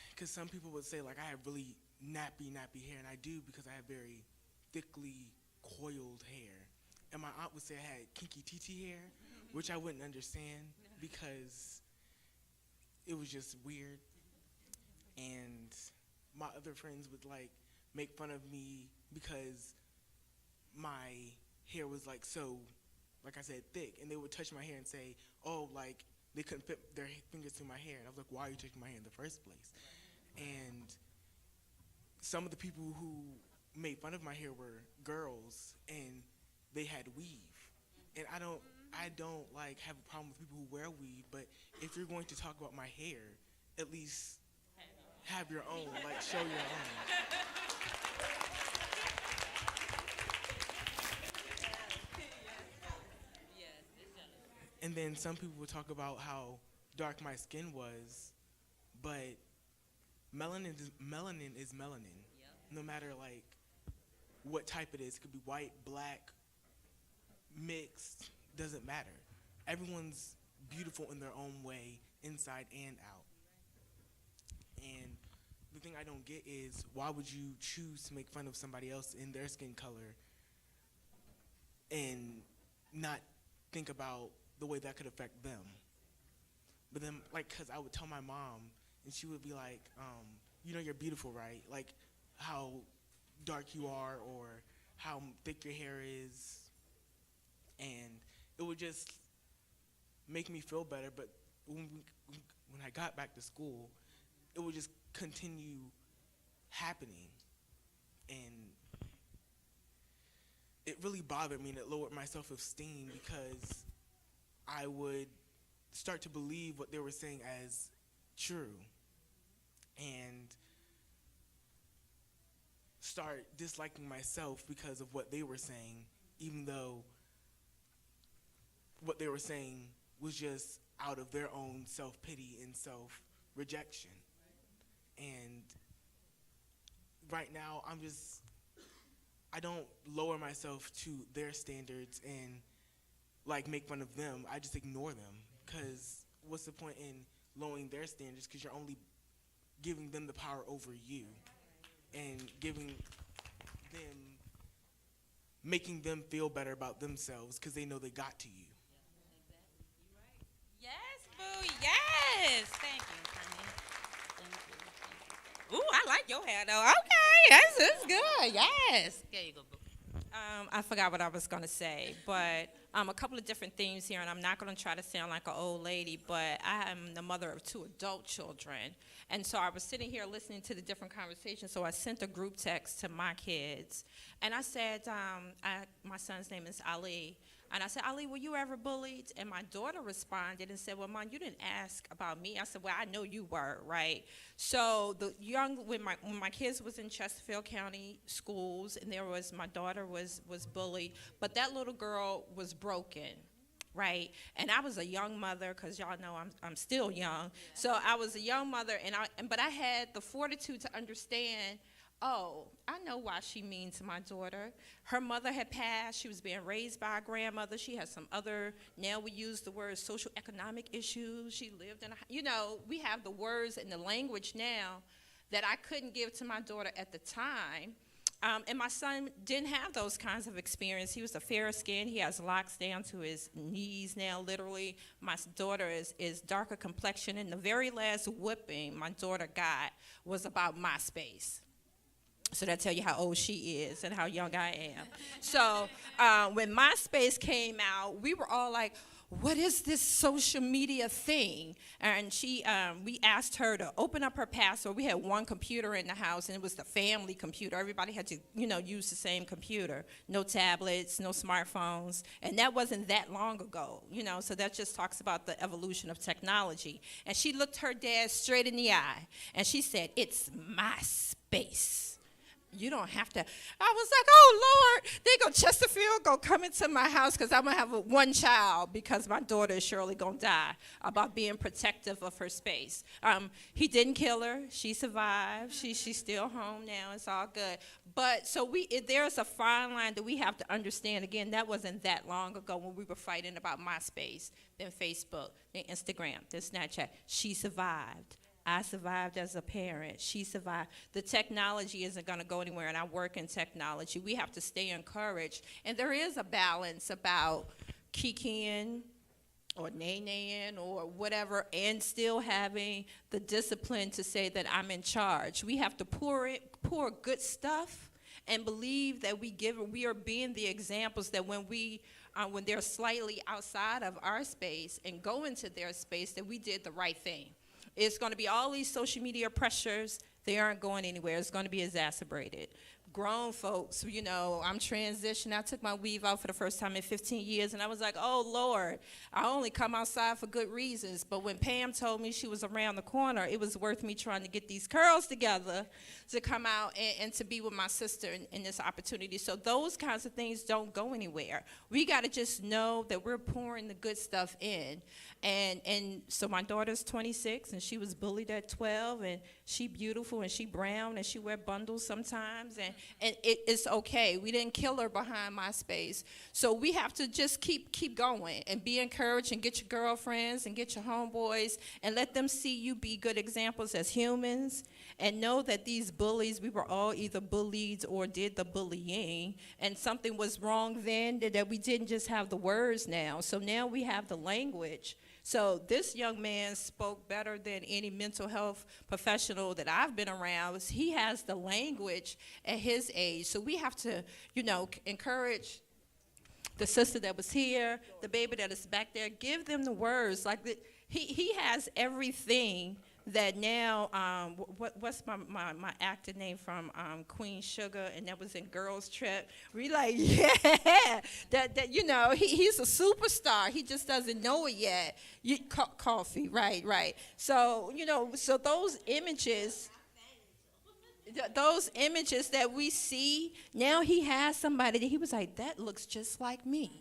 because some people would say like I have really nappy hair, and I do because I have very thickly coiled hair. And my aunt would say I had kinky titi hair, which I wouldn't understand because it was just weird. And my other friends would like make fun of me because my hair was like so, like I said, thick, and they would touch my hair and say, oh, like they couldn't fit their fingers through my hair. And I was like, why are you touching my hair in the first place? And some of the people who made fun of my hair were girls, and they had weave. And I don't like have a problem with people who wear weave, but if you're going to talk about my hair, at least have your own, like show your own. And then some people would talk about how dark my skin was, but melanin is melanin. No matter like what type it is. It could be white, black, mixed, doesn't matter. Everyone's beautiful in their own way, inside and out. And the thing I don't get is, why would you choose to make fun of somebody else in their skin color and not think about the way that could affect them? But then, like, because I would tell my mom, and she would be like, you're beautiful, right? Like, how dark you are or how thick your hair is. And it would just make me feel better. But when I got back to school, it would just continue happening. And it really bothered me, and it lowered my self-esteem because I would start to believe what they were saying as true and start disliking myself because of what they were saying, even though what they were saying was just out of their own self-pity and self-rejection. And right now, I don't lower myself to their standards and like make fun of them. I just ignore them, because what's the point in lowering their standards, because you're only giving them the power over you. and making them feel better about themselves because they know they got to you. Yes, boo. Yes. Thank you, honey. Thank you. Ooh, I like your hair though. Okay, that's good. Yes. There you go, boo. I forgot what I was going to say, but a couple of different themes here, and I'm not going to try to sound like an old lady, but I am the mother of 2 adult children, and so I was sitting here listening to the different conversations, so I sent a group text to my kids, and I said, my son's name is Ali, and I said, Ali, were you ever bullied? And my daughter responded and said, well, Mom, you didn't ask about me. I said, well, I know you were, right? So when my kids was in Chesterfield County schools, and my daughter was bullied, but that little girl was broken, right? And I was a young mother, because y'all know I'm still young. So I was a young mother, but I had the fortitude to understand, oh, I know why she mean to my daughter. Her mother had passed. She was being raised by a grandmother. She had some other, now we use the word social economic issues. She lived in we have the words and the language now that I couldn't give to my daughter at the time. And my son didn't have those kinds of experience. He was a fairer skin. He has locks down to his knees now, literally. My daughter is darker complexion. And the very last whipping my daughter got was about MySpace. So that tell you how old she is and how young I am. So when MySpace came out, we were all like, what is this social media thing? And we asked her to open up her password. We had one computer in the house, and it was the family computer. Everybody had to, use the same computer. No tablets, no smartphones. And that wasn't that long ago, so that just talks about the evolution of technology. And she looked her dad straight in the eye, and she said, it's MySpace. You don't have to. I was like, oh, Lord, they go Chesterfield, go come into my house because I'm going to have one child because my daughter is surely going to die, about being protective of her space. He didn't kill her. She survived. She's still home now. It's all good. But so there's a fine line that we have to understand. Again, that wasn't that long ago when we were fighting about MySpace, then Facebook, then Instagram, then Snapchat. She survived. I survived as a parent. She survived. The technology isn't going to go anywhere, and I work in technology. We have to stay encouraged. And there is a balance about kikiing or nay-naying or whatever, and still having the discipline to say that I'm in charge. We have to pour good stuff and believe that we are being the examples that when they're slightly outside of our space and go into their space, that we did the right thing. It's going to be all these social media pressures. They aren't going anywhere. It's going to be exacerbated. Grown folks, I'm transitioning. I took my weave out for the first time in 15 years, and I was like, oh, Lord, I only come outside for good reasons. But when Pam told me she was around the corner, it was worth me trying to get these curls together to come out and to be with my sister in this opportunity. So those kinds of things don't go anywhere. We got to just know that we're pouring the good stuff in. And so my daughter's 26, and she was bullied at 12, and she beautiful, and she brown, and she wear bundles sometimes, and it's okay. We didn't kill her behind MySpace. So we have to just keep going and be encouraged, and get your girlfriends and get your homeboys and let them see you be good examples as humans, and know that these bullies, we were all either bullied or did the bullying, and something was wrong then that we didn't just have the words now. So now we have the language. So this young man spoke better than any mental health professional that I've been around. He has the language at his age. So we have to, encourage the sister that was here, the baby that is back there. Give them the words. He has everything that now, what's my actor name from Queen Sugar, and that was in Girls Trip. We like, yeah, he's a superstar. He just doesn't know it yet. Coffee, right. So, so those images that we see, now he has somebody that he was like, that looks just like me.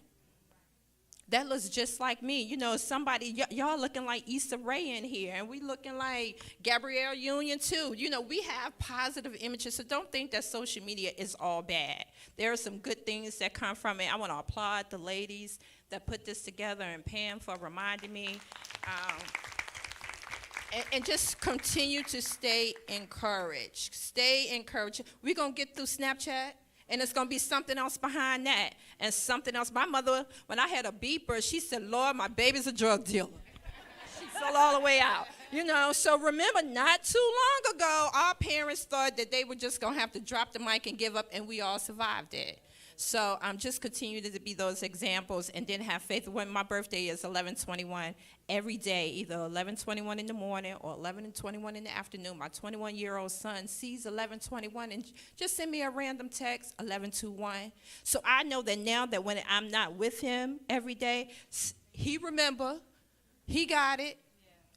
That looks just like me. Somebody, y'all looking like Issa Rae in here, and we looking like Gabrielle Union too. We have positive images, so don't think that social media is all bad. There are some good things that come from it. I want to applaud the ladies that put this together, and Pam for reminding me. and just continue to stay encouraged. Stay encouraged. We're going to get through Snapchat, and it's going to be something else behind that, and something else. My mother, when I had a beeper, she said, Lord, my baby's a drug dealer. She fell all the way out. You know, so remember, not too long ago, our parents thought that they were just going to have to drop the mic and give up, and we all survived it. So just continue to be those examples, and then have faith. When my birthday is 11/21, every day, either 11/21 in the morning or 11/21 in the afternoon, my 21-year-old son sees 11/21 and just send me a random text, 11/21. So I know that now that when I'm not with him every day, he remember, he got it.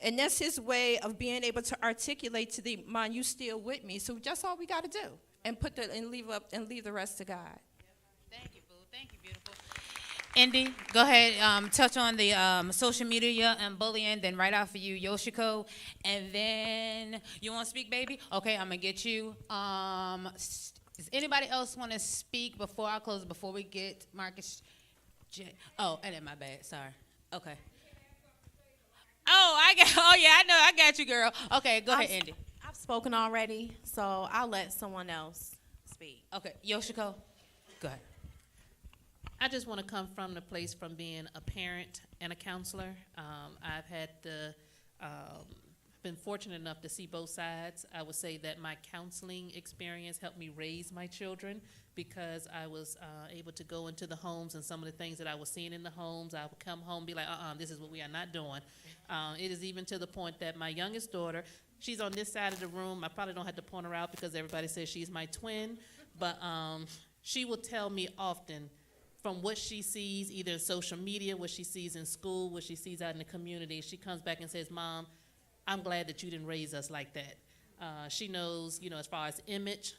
And that's his way of being able to articulate to the man, you still with me. So that's all we got to do, and leave the rest to God. Thank you, boo. Thank you, beautiful. Indy, go ahead. Touch on the social media and bullying. Then right after you, Yoshiko, and then you want to speak, baby? Okay, I'm gonna get you. Does anybody else want to speak before I close? Before we get Marcus? Oh, and then my bad. Sorry. Okay. Oh, I know. I got you, girl. Okay, go ahead, Indy. I've spoken already, so I'll let someone else speak. Okay, Yoshiko, go ahead. I just want to come from the place from being a parent and a counselor. I've had been fortunate enough to see both sides. I would say that my counseling experience helped me raise my children, because I was able to go into the homes, and some of the things that I was seeing in the homes, I would come home and be like, this is what we are not doing. It is even to the point that my youngest daughter, she's on this side of the room. I probably don't have to point her out because everybody says she's my twin, but she will tell me often from what she sees, either in social media, what she sees in school, what she sees out in the community. She comes back and says, Mom, I'm glad that you didn't raise us like that. She knows, as far as image,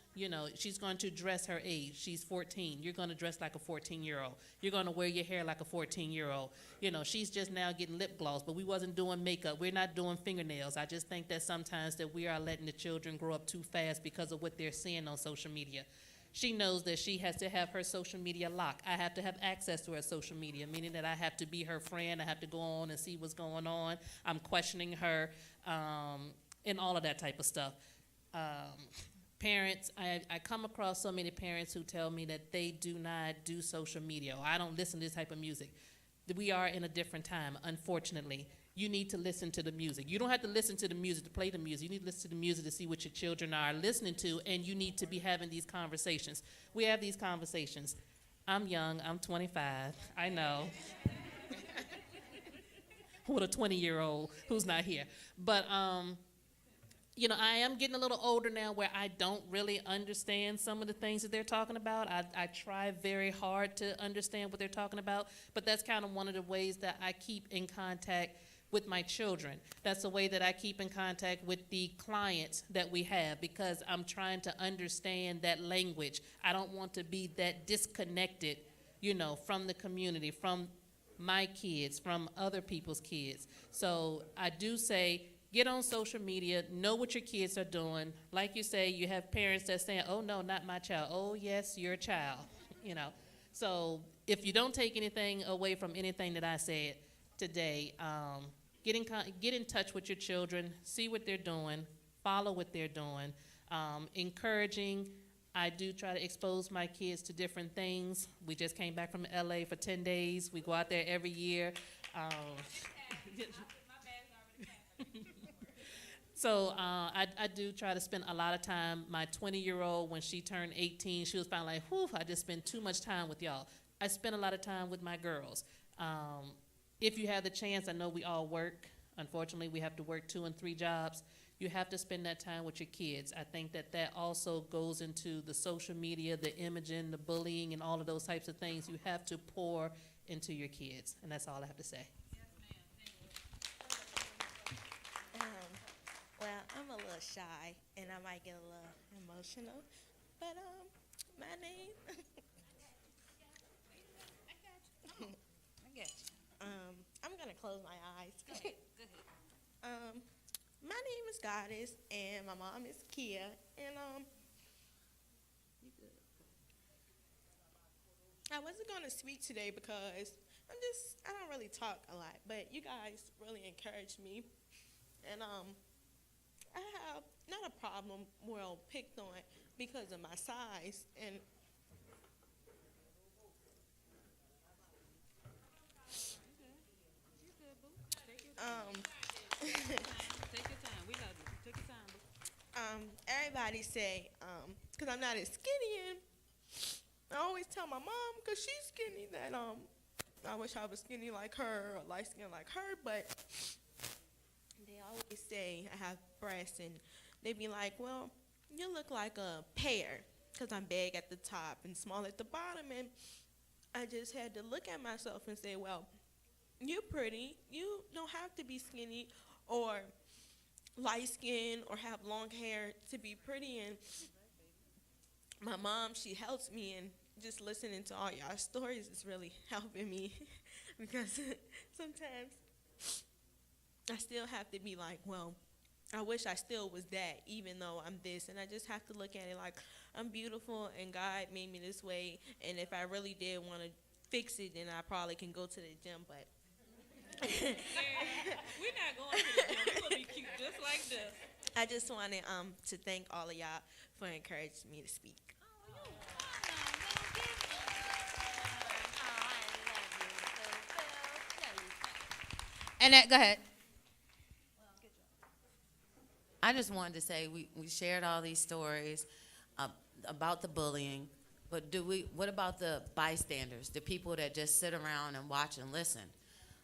she's going to dress her age. She's 14. You're going to dress like a 14-year-old. You're going to wear your hair like a 14-year-old. She's just now getting lip gloss, but we wasn't doing makeup. We're not doing fingernails. I just think that sometimes that we are letting the children grow up too fast because of what they're seeing on social media. She knows that she has to have her social media locked. I have to have access to her social media, meaning that I have to be her friend. I have to go on and see what's going on. I'm questioning her, and all of that type of stuff. Parents, I come across so many parents who tell me that they do not do social media, or I don't listen to this type of music. We are in a different time, unfortunately. You need to listen to the music. You don't have to listen to the music to play the music. You need to listen to the music to see what your children are listening to, and you need to be having these conversations. We have these conversations. I'm young, I'm 25, I know. With a 20-year-old who's not here. But, I am getting a little older now where I don't really understand some of the things that they're talking about. I try very hard to understand what they're talking about, but that's kind of one of the ways that I keep in contact with my children. That's the way that I keep in contact with the clients that we have, because I'm trying to understand that language. I don't want to be that disconnected, from the community, from my kids, from other people's kids. So I do say, get on social media, know what your kids are doing. Like you say, you have parents that saying, oh no, not my child. Oh yes, your child, So if you don't take anything away from anything that I said today, get in touch with your children, see what they're doing, follow what they're doing, encouraging. I do try to expose my kids to different things. We just came back from LA for 10 days. We go out there every year. So I do try to spend a lot of time. My 20-year-old, when she turned 18, she was finally like, whew, I just spend too much time with y'all. I spend a lot of time with my girls. If you have the chance, I know we all work. Unfortunately, we have to work 2 and 3 jobs. You have to spend that time with your kids. I think that also goes into the social media, the imaging, the bullying, and all of those types of things. You have to pour into your kids, and that's all I have to say. Well, I'm a little shy, and I might get a little emotional, but my name. I got you. I'm gonna close my eyes. Go ahead. My name is Goddess, and my mom is Kia, and I wasn't gonna speak today because I don't really talk a lot, but you guys really encouraged me. and I have not a problem, well, picked on because of my size, and Take your time. We love you. Take your time, boo. everybody say, because I'm not as skinny, and I always tell my mom, because she's skinny, that I wish I was skinny like her or light skin like her, but they always say I have breasts, and they be like, well, you look like a pear, because I'm big at the top and small at the bottom, and I just had to look at myself and say, well, you're pretty. You don't have to be skinny or light skin or have long hair to be pretty. And my mom, she helps me, and just listening to all y'all stories is really helping me because sometimes I still have to be like, well, I wish I still was that, even though I'm this. And I just have to look at it like I'm beautiful and God made me this way. And if I really did want to fix it, then I probably can go to the gym, but We're not going to the gym. We're going to be cute just like this. I just wanted to thank all of y'all for encouraging me to speak. Annette, go ahead. I just wanted to say we shared all these stories about the bullying, but what about the bystanders, the people that just sit around and watch and listen?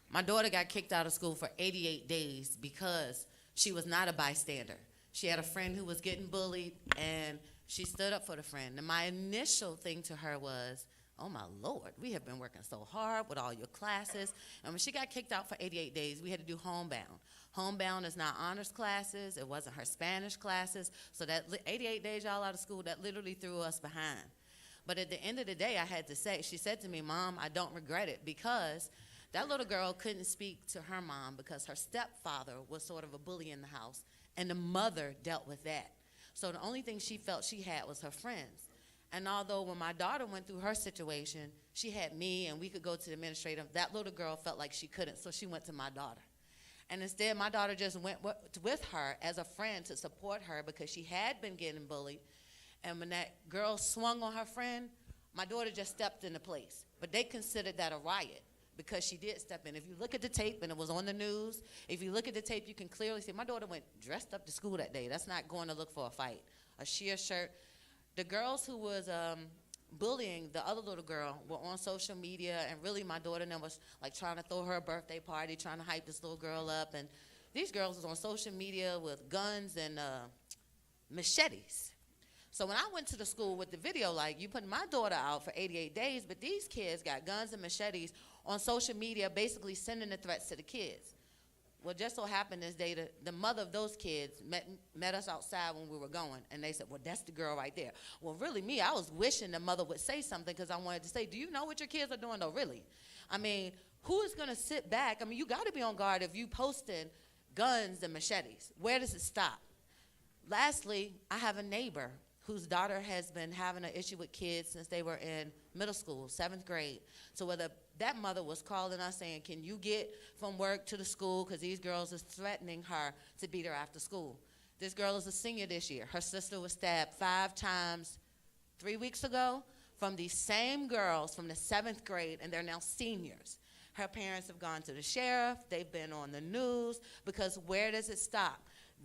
My daughter got kicked out of school for 88 days because she was not a bystander. She had a friend who was getting bullied, and she stood up for the friend. And my initial thing to her was, oh, my Lord, we have been working so hard with all your classes. And when she got kicked out for 88 days, we had to do homebound. Homebound is not honors classes. It wasn't her Spanish classes. So that 88 days y'all out of school, that literally threw us behind. But at the end of the day, I had to say, she said to me, Mom, I don't regret it, because that little girl couldn't speak to her mom because her stepfather was sort of a bully in the house, and the mother dealt with that. So the only thing she felt she had was her friends. And although when my daughter went through her situation, she had me and we could go to the administrator, that little girl felt like she couldn't, so she went to my daughter. And instead, my daughter just went with her as a friend to support her because she had been getting bullied. And when that girl swung on her friend, my daughter just stepped into place. But they considered that a riot, because she did step in. If you look at the tape, and it was on the news, if you look at the tape, you can clearly see my daughter went dressed up to school that day. That's not going to look for a fight. A sheer shirt. The girls who was bullying the other little girl were on social media, and really my daughter then was like trying to throw her a birthday party, trying to hype this little girl up. And these girls was on social media with guns and machetes. So when I went to the school with the video, like, you put my daughter out for 88 days, but these kids got guns and machetes on social media, basically sending the threats to the kids. Well, just so happened this day, the mother of those kids met us outside when we were going, and they said, well, that's the girl right there. Well, really, me, I was wishing the mother would say something, because I wanted to say, do you know what your kids are doing, though, really? I mean, who is going to sit back? I mean, you got to be on guard if you posting guns and machetes. Where does it stop? Lastly, I have a neighbor whose daughter has been having an issue with kids since they were in middle school, 7th grade. So whether that mother was calling us saying, can you get from work to the school, because these girls are threatening her to beat her after school. This girl is a senior this year. Her sister was stabbed 5 times 3 weeks ago from these same girls from the 7th grade, and they're now seniors. Her parents have gone to the sheriff. They've been on the news, because where does it stop?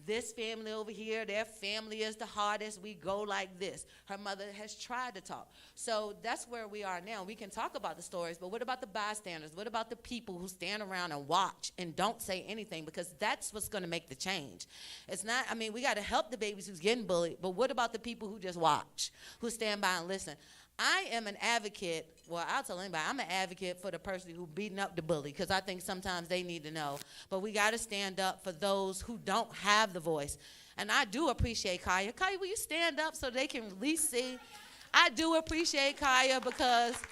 This family over here, their family is the hardest. We go like this. Her mother has tried to talk. So that's where we are now. We can talk about the stories, but what about the bystanders? What about the people who stand around and watch and don't say anything? Because that's what's going to make the change. It's not, I mean, we got to help the babies who's getting bullied, but what about the people who just watch, who stand by and listen? I am an advocate, well, I'll tell anybody, I'm an advocate for the person who beating up the bully, because I think sometimes they need to know. But we got to stand up for those who don't have the voice. And I do appreciate Kaya. Kaya, will you stand up so they can at least see? I do appreciate Kaya, because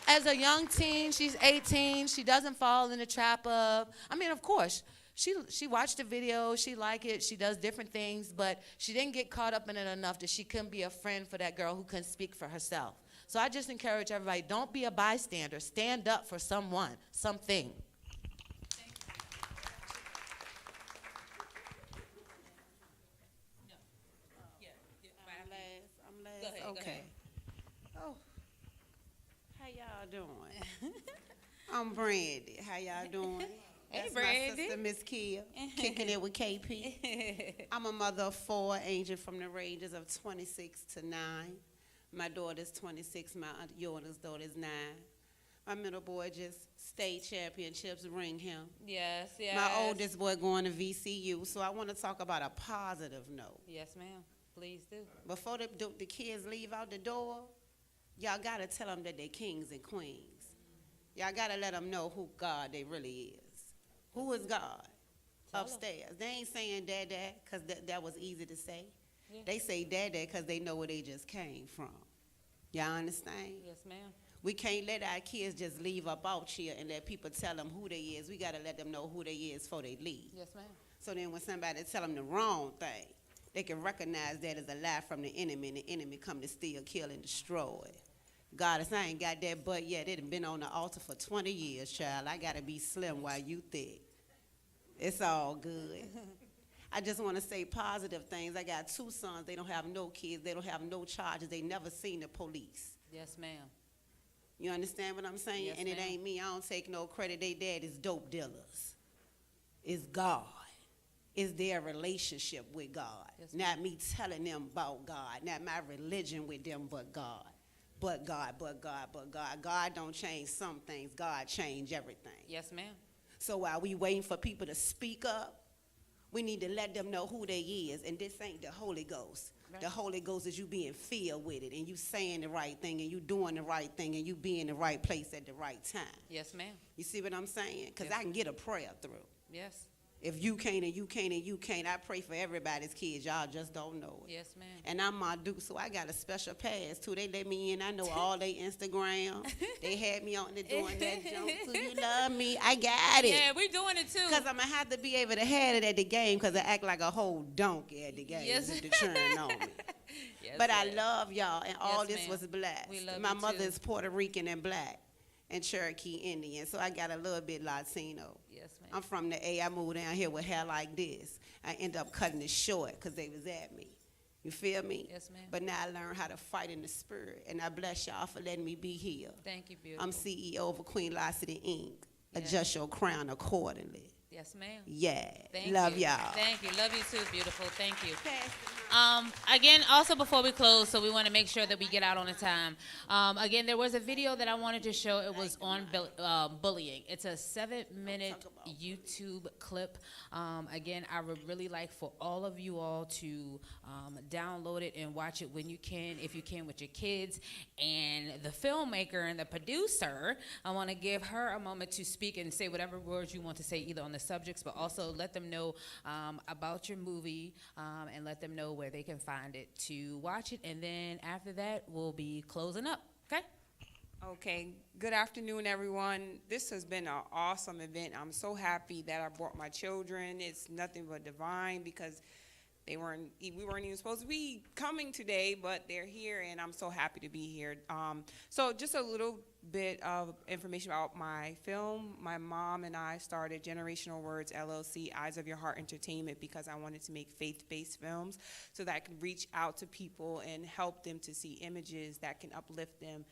as a young teen, she's 18, she doesn't fall in the trap of, I mean, of course, she watched the video, she liked it, she does different things, but she didn't get caught up in it enough that she couldn't be a friend for that girl who couldn't speak for herself. So I just encourage everybody, don't be a bystander. Stand up for someone, something. Okay. Oh, how y'all doing? I'm Brandy. How y'all doing? Hey, That's Brandy. my sister, Miss Kia, kicking it with KP. I'm a mother of 4, ranging from the ranges of 26 to 9. My daughter's 26. My youngest daughter's 9. My middle boy just state championships, ring him. Yes, yes. My oldest boy going to VCU. So I want to talk about a positive note. Yes, ma'am. Please do. Before the kids leave out the door, y'all got to tell them that they're kings and queens. Y'all got to let them know who God they really is. Who is God? Upstairs. They ain't saying dad, because that was easy to say. Yeah. They say dad because they know where they just came from. Y'all understand? Yes, ma'am. We can't let our kids just leave up out here and let people tell them who they is. We got to let them know who they is before they leave. Yes, ma'am. So then when somebody tell them the wrong thing, they can recognize that as a lie from the enemy, and the enemy come to steal, kill, and destroy. God, I ain't got that butt yet. It done been on the altar for 20 years, child. I got to be slim while you thick. It's all good. I just want to say positive things. I got 2 sons. They don't have no kids. They don't have no charges. They never seen the police. Yes, ma'am. You understand what I'm saying? Yes, and it ma'am. ain't me. I don't take no credit. They dad is dope dealers. It's God. It's their relationship with God. Yes, Not me telling them about God. Not my religion with them, but God. But God, but God, but God. God don't change some things. God change everything. Yes, ma'am. So while we waiting for people to speak up, we need to let them know who they is. And this ain't the Holy Ghost. Right. The Holy Ghost is you being filled with it, and you saying the right thing, and you doing the right thing, and you be in the right place at the right time. Yes, ma'am. You see what I'm saying? Because Yes. I can get a prayer through. Yes. If you can't and you can't and you can't, I pray for everybody's kids. Y'all just don't know it. Yes, ma'am. And I'm Madu, so I got a special pass too. They let me in. I know all their Instagram. They had me on there doing that jump. So you love me. I got it. Yeah, we doing it too. Because I'm going to have to be able to have it at the game because I act like a whole donkey at the game. Yes. With the churn on me. Yes, But I ma'am. love y'all, and all Yes, this ma'am. was blessed. We love My you, mother too. is Puerto Rican and black and Cherokee Indian, so I got a little bit Latino. Yes, ma'am. I'm from the A. I moved down here with hair like this. I end up cutting it short because they was at me. You feel me? Yes, ma'am. But now I learned how to fight in the spirit, and I bless y'all for letting me be here. Thank you, beautiful. I'm CEO of Queen Locity Inc. Yes. Adjust your crown accordingly. Yes, ma'am. Yeah. Thank Love you. y'all. Thank you. Love you too, beautiful. Thank you. Again, also before we close, so we want to make sure that we get out on the time. Again, there was a video that I wanted to show. It was on bullying. It's a 7-minute YouTube clip. Again, I would really like for all of you all to download it and watch it when you can, if you can, with your kids. And the filmmaker and the producer, I want to give her a moment to speak and say whatever words you want to say, either on the subjects, but also let them know about your movie and let them know where they can find it to watch it. And then after that, we'll be closing up. Okay? Okay, good afternoon, everyone. This has been an awesome event. I'm so happy that I brought my children. It's nothing but divine because we weren't even supposed to be coming today, but they're here, and I'm so happy to be here. So just a little bit of information about my film. My mom and I started Generational Words LLC, Eyes of Your Heart Entertainment, because I wanted to make faith-based films so that I could reach out to people and help them to see images that can uplift them.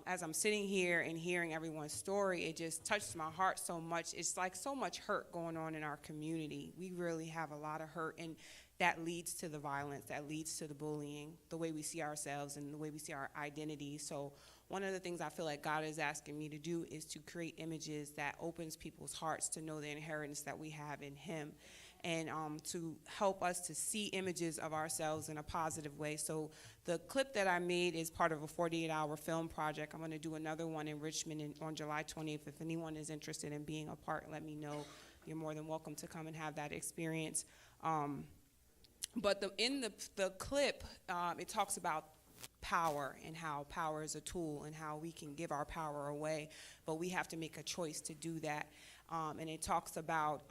As I'm sitting here and hearing everyone's story, it just touched my heart so much. It's like so much hurt going on in our community. We really have a lot of hurt, and that leads to the violence, that leads to the bullying, the way we see ourselves and the way we see our identity. So one of the things I feel like God is asking me to do is to create images that opens people's hearts to know the inheritance that we have in Him, and to help us to see images of ourselves in a positive way. So the clip that I made is part of a 48-hour film project. I'm going to do another one in Richmond on July 20th. If anyone is interested in being a part, let me know. You're more than welcome to come and have that experience. But in the clip, it talks about power and how power is a tool and how we can give our power away, but we have to make a choice to do that. And it talks about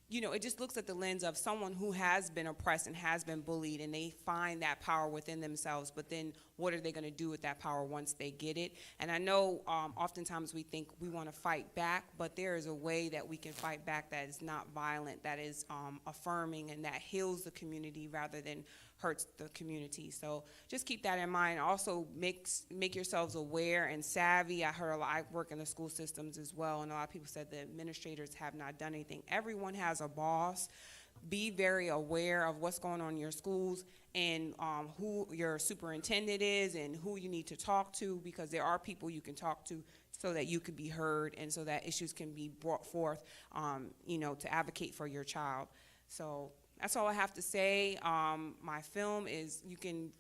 it just looks at the lens of someone who has been oppressed and has been bullied, and they find that power within themselves, but then what are they going to do with that power once they get it? And I know oftentimes we think we want to fight back, but there is a way that we can fight back that is not violent, that is affirming, and that heals the community rather than hurts the community. So just keep that in mind. Also make yourselves aware and savvy. I heard a lot, I work in the school systems as well, and a lot of people said the administrators have not done anything. Everyone has a boss. Be very aware of what's going on in your schools and who your superintendent is and who you need to talk to, because there are people you can talk to so that you could be heard and so that issues can be brought forth, to advocate for your child. So that's all I have to say. My film is, you can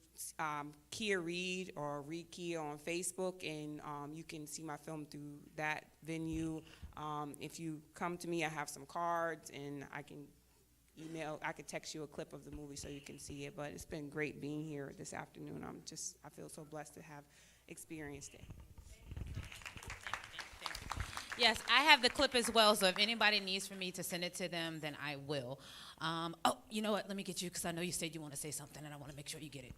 Kia Reed or Reed Kia on Facebook, and you can see my film through that venue. If you come to me, I have some cards, and I can text you a clip of the movie so you can see it. But it's been great being here this afternoon. I feel so blessed to have experienced it. Yes, I have the clip as well, so if anybody needs for me to send it to them, then I will. Oh, you know what? Let me get you, because I know you said you want to say something, and I want to make sure you get it.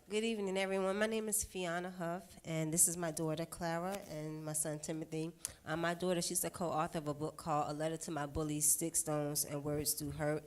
Good evening, everyone. My name is Fiona Huff, and this is my daughter, Clara, and my son, Timothy. My daughter, she's the co-author of a book called A Letter to My Bullies, Sticks, Stones, and Words Do Hurt.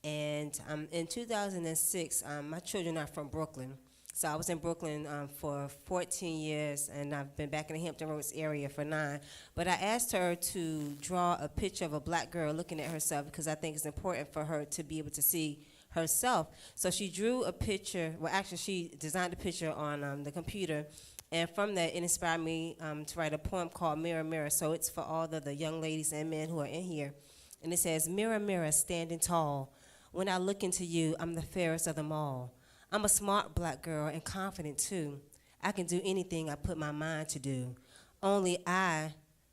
And in 2006, my children are from Brooklyn. So I was in Brooklyn for 14 years, and I've been back in the Hampton Roads area for 9. But I asked her to draw a picture of a black girl looking at herself, because I think it's important for her to be able to see herself. So she drew a picture. Well, actually, she designed a picture on the computer. And from that, it inspired me to write a poem called Mirror, Mirror. So it's for all the young ladies and men who are in here. And it says, mirror, mirror, standing tall. When I look into you, I'm the fairest of them all. I'm a smart black girl and confident too. I can do anything I put my mind to do. Only I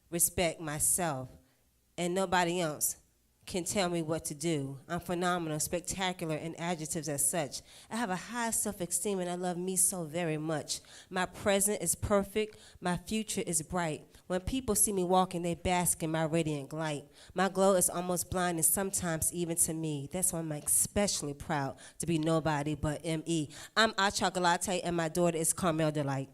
respect myself, and nobody else can tell me what to do. I'm phenomenal, spectacular, and adjectives as such. I have a high self-esteem, and I love me so very much. My present is perfect. My future is bright. When people see me walking, they bask in my radiant light. My glow is almost blinding, sometimes even to me. That's why I'm especially proud to be nobody but M.E. I'm A Chocolate, and my daughter is Carmel Delight.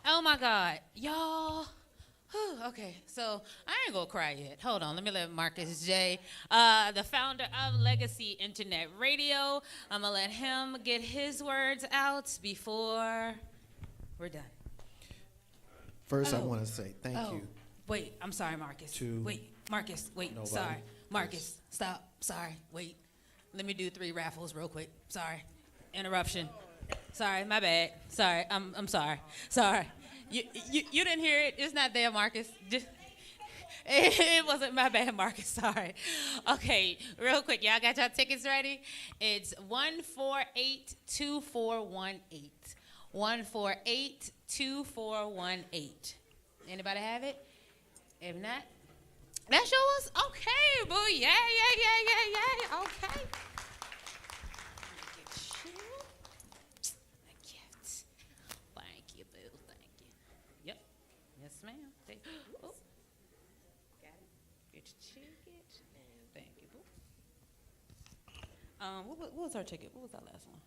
Oh my God, y'all. Whew, okay, so I ain't gonna cry yet. Hold on, let me let Marcus J., the founder of Legacy Internet Radio, I'm gonna let him get his words out before we're done. First, I want to say thank you. Wait, I'm sorry, Marcus. Wait, Marcus, wait, Nobody. sorry. Marcus, stop, sorry, wait. Let me do 3 raffles real quick. Sorry, interruption. Sorry, my bad. Sorry, I'm sorry. Sorry. You didn't hear it. It's not there, Marcus. It wasn't my bad, Marcus. Sorry. Okay, real quick. Y'all got y'all tickets ready? It's 1482418. 1482418. Anybody have it? If not, that's yours? Okay, boo. Yeah. Okay. Yes, ma'am. Oh. Got it. Get your ticket. Thank you, boo. What was our ticket? What was our last one?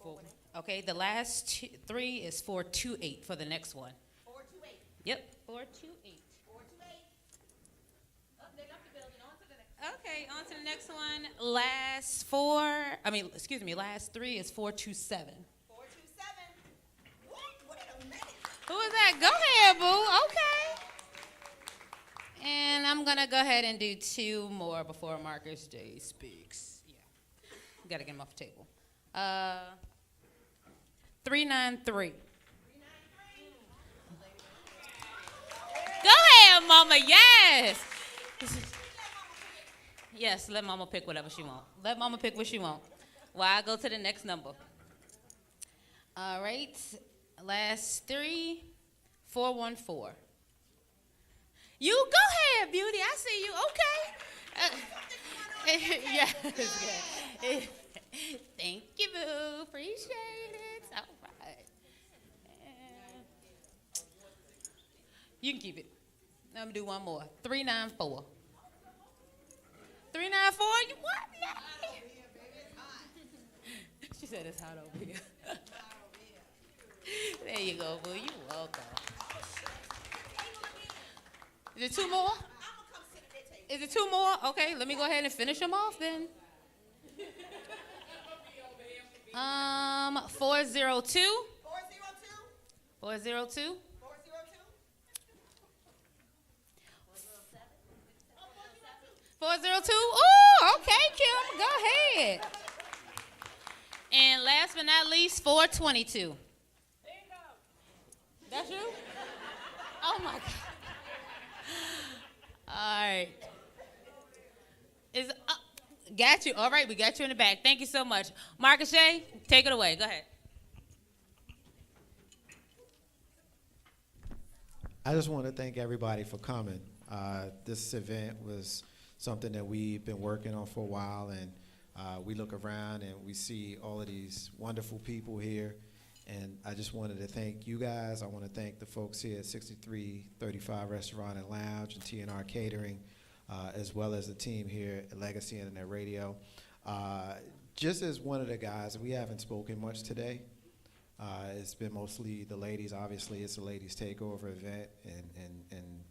418. Okay, the last 3 is 428 for the next one. 428. Yep, 428. 428. Oh, they left the building. On to the next. Okay, on to the next one. Last 3 is 427. Who is that? Go ahead, boo. Okay. And I'm going to go ahead and do 2 more before Marcus J. speaks. Yeah. Got to get him off the table. 393. Go ahead, Mama. Yes. Yes, let Mama pick whatever she wants. Let Mama pick what she wants. While I go to the next number. All right. Last 3, 414. You go ahead, beauty. I see you. Okay. Yes. Thank you, boo. Appreciate it. You can keep it. Let me do one more. 394. 394, you what? She said it's hot over here. There you go, boo. You welcome. Is it two more? Is it two more? Okay, let me go ahead and finish them off then. 402. 402. 402. Ooh, okay, Kim, go ahead. And last but not least, 422. That's you? Oh my God. All right. Got you. All right, we got you in the back. Thank you so much. Marcus Shay, take it away. Go ahead. I just want to thank everybody for coming. This event was something that we've been working on for a while, and we look around and we see all of these wonderful people here. And I just wanted to thank you guys. I want to thank the folks here at 6335 Restaurant and Lounge and TNR Catering, as well as the team here at Legacy Internet Radio. Just as one of the guys, we haven't spoken much today. It's been mostly the ladies. Obviously, it's a ladies' takeover event, and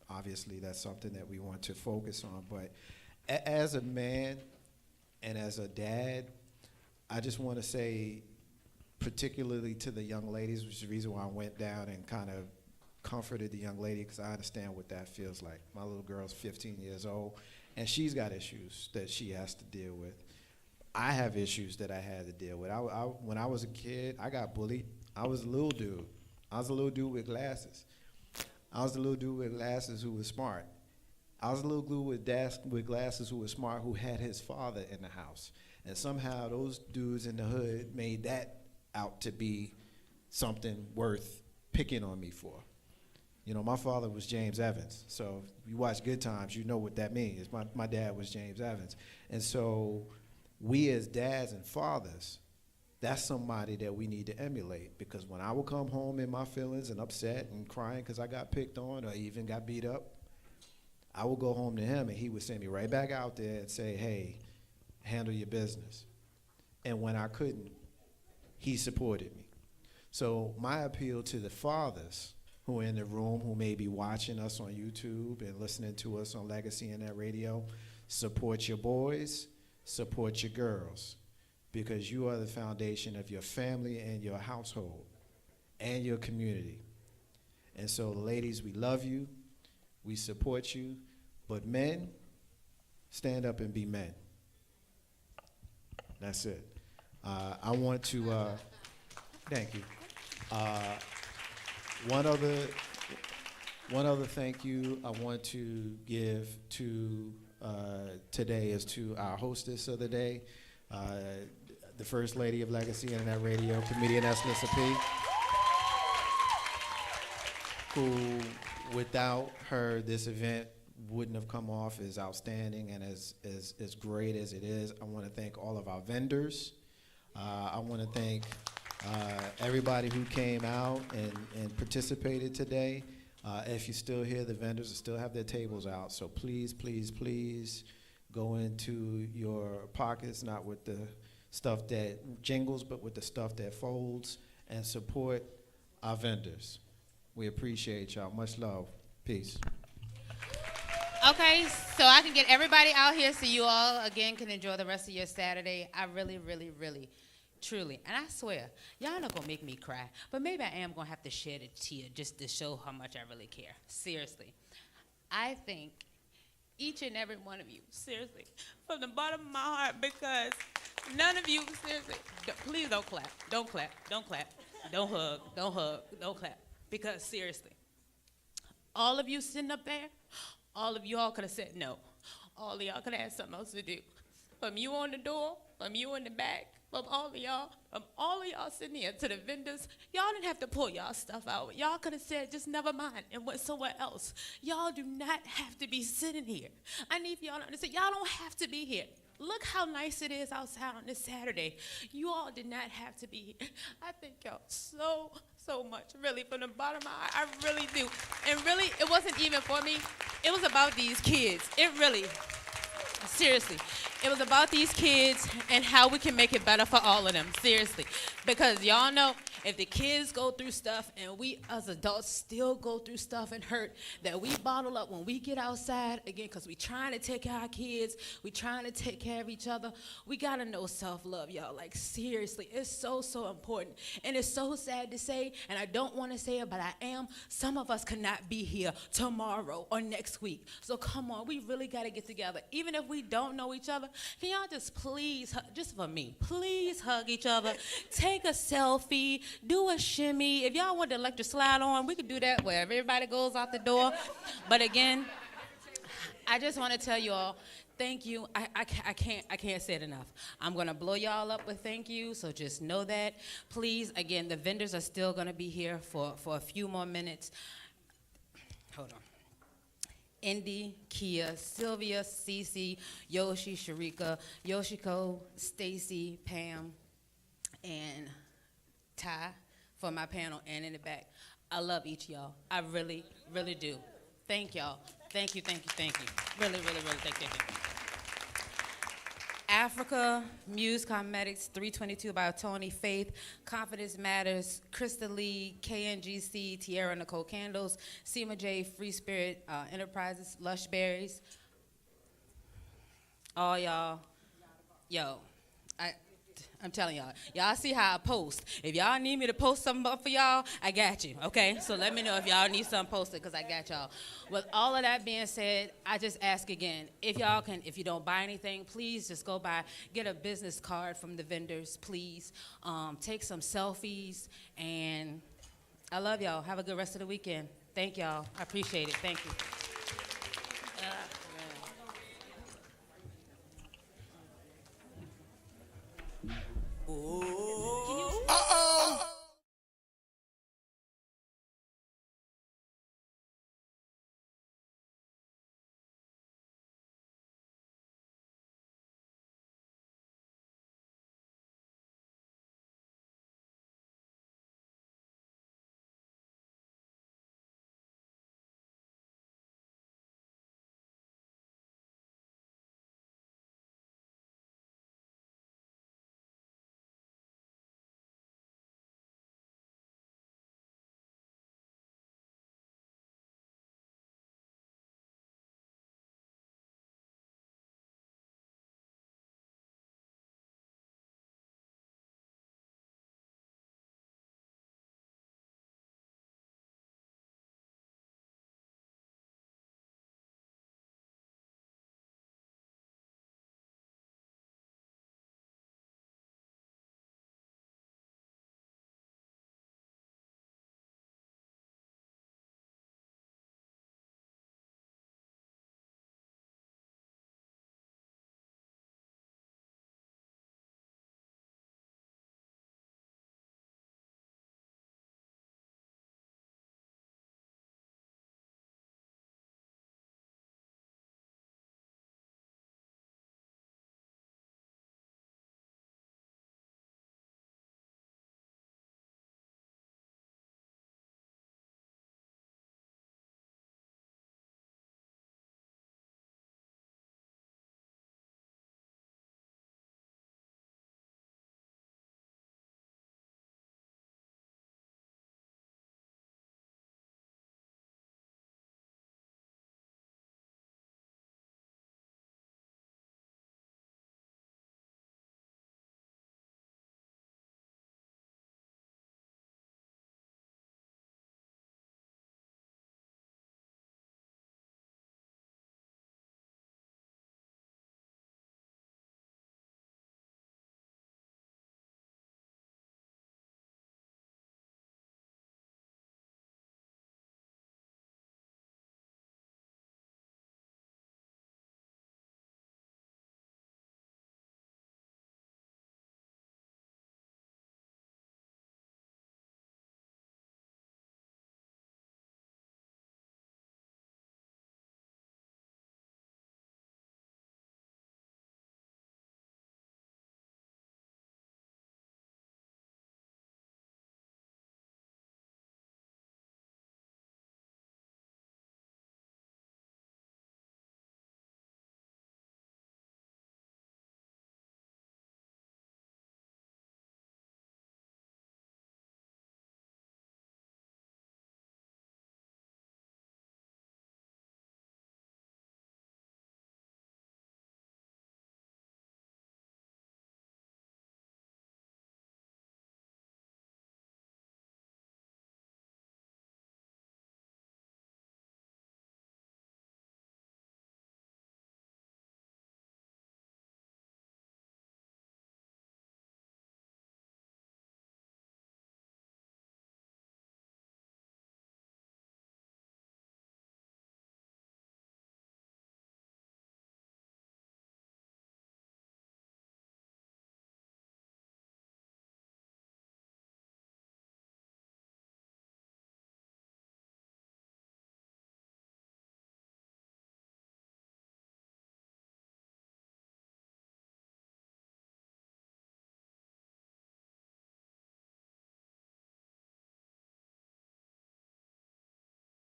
obviously that's something that we want to focus on. But as a man and as a dad, I just want to say, particularly to the young ladies, which is the reason why I went down and kind of comforted the young lady, because I understand what that feels like. My little girl's 15 years old, and she's got issues that she has to deal with. I have issues that I had to deal with. When I was a kid, I got bullied. I was a little dude. I was a little dude with glasses. I was a little dude with glasses who was smart. I was a little dude with glasses who was smart, who had his father in the house. And somehow those dudes in the hood made that out to be something worth picking on me for. You know, my father was James Evans. So if you watch Good Times, you know what that means. My dad was James Evans. And so we as dads and fathers, that's somebody that we need to emulate, because when I would come home in my feelings and upset and crying because I got picked on or even got beat up, I would go home to him and he would send me right back out there and say, hey, handle your business. And when I couldn't, he supported me. So my appeal to the fathers who are in the room, who may be watching us on YouTube and listening to us on Legacy Internet Radio, support your boys, support your girls, because you are the foundation of your family and your household and your community. And so, ladies, we love you, we support you, but men, stand up and be men. That's it. I want to, thank you. One other thank you I want to give to today is to our hostess of the day, the First Lady of Legacy Internet Radio, comedian Lissa P., who, without her, this event wouldn't have come off as outstanding and as great as it is. I want to thank all of our vendors. I want to thank everybody who came out and participated today. If you're still here, the vendors will still have their tables out. So please, please, please go into your pockets, not with the stuff that jingles, but with the stuff that folds, and support our vendors. We appreciate y'all. Much love. Peace. Okay, so I can get everybody out here so you all, again, can enjoy the rest of your Saturday. I really, really, really, truly, and I swear, y'all not going to make me cry, but maybe I am going to have to shed a tear just to show how much I really care. Seriously. I think each and every one of you, seriously, from the bottom of my heart, because none of you, seriously, please don't clap. Don't clap. Don't clap. Don't hug. Don't hug. Don't clap. Because seriously, all of you sitting up there, all of y'all could have said no. All of y'all could have had something else to do. From you on the door, from you in the back, from all of y'all sitting here to the vendors, y'all didn't have to pull y'all stuff out. Y'all could have said, just never mind, and went somewhere else. Y'all do not have to be sitting here. I need for y'all to understand, y'all don't have to be here. Look how nice it is outside on this Saturday. You all did not have to be here. I thank y'all so much, really, from the bottom of my heart. I really do. And really, it wasn't even for me. It was about these kids. It really, seriously, it was about these kids and how we can make it better for all of them, seriously. Because y'all know, if the kids go through stuff and we as adults still go through stuff and hurt, that we bottle up when we get outside, again, because we trying to take care of our kids, we trying to take care of each other, we got to know self-love, y'all. Like, seriously, it's so important. And it's so sad to say, and I don't want to say it, but I am, some of us cannot be here tomorrow or next week. So come on, we really got to get together. Even if we don't know each other, can y'all just please, just for me, please hug each other, take a selfie, do a shimmy. If y'all want the electric slide on, we could do that where everybody goes out the door. But again, I just want to tell you all, thank you. I can't say it enough. I'm going to blow y'all up with thank you, so just know that. Please, again, the vendors are still going to be here for a few more minutes. Hold on. Indy, Kia, Sylvia, Cece, Yoshi, Sharika, Yoshiko, Stacy, Pam, and Ty for my panel and in the back. I love each of y'all. I really, really do. Thank y'all. Thank you. Really, thank you. Africa, Muse Cosmetics, 322 by Tony, Faith, Confidence Matters, Krista Lee, KNGC, Tierra Nicole Candles, Seema J, Free Spirit Enterprises, Lush Berries. All y'all, yo, I'm telling y'all, y'all see how I post. If y'all need me to post something up for y'all, I got you, okay? So let me know if y'all need something posted, because I got y'all. With all of that being said, I just ask again, if y'all can, if you don't buy anything, please just go by, get a business card from the vendors, please. Take some selfies, and I love y'all. Have a good rest of the weekend. Thank y'all. I appreciate it. Thank you.